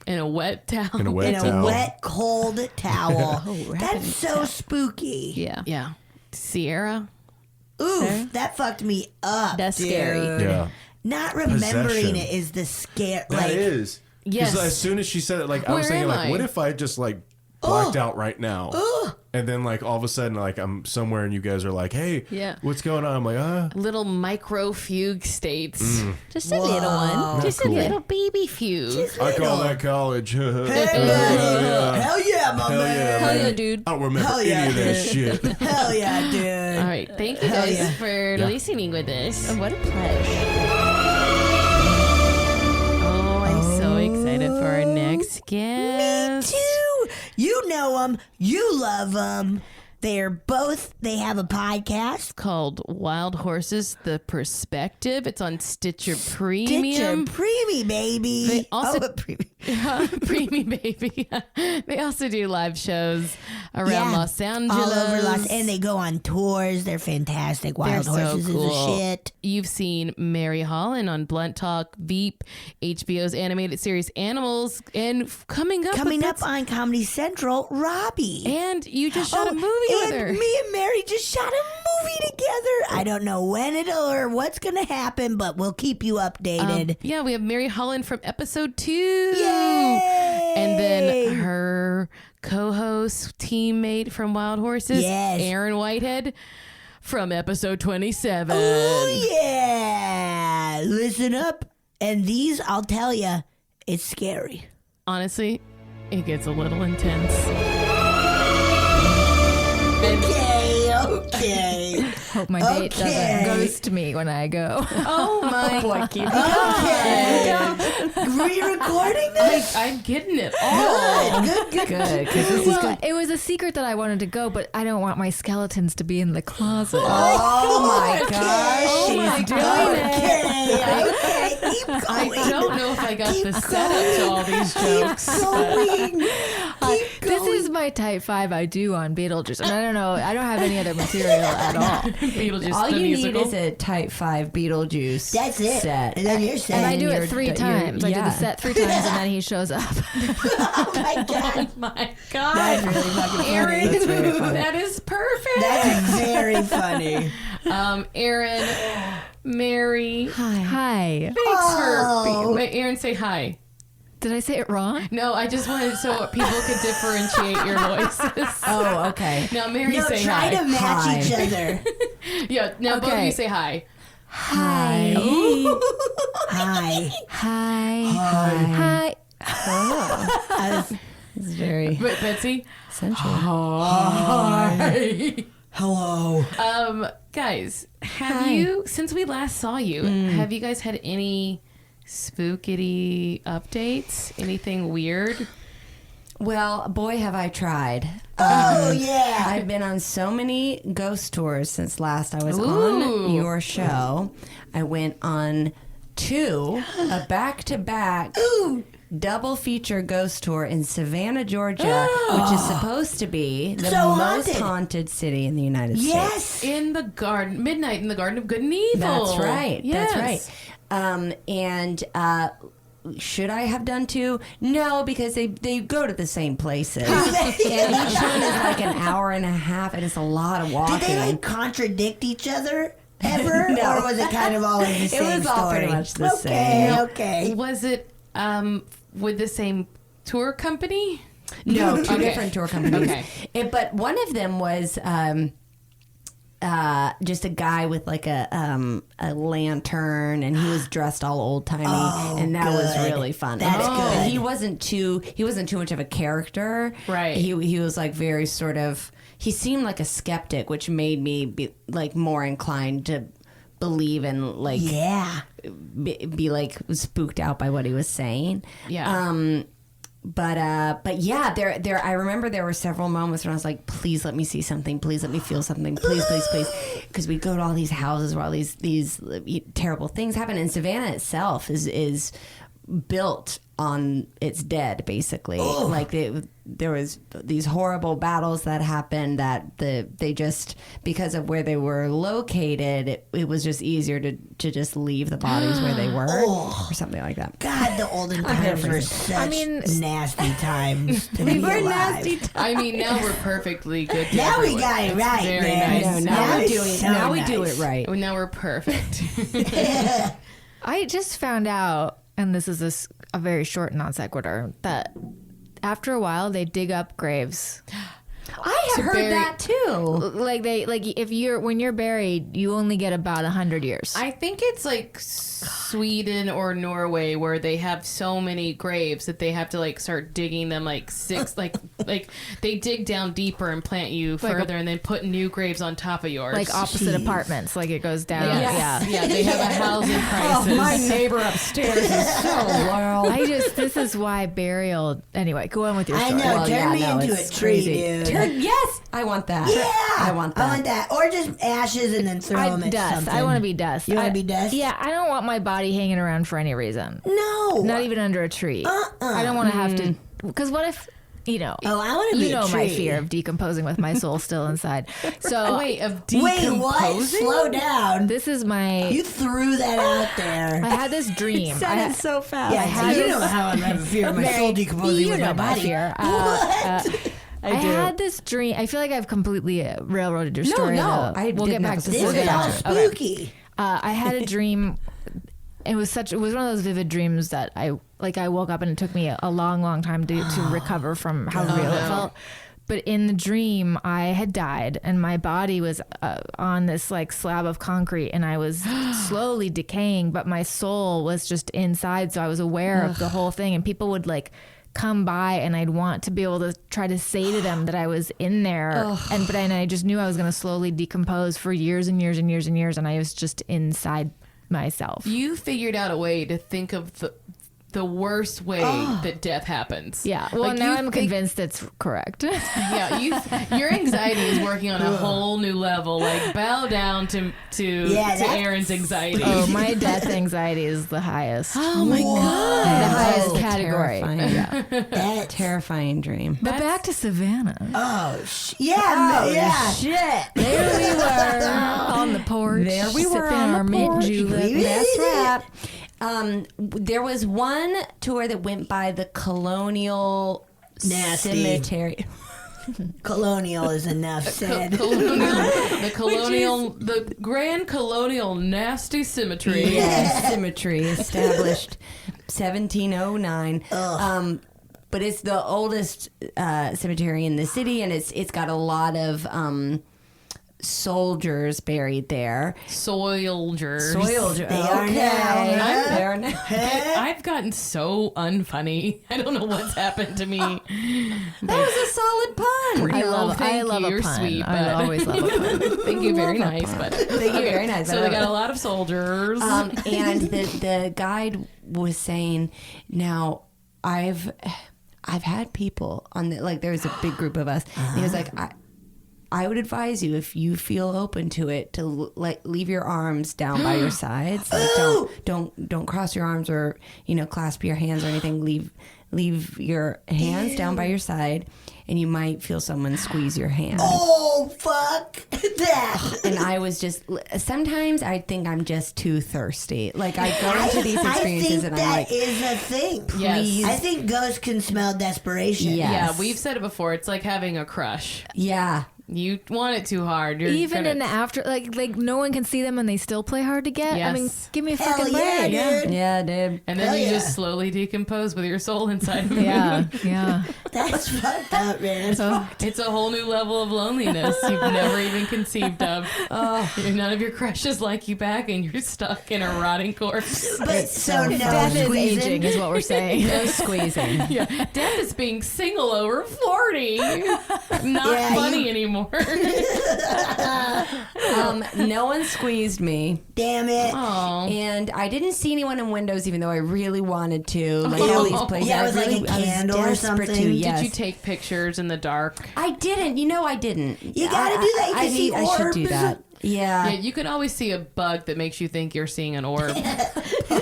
In a wet towel. In a wet In towel. a wet, cold towel. wrapping That's so spooky. yeah. Yeah. Sierra. Oof, that fucked me up. That's dude. scary. Yeah. Not remembering Possession. it is the scare. That is. Yes. Because as soon as she said it, like I was Where thinking, am like, I? what if I just like blacked out right now, and then like all of a sudden, like I'm somewhere and you guys are like, hey, Yeah. what's going on? I'm like, Little micro fugue states. Just a little one. Just cool. a little baby fugue. I call that college. Hell yeah, my Hell man. yeah, Hell man. yeah, dude. I don't remember Hell yeah, any of that dude. shit. Hell yeah, dude. All right. Thank you Hell guys yeah. for listening with us. What a pleasure. Oh, I'm so excited for our next guest. Me too. You know them. You love them. They have a podcast Called Wild Horses, The Perspective. It's on Stitcher Premium. Stitcher Premium, baby. They also- oh, premium. Preemie Baby. They also do live shows around Los Angeles. All over and they go on tours. They're fantastic. Wild They're Horses so cool. is a shit. You've seen Mary Holland on Blunt Talk, Veep, HBO's animated series Animals, and coming up on Comedy Central, Robbie. And you just shot a movie with her. Me and Mary just shot a movie together. I don't know when it'll or what's going to happen, but we'll keep you updated. Yeah, we have Mary Holland from episode 2. Yay! And then her co-host, teammate from Wild Horses, Aaron Whitehead from episode 27. Oh, yeah. Listen up. And these, I'll tell you, it's scary. Honestly, it gets a little intense. Okay. Hope my date doesn't ghost me when I go. Oh my boy, keep Were you recording this? I'm getting it all. Good. Because this is good. It was a secret that I wanted to go, but I don't want my skeletons to be in the closet. Oh my gosh. Oh my God. Okay, keep going. I don't know if I got the setup to all these jokes. This is my type 5 I do on Beetlejuice. And I don't know. I don't have any other material at all. Beetlejuice, all the you musical. need is a type 5 Beetlejuice. That's it. Set. And then you're set. And I do it You're- 3 you're- times. I do the yeah. set 3 times, and then he shows up. Oh my God. My God. That's really fucking funny. Aaron, That's very funny. that is perfect. That's very funny. Aaron, Mary. Hi. Thanks for wait, Aaron, say hi. Did I say it wrong? No, I just wanted so people could differentiate your voices. Oh, okay. Now, Mary, No, say try hi. to match Hi. each other. Yeah, now both of Okay. you say hi. Hi. Hi. Hi. Hi. It's very But Betsy. sensual. Hi. Hello. Guys, have you since we last saw you, have you guys had any spookity updates? Anything weird? Well, boy, have I tried. Oh, yeah. I've been on so many ghost tours since last I was Ooh. on your show. I went on 2, a back-to-back double feature ghost tour in Savannah, Georgia, which is supposed to be the So most haunted. haunted city in the United States. Yes. In the garden, midnight in the Garden of Good and Evil. That's right. Yes. That's right. And should I have done 2? No, because they go to the same places. And each one is like an hour and a half, and it's a lot of walking. Did they like contradict each other ever? No. Or was it kind of all in the same story? It was all pretty much the same. Okay. Was it with the same tour company? No, 2 Okay. different tour companies. Okay. But one of them was just a guy with like a lantern, and he was dressed all old timey, and that was good. really fun. That's And good. He wasn't too much of a character, Right. He was like very sort of. He seemed like a skeptic, which made me be like more inclined to believe in like be like spooked out by what he was saying. Yeah. But yeah, there. I remember there were several moments when I was like, "Please let me see something. Please let me feel something. Please, because we go to all these houses where all these terrible things happen. And Savannah itself is built on its dead, basically. Like there was these horrible battles that happened that they just, because of where they were located, it was just easier to just leave the bodies where they were or something like that. God, the olden times were such nasty times to be alive. nasty. I mean, now we're perfectly good. To Now we everyone. got it It's right, very man. nice. No, now we That do is it. so Now we do nice. it right. Now we're perfect. I just found out, and this is a very short non sequitur, that after a while they dig up graves. I have heard that too. Like when you're buried, you only get about 100 years. I think it's like Sweden or Norway where they have so many graves that they have to like start digging them like 6 like they dig down deeper and plant you further and then put new graves on top of yours. Like opposite apartments, like it goes down. Yes. Yeah, they have a housing crisis. Oh, my neighbor upstairs is so loyal. This is why burial. Anyway, go on with your I story. know. Turn me into a tree, dude. Yes, I want that. Yeah, I want that. I want that. Or just ashes and then throw them at dust. something. I want to be dust. You want to be dust? Yeah, I don't want my body hanging around for any reason. No. Not even under a tree. I don't want to have to. Because what if, you know. Oh, I want to be You a know my tree. fear of decomposing with my soul still inside. So Wait, of Wait, decomposing? what? Slow down. This is my. You threw that out there. I had this dream. Said it so fast. Yeah, you know how I have a fear of my soul decomposing you with know my body. fear. What? I had this dream. I feel like I've completely railroaded your story. no, though. I we'll didn't get back have to This is Savannah. all spooky. I had a dream. It was one of those vivid dreams that I woke up and it took me a long time to recover from how real it felt. But in the dream, I had died and my body was on this like slab of concrete and I was slowly decaying, but my soul was just inside. So I was aware of the whole thing and people would like come by and I'd want to be able to try to say to them that I was in there. But I just knew I was going to slowly decompose for years and years and years and years. And I was just inside myself. You figured out a way to think of the worst way that death happens. Yeah. Well, Like, now you I'm think- convinced it's correct. Yeah, your anxiety is working on a whole new level. Like bow down to Aaron's anxiety. Oh, my death anxiety is the highest. Oh my god, The highest That's a category. terrifying- Yeah. That terrifying dream. But back to Savannah. Oh, yeah. Shit. There we were on the porch. There we were sipping on our the mint porch. julep. That's right. There was one tour that went by the Colonial Nasty. Cemetery. Colonial is enough said. The Grand Colonial Nasty Symmetry. Yes, symmetry established 1709. But it's the oldest cemetery in the city, and it's got a lot of soldiers buried there. Soldiers. They are now. They are now. I've gotten so unfunny. I don't know what's happened to me. That was a solid pun. I love you. a You're pun. sweet, I but always love a pun. thank you very nice. But Thank you very nice. So they got a lot of soldiers. And the guide was saying, now I've had people on the, like, there was a big group of us. And he was like, I would advise you, if you feel open to it, to leave your arms down by your sides. Like, don't cross your arms or clasp your hands or anything. Leave your hands down by your side, and you might feel someone squeeze your hand. Oh, fuck that. And I was just, sometimes I think I'm just too thirsty. Like, I go into these experiences and I'm like, that is a thing. please. I think ghosts can smell desperation. Yes. Yeah, we've said it before. It's like having a crush. Yeah. You want it too hard. You're Even gonna- in the after, like no one can see them and they still play hard to get. I mean, Yes. give me a Hell fucking yeah, break. dude. Yeah, dude. And then Hell you yeah. just slowly decompose with your soul inside of you. Yeah. That's fucked up, man. It's a whole new level of loneliness you've never even conceived of. None of your crushes like you back, and you're stuck in a rotting corpse. But so no Death is squeezing. aging, is what we're saying. No squeezing. Yeah, death is being single over 40. Not Yeah, funny anymore. No one squeezed me. Damn it. And I didn't see anyone in windows, even though I really wanted to. Like all these places. Yeah, I with like really, a I was candle or desperate something. to, yes. Did you take pictures in the dark? I didn't. I didn't. You gotta do that. You can see I should do orbs. that. Yeah, you can always see a bug that makes you think you're seeing an orb. Hell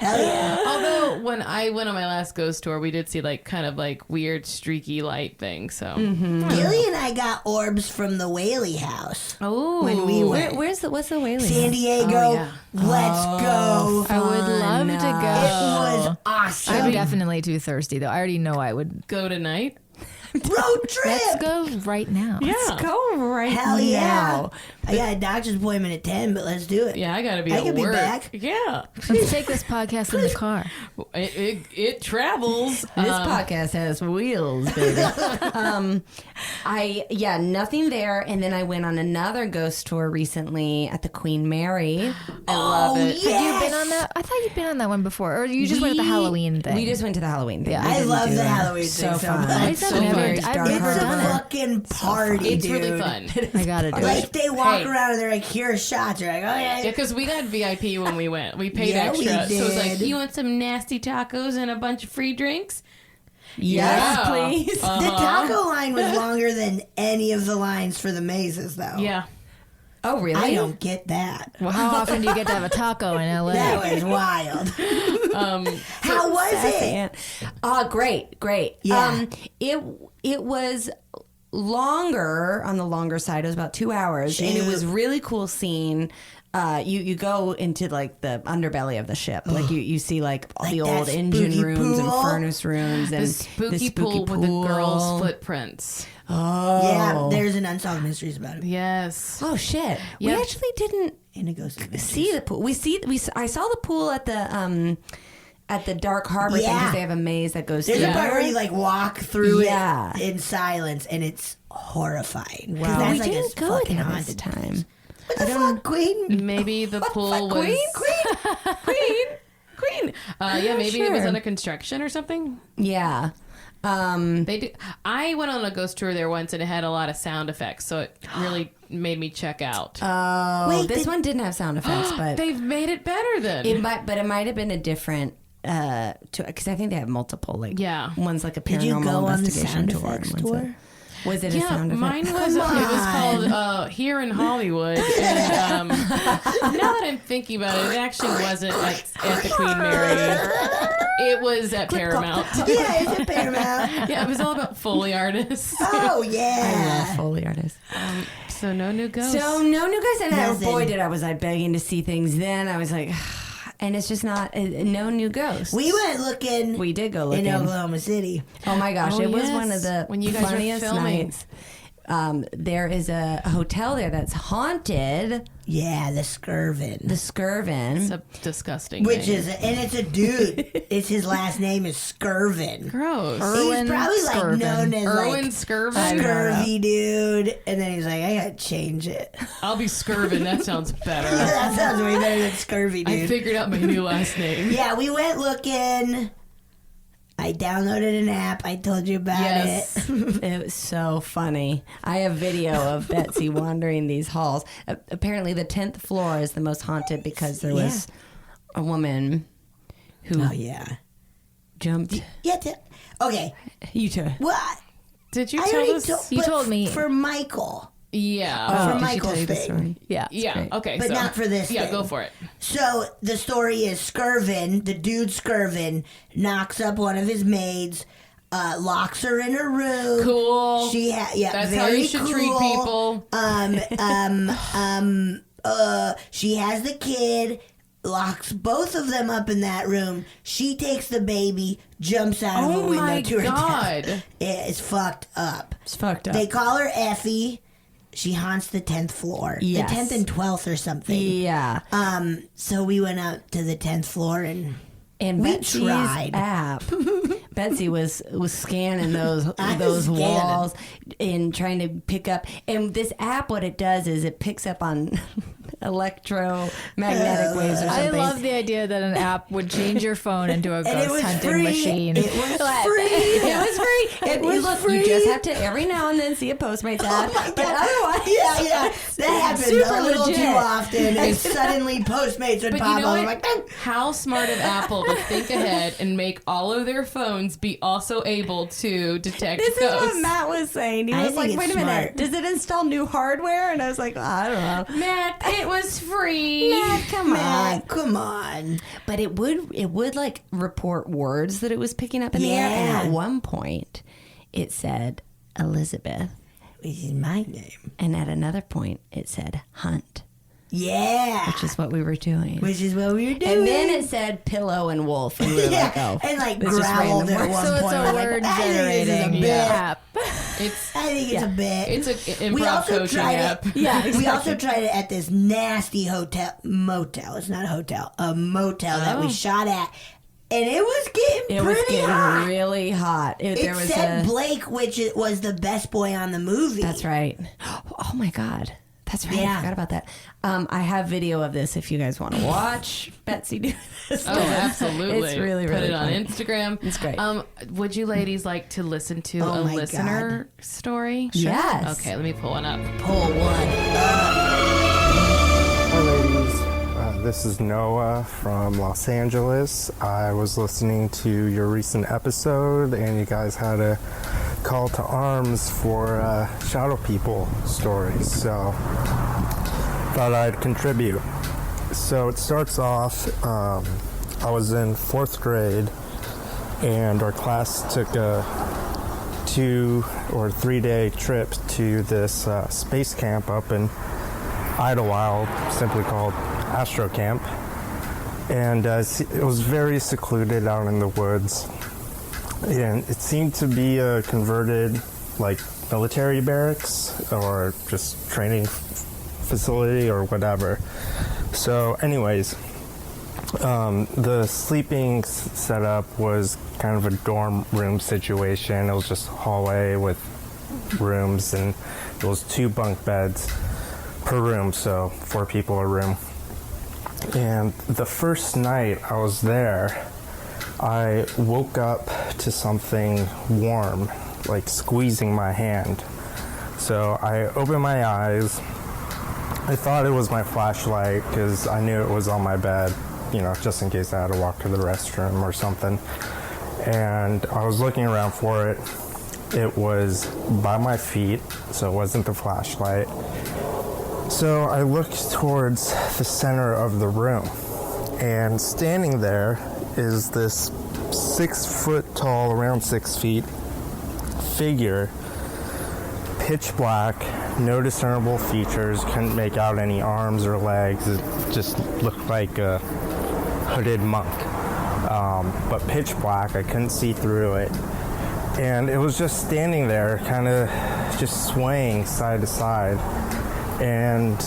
yeah. Although when I went on my last ghost tour, we did see like kind of like weird streaky light things. So Gilly and I got orbs from the Whaley house. Oh, when we went. What's the Whaley? San Diego. Oh, yeah. Let's go. I would love to go. It was awesome. I'm definitely too thirsty, though. I already know I would. go tonight. Road trip. Let's go right now. Let's go right Hell now. yeah. I got a doctor's appointment at 10, but let's do it. Yeah, I gotta be. I at could be work. back. Yeah, Let's take this podcast in the car. it travels. This podcast has wheels, baby. Nothing there. And then I went on another ghost tour recently at the Queen Mary. I love it. yes. Have you been on that? I thought you'd been on that one before, or you just went to the Halloween thing. We just went to the Halloween thing. Yeah. We I didn't love do the that. Halloween so thing so fun. much. It's so I've never- very I've dark never It's done a it. fucking party, It's dude. really fun. I gotta do it. Like they walk Hey. around and they're like, "Here are shots." You're like, "Oh yeah." Yeah, because we got VIP when we went. We paid Yeah, we extra. So it's like, did. you want some nasty tacos and a bunch of free drinks? Yes, please. The taco line was longer than any of the lines for the mazes, though. Yeah. Oh, really? I don't get that. Well, how often do you get to have a taco in LA? That was wild. How was it? Great. Yeah. It was longer, on the longer side. It was about 2 hours, and it was really cool seeing. You go into like the underbelly of the ship, like you see like all the old engine rooms and furnace rooms and the spooky pool with the girls' footprints. Oh, Yeah, there's an Unsolved Mysteries about it. Yes. Oh shit. Yep. We actually didn't And it goes to see the pool. I saw the pool at the Dark Harbor thing, because they have a maze that goes There's through a part there. where you like walk through Yeah. it in silence, and it's horrifying. 'Cause Wow. that's We like didn't a go fucking there this haunted time. What the fuck, Queen? Maybe the pool was Queen. Yeah, maybe it was Sure. under construction or something. Yeah. They do. I went on a ghost tour there once, and it had a lot of sound effects, so it really made me check out. Oh, this one didn't have sound effects, but they've made it better then. it might have been a different. Because I think they have multiple. Like, one's like a paranormal Did you go on the investigation sound tour. effects and one's tour? was it a sound effect? Mine was. It was called Here in Hollywood. And now that I'm thinking about it, it actually wasn't at the Queen Mary. It was at Paramount. Yeah, it's at Paramount. Yeah, it was all about Foley artists. Oh yeah, I love Foley artists. So no new ghosts. So no new ghosts, and Nothing. boy, did I was I begging to see things. Then I was like, and it's just not no new ghosts. We went looking. We did go looking in Oklahoma City. Oh my gosh, Oh, it was yes. one of the When you guys were funniest filming. nights. There is a hotel there that's haunted. Yeah, the Skirvin. The Skirvin. It's a disgusting Which name. is, and it's a dude. It's his last name is Skirvin. Gross. He's probably like known as Erwin like Skirvin. scurvy dude, and then he's like, I gotta change it. I'll be Skirvin. That sounds better. That sounds way better than scurvy dude. I figured out my new last name. Yeah, we went looking. I downloaded an app. I told you about Yes. it. It was so funny. I have video of Betsy wandering these halls. Apparently, the 10th floor is the most haunted because there was a woman who jumped. Okay. You too. What? Did you I tell already us? You told me. For Michael. Yeah. For did she tell Michael's you the thing. story? Yeah. Yeah. Okay. But so, not for this Yeah, thing. go for it. So the story is Skirvin, the dude Skirvin, knocks up one of his maids, locks her in her room. Cool. She That's very how you should cool. treat people. She has the kid, locks both of them up in that room. She takes the baby, jumps out of a Oh window my to her God. death. It's fucked up. It's fucked up. They call her Effie. She haunts the 10th floor. Yes. The 10th and 12th or something. Yeah. So we went out to the 10th floor and We Betsy's tried. App. Betsy was scanning those scanning. walls and trying to pick up. And this app, what it does is it picks up on electromagnetic waves or I something. love the idea that an app would change your phone into a And it was ghost hunting free. machine. It was free. It was free. It was look, free. you just have to every now and then see a Postmates ad. But otherwise, Yeah, that happens super a little legit. too often. And suddenly Postmates would But pop you know up. I'm what? like, How smart of Apple to think ahead and make all of their phones be also able to detect This is ghosts. what Matt was saying. He I was think like, it's wait a minute, smart. does it install new hardware? And I was like, I don't know. Matt, it was free. Matt, come Matt, come on. But it would like report words that it was picking up in the air. And Yeah. at one point, it said Elizabeth. Which is my name. And at another point, it said Hunt. Yeah. Which is what we were doing. Which is what we were doing. And then it said pillow and wolf. And we were like, oh. and like this is growled random at words. one So it's point. a I'm like, word I think this is a generating bit. app. It's I think it's a bit. It's an We improv also coaching tried app. it. Yeah, We exactly. also tried it at this nasty motel. It's not a hotel, a motel that we shot at, and it was getting It was pretty getting hot. really hot. It said Blake, which was the best boy on the movie. That's right. Oh my God. That's right. Yeah. I forgot about that. I have video of this if you guys want to watch Betsy do this. Oh, absolutely. It's really, Put really it on funny. Instagram. It's great. Would you ladies like to listen to Oh a my listener story? Yes. Okay, let me pull one up. Pull one. Hi, ladies. This is Noah from Los Angeles. I was listening to your recent episode, and you guys had a call to arms for shadow people stories, so thought I'd contribute. So it starts off, I was in 4th grade, and our class took a 2 or 3 day trip to this space camp up in Idlewild, simply called Astro Camp, and it was very secluded out in the woods, and it seemed to be a converted like military barracks or just training facility or whatever. So anyways, the sleeping setup was kind of a dorm room situation. It was just a hallway with rooms, and it was 2 bunk beds per room, so 4 people a room. And the first night I was there, I woke up to something warm, like squeezing my hand. So I opened my eyes. I thought it was my flashlight because I knew it was on my bed, you know, just in case I had to walk to the restroom or something. And I was looking around for it. It was by my feet, so it wasn't the flashlight. So I looked towards the center of the room, and standing there is this 6 foot tall, around 6 feet figure, pitch black, no discernible features, couldn't make out any arms or legs. It just looked like a hooded monk, but pitch black. I couldn't see through it, and it was just standing there, kind of just swaying side to side. And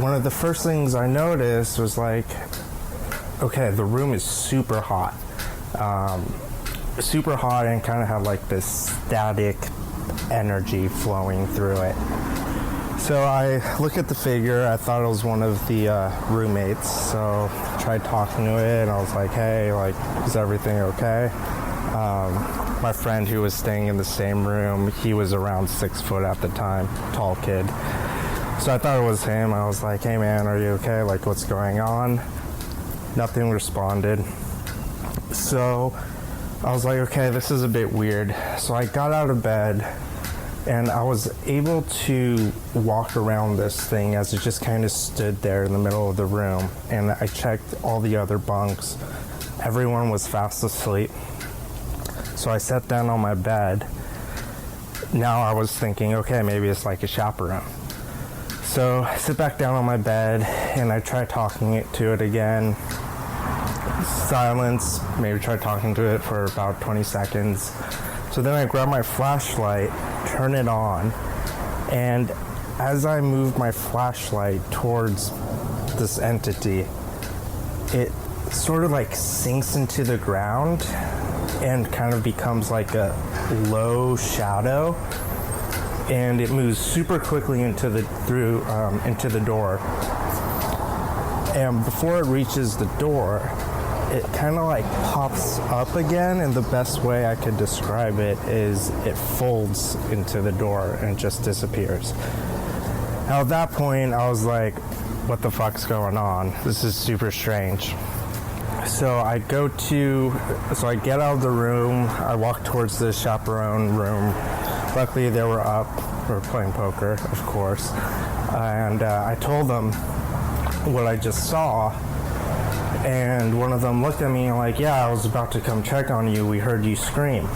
one of the first things I noticed was like, okay, the room is super hot. Super hot, and kind of had like this static energy flowing through it. So I look at the figure. I thought it was one of the roommates. So I tried talking to it, and I was like, hey, like, is everything okay? My friend who was staying in the same room, he was around 6 foot at the time, tall kid. So I thought it was him. I was like, hey man, are you okay? Like, what's going on? Nothing responded. So I was like, okay, this is a bit weird. So I got out of bed, and I was able to walk around this thing as it just kind of stood there in the middle of the room. And I checked all the other bunks. Everyone was fast asleep. So I sat down on my bed. Now I was thinking, okay, maybe it's like a chaperone. So I sit back down on my bed, and I try talking to it again. Silence, maybe try talking to it for about 20 seconds. So then I grab my flashlight, turn it on, and as I move my flashlight towards this entity, it sort of like sinks into the ground and kind of becomes like a low shadow. And it moves super quickly into the door. And before it reaches the door, it kind of like pops up again, and the best way I could describe it is it folds into the door and just disappears. Now at that point, I was like, what the fuck's going on? This is super strange. So I get out of the room, I walk towards the chaperone room. Luckily, they were up. We were playing poker, of course. And I told them what I just saw. And one of them looked at me and like, yeah, I was about to come check on you. We heard you scream.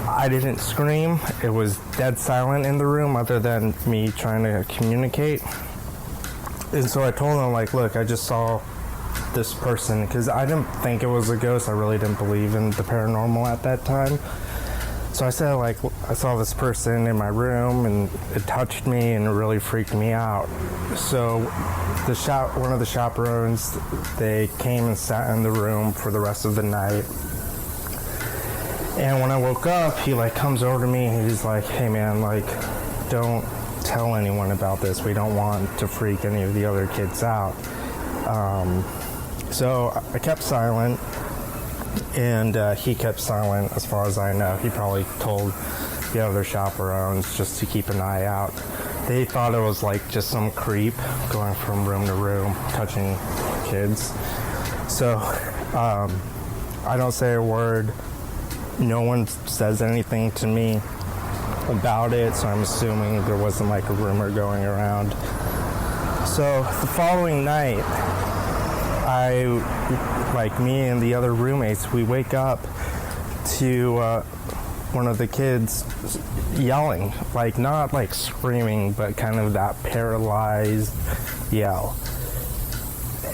I didn't scream. It was dead silent in the room other than me trying to communicate. And so I told them, like, look, I just saw this person, because I didn't think it was a ghost. I really didn't believe in the paranormal at that time. So I said, like, I saw this person in my room, and it touched me, and it really freaked me out. So one of the chaperones, they came and sat in the room for the rest of the night. And when I woke up, he, like, comes over to me, and he's like, hey, man, like, don't tell anyone about this. We don't want to freak any of the other kids out. So I kept silent. And he kept silent as far as I know. He probably told the other chaperones just to keep an eye out. they thought it was like just some creep going from room to room, touching kids. So I don't say a word. No one says anything to me about it, so I'm assuming there wasn't like a rumor going around. So the following night, me and the other roommates, we wake up to one of the kids yelling, like not like screaming, but kind of that paralyzed yell.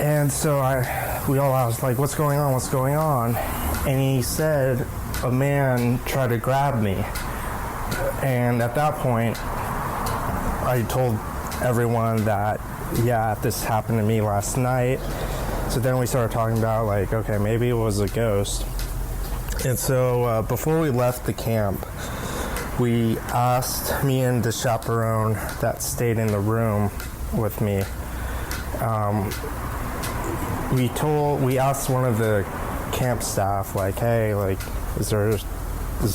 And so we all asked, like, what's going on? What's going on? And he said a man tried to grab me. And at that point, I told everyone that, yeah, this happened to me last night. So then we started talking about, like, okay, maybe it was a ghost. And so before we left the camp, we asked me and the chaperone that stayed in the room with me, we asked one of the camp staff, like, hey, like, is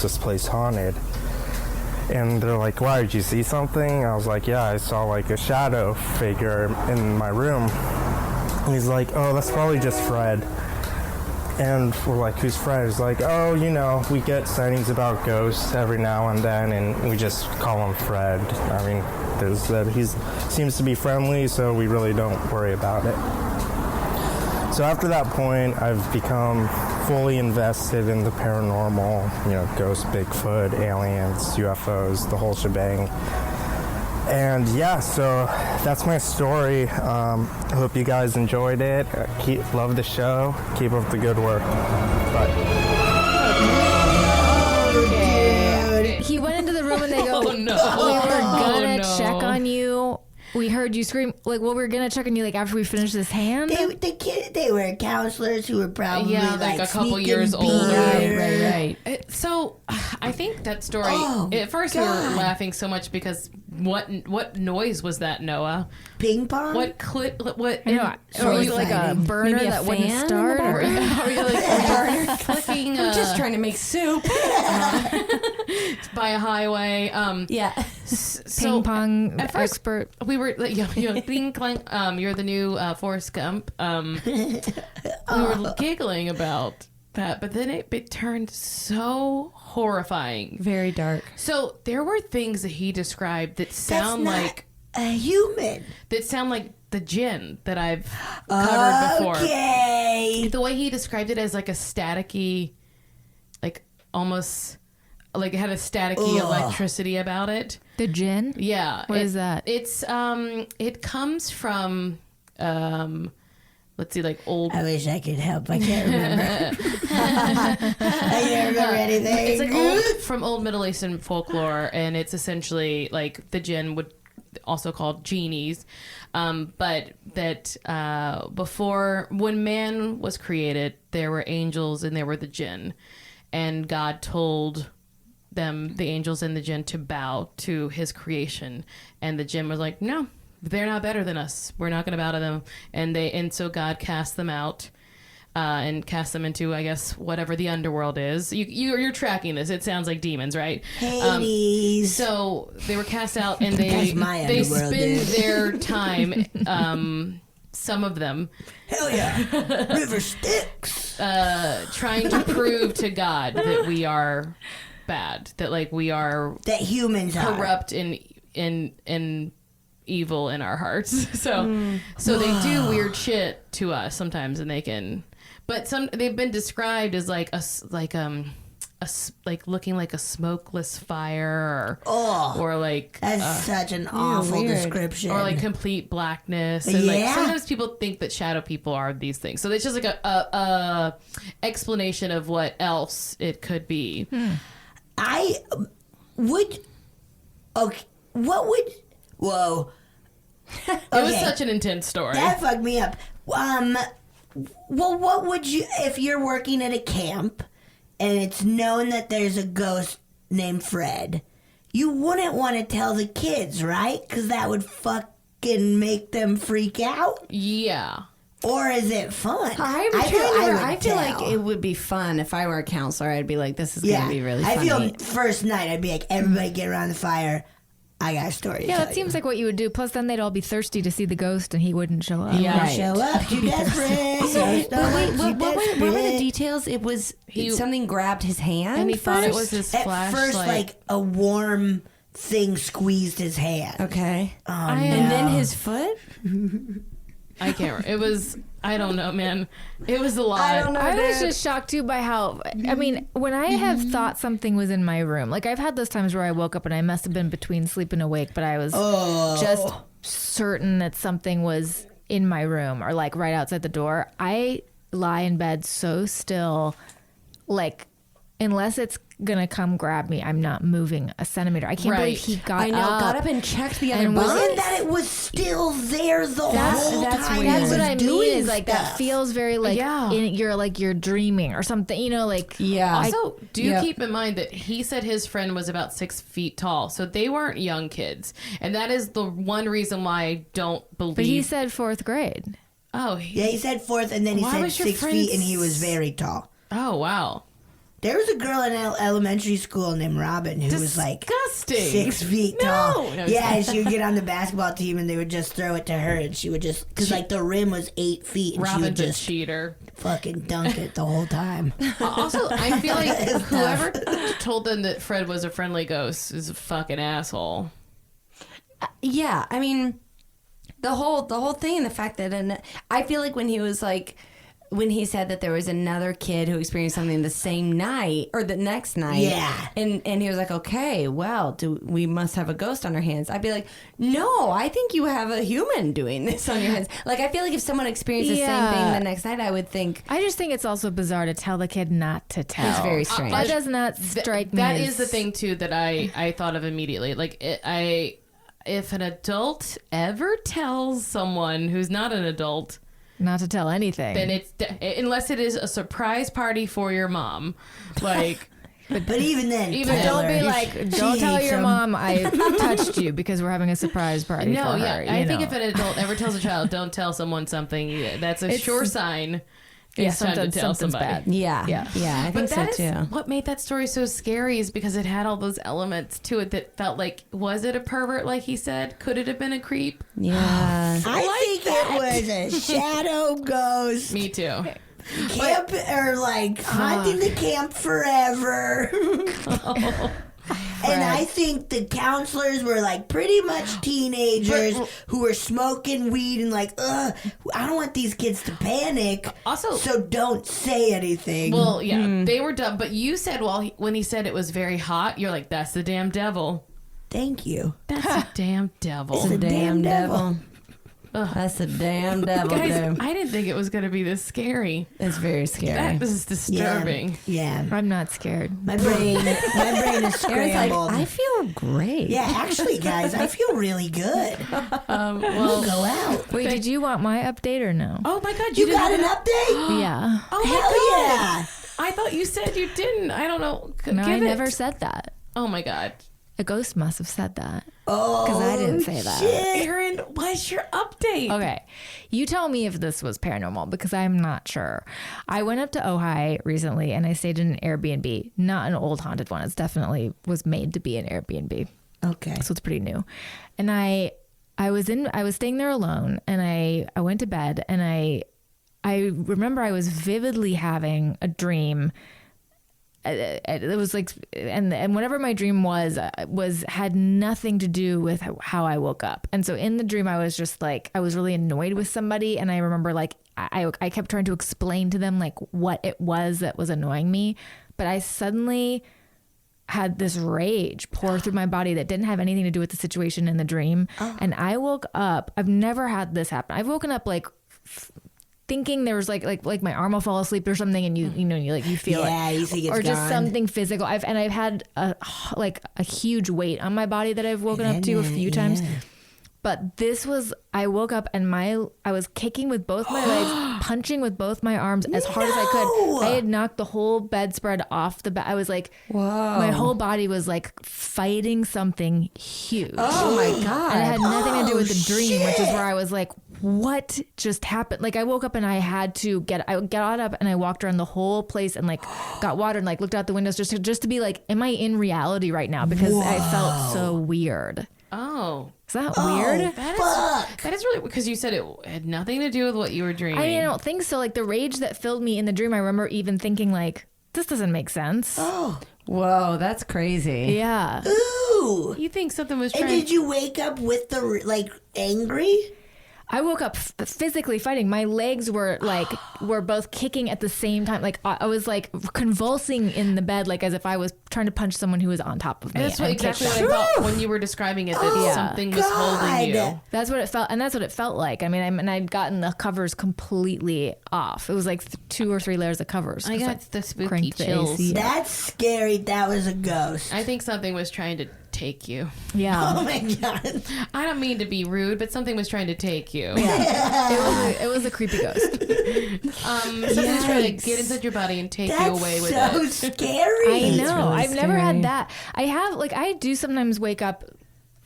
this place haunted? And they're like, why, did you see something? I was like, yeah, I saw like a shadow figure in my room. And he's like, oh, that's probably just Fred. And we're like, who's Fred? He's like, oh, you know, we get sightings about ghosts every now and then, and we just call him Fred. I mean, he seems to be friendly, so we really don't worry about it. So after that point, I've become fully invested in the paranormal, you know, ghosts, Bigfoot, aliens, UFOs, the whole shebang. And yeah, so that's my story. I hope you guys enjoyed it. Love the show. Keep up the good work. Bye. He went into the room and they go, Oh, no. we were gonna Oh, no. check on you. We heard you scream. Like, well, we were gonna check on you like after we finished this hand. They were counselors who were probably like a couple sneaking years beer. older. Right. So I think that story, at first we were laughing so much because what noise was that, Noah? Ping pong? What click? What? Or you like a burner Maybe a that wouldn't fan in start? the Or Are you like a burner clicking? I'm just trying to make soup. By a highway. Yeah. ping pong at first, expert. We were like, bing clank. You're the new Forrest Gump. We were giggling about that, but then it turned so horrifying, very dark. So there were things that he described that sound like a human. That sound like the jinn that I've covered before. Okay. The way he described it as like a staticky, like almost like it had a staticky electricity about it. The jinn? Yeah. What is that? It's it comes from let's see, like old. I wish I could help. I can't remember. I can't remember anything. It's like from old Middle Eastern folklore, and it's essentially like the jinn would also called genies, but that before, when man was created, there were angels and there were the jinn, and God told them, the angels and the jinn, to bow to his creation, and the jinn was like, no, they're not better than us, we're not going to bow to them, and so God cast them out. And cast them into, I guess, whatever the underworld is. You're tracking this. It sounds like demons, right? Hades. So they were cast out, and they underworld, spend dude. their time, some of them, hell yeah, River Styx, trying to prove to God that we are bad, that like we are, that humans are corrupt and evil in our hearts. So they do weird shit to us sometimes, and they can. But they've been described as like like looking like a smokeless fire, or like that's such an awful description, or like complete blackness. And like sometimes people think that shadow people are these things, so it's just like a explanation of what else it could be. I would. Okay, what would? Whoa. It was such an intense story. That fucked me up. Well, what would you, if you're working at a camp and it's known that there's a ghost named Fred, you wouldn't want to tell the kids, right? Because that would fucking make them freak out? Yeah. Or is it fun? I feel like it would be fun if I were a counselor. I'd be like, this is going to be really funny. I feel first night, I'd be like, everybody get around the fire. I got a story. Yeah, that seems like what you would do. Plus, then they'd all be thirsty to see the ghost, and he wouldn't show up. Yeah, right. Show up. You desperate. But wait, what were the details? It was something grabbed his hand, and he thought it was his flashlight. At first, like a warm thing squeezed his hand. Okay. Oh, and then his foot. I can't. It was. I don't know, man. It was a lot. I don't know. I was just shocked too by how. I mean, when I have thought something was in my room, like I've had those times where I woke up and I must have been between sleep and awake, but I was just certain that something was in my room or like right outside the door. I lie in bed so still, like unless it's gonna come grab me, I'm not moving a centimeter. I can't believe he got up and checked the other bus. And that it was still there the whole time. That's what I mean. Is like that feels very like you're dreaming or something. You know, like Also, do keep in mind that he said his friend was about 6 feet tall, so they weren't young kids, and that is the one reason why I don't believe. But he said 4th grade. Oh, he said 4th, and then he said 6 feet, and he was very tall. Oh wow. There was a girl in elementary school named Robin who was like 6 feet tall. Yeah, and she would get on the basketball team and they would just throw it to her and she would just, because like the rim was 8 feet and Robin's she would just a cheater. Fucking dunk it the whole time. Also, I feel like whoever told them that Fred was a friendly ghost is a fucking asshole. Yeah, I mean, the whole thing and the fact that I feel like when he was like, when he said that there was another kid who experienced something the same night or the next night, and he was like, okay, well, we must have a ghost on our hands. I'd be like, no, I think you have a human doing this on your hands. Like, I feel like if someone experienced the same thing the next night, I would think. I just think it's also bizarre to tell the kid not to tell. It's very strange. That does not strike me. That as... is the thing too that I thought of immediately. Like if an adult ever tells someone who's not an adult not to tell anything, then it's unless it is a surprise party for your mom, like. But even then, don't be like, don't tell your mom I touched you because we're having a surprise party. No, for yeah, her, I think if an adult ever tells a child, don't tell someone something, that's a sure sign. It's time to tell somebody. Bad. Yeah, I think so too. What made that story so scary is because it had all those elements to it that felt like, was it a pervert like he said? Could it have been a creep? Yeah. I think it was a shadow ghost. Me too. Camp or like haunting the camp forever. And I think the counselors were like pretty much teenagers who were smoking weed and like, I don't want these kids to panic. Also, so don't say anything. Well, yeah, they were dumb. But you said when he said it was very hot, you're like, that's the damn devil. Thank you. That's the damn devil. It's the damn devil. That's the damn devil. Guys, I didn't think it was going to be this scary. It's very scary. That is disturbing. Yeah. I'm not scared. My brain is scrambled. I feel great. Yeah, actually, guys, I feel really good. We'll go out. Wait, did you want my update or no? Oh my God, you got an update? Yeah. Oh my God. Yeah. I thought you said you didn't. I don't know. No, I never said that. Oh my God. A ghost must have said that. Oh, because I didn't say that. Aaron, what's your update? Okay, you tell me if this was paranormal because I'm not sure. I went up to Ojai recently and I stayed in an Airbnb, not an old haunted one. It's definitely was made to be an Airbnb. Okay, so it's pretty new. And I was staying there alone, and I went to bed, and I remember I was vividly having a dream. It was like, and whatever my dream was had nothing to do with how I woke up. And so in the dream, I was just like, I was really annoyed with somebody. And I remember like, I kept trying to explain to them like what it was that was annoying me. But I suddenly had this rage pour through my body that didn't have anything to do with the situation in the dream. And I woke up, I've never had this happen. I've woken up like thinking there was like my arm will fall asleep or something, and you feel it, you think it's or just gone. something physical. I've had a huge weight on my body that I've woken up to a few times. But this was, I woke up and I was kicking with both my legs, punching with both my arms as hard as I could. I had knocked the whole bedspread off the bed. I was like, whoa. My whole body was like fighting something huge. Oh my God. And it had nothing to do with the dream, which is where I was like, what just happened? Like I woke up and I had to I got up and I walked around the whole place and like got water and like looked out the windows just to be like, am I in reality right now? Because I felt so weird. Oh. Is that weird? That is really, because you said it had nothing to do with what you were dreaming. I don't think so. Like the rage that filled me in the dream, I remember even thinking like, this doesn't make sense. Oh. Whoa, that's crazy. Yeah. Ooh. You think something was And trying... did you wake up with the, like, angry? I woke up physically fighting. My legs were like were both kicking at the same time. Like I was like convulsing in the bed, like as if I was trying to punch someone who was on top of me. And that's exactly what I felt when you were describing it, that something was holding you. That's what it felt, and that's what it felt like. I mean, I'd gotten the covers completely off. It was like 2 or 3 layers of covers. I got the spooky chills. That's scary. That was a ghost. I think something was trying to take you. Yeah. Oh my God. I don't mean to be rude, but something was trying to take you. Yeah. It was a creepy ghost. Something's trying to get inside your body and take you away with so it. scary. I know. really I've never scary. had that. I do sometimes wake up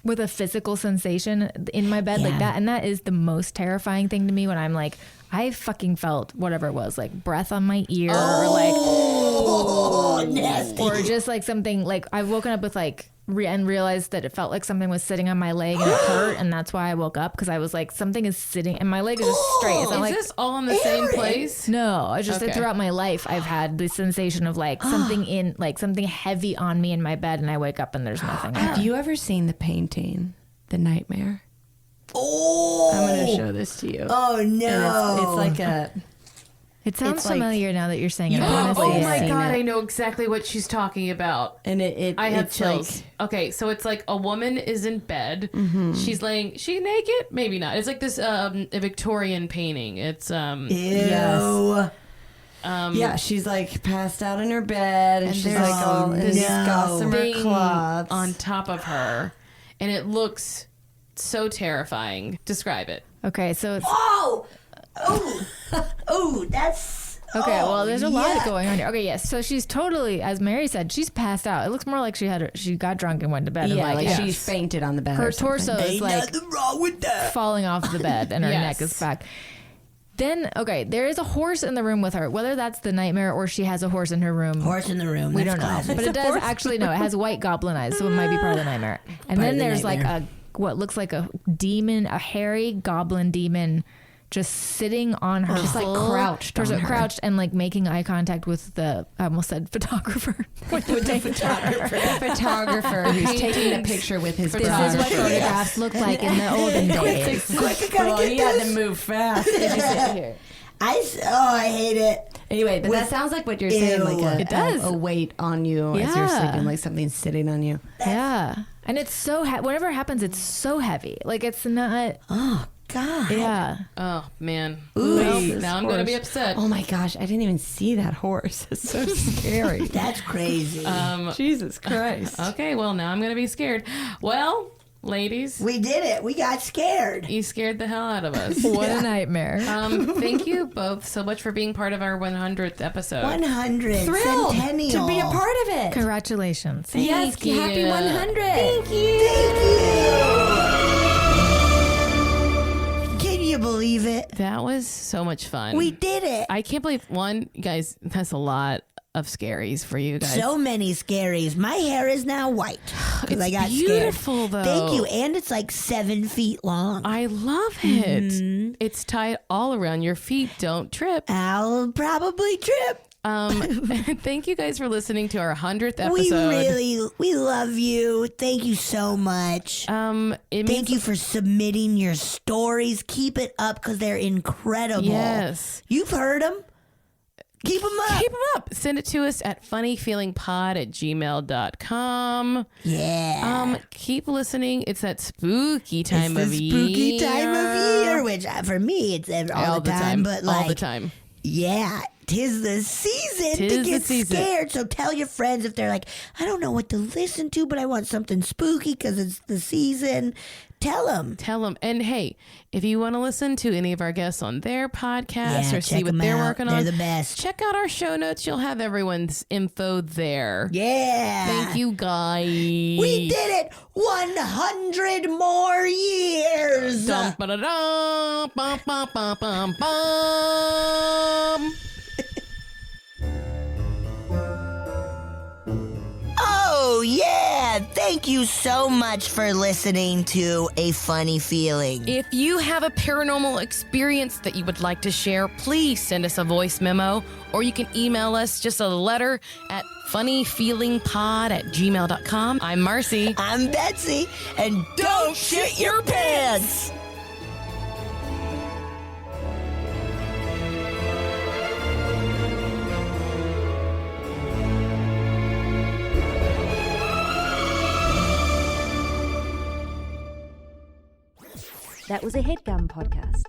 with a physical sensation in my bed like that, and that is the most terrifying thing to me when I'm like, I fucking felt whatever it was, like breath on my ear, or nasty. or just like something like I've woken up with like and realized that it felt like something was sitting on my leg and it hurt, and that's why I woke up, because I was like, something is sitting and my leg is just straight. It's not Is like this all in the same place? no, I just Okay. throughout my life I've had the sensation of like something heavy on me in my bed, and I wake up and there's nothing. Have you ever seen the painting, The Nightmare? Oh. I'm going to show this to you. Oh, no. And it's like a... It sounds It's like- familiar now that you're saying it. You I wanna probably see Oh my it. God, I know exactly what she's talking about. And I have it's chills. Okay, so it's like a woman is in bed. She's laying. She naked? Maybe not. It's like this a Victorian painting. It's Yes. Yeah, she's like passed out in her bed, and she's there's like all in this gossamer thing cloths on top of her, and it looks so terrifying. Describe it. Okay, so it's Oh. Oh, that's... okay. Well, there's a lot yuck. going on here. Okay, yes. So she's totally, as Mary said, she's passed out. It looks more like she got drunk and went to bed. Yeah, and like she fainted on the bed. her or something. torso is Ain't like nothing wrong with that. falling off the bed, and her Yes. neck is back. Then, okay, there is a horse in the room with her. Whether that's the nightmare or she has a horse in her room. Horse in the room. We that's don't know. classic. But it does actually, no, it has white goblin eyes, so it might be part of the nightmare. And Part then of the there's nightmare. like what looks like a demon, a hairy goblin demon just sitting on her Just, like, full crouched on her. crouched and like making eye contact with the, I almost said photographer. with the photographer who's taking the picture with his This is what photographs look like in the olden days. Quick, I gotta Well, get he had this. to move fast. Did you sit here? I hate it. Anyway, but that sounds like what you're saying, Ew. like It does. a weight on you as you're Yeah. sleeping, like something's sitting on you. Yeah. And it's so, whenever it happens, it's so heavy. Like it's not, Oh, God. yeah. Oh man. Ooh, Well, this now I'm gonna be horse. upset. Oh my gosh, I didn't even see that horse. It's so scary. That's crazy. Jesus Christ. Okay, well now I'm gonna be scared. Well, ladies, we did it. We got scared. you scared the hell out of us. What a nightmare. Thank you both so much for being part of our 100th episode. 100. Thrilled Centennial. to be a part of it. Congratulations. Yes, Thank happy you. 100. Thank you. Can you believe it? That was so much fun. We did it. I can't believe you guys, that's a lot of scaries for you guys. So many scaries. My hair is now white because It's I got beautiful, scared. though. Thank you. And it's like 7 feet long. I love it. It's tied all around your feet. Don't trip. I'll probably trip. Thank you guys for listening to our 100th episode. We love you. Thank you so much. Thank you for submitting your stories. Keep it up because they're incredible. Yes. You've heard them. Keep them up. Keep them up. Send it to us at funnyfeelingpod@gmail.com. Yeah. Keep listening. It's that spooky time It's of the year. spooky time of year, which for me it's all the time. But like all the time. Yeah, tis the season Tis to the get season. scared. So tell your friends if they're like, I don't know what to listen to, but I want something spooky because it's the season. Tell them. Tell them. And hey, if you want to listen to any of our guests on their podcast Yeah, or see check what 'em they're out. working They're on, the best. check out our show notes. You'll have everyone's info there. Yeah. Thank you, guys. We did it. 100 more years. Dum, ba-da-dum, bum, bum, bum, bum, bum. Oh, yeah. thank you so much for listening to A Funny Feeling. If you have a paranormal experience that you would like to share, please send us a voice memo, or you can email us just a letter at funnyfeelingpod@gmail.com. I'm Marcy. I'm Betsy. And don't shit your pants! That was a HeadGum podcast.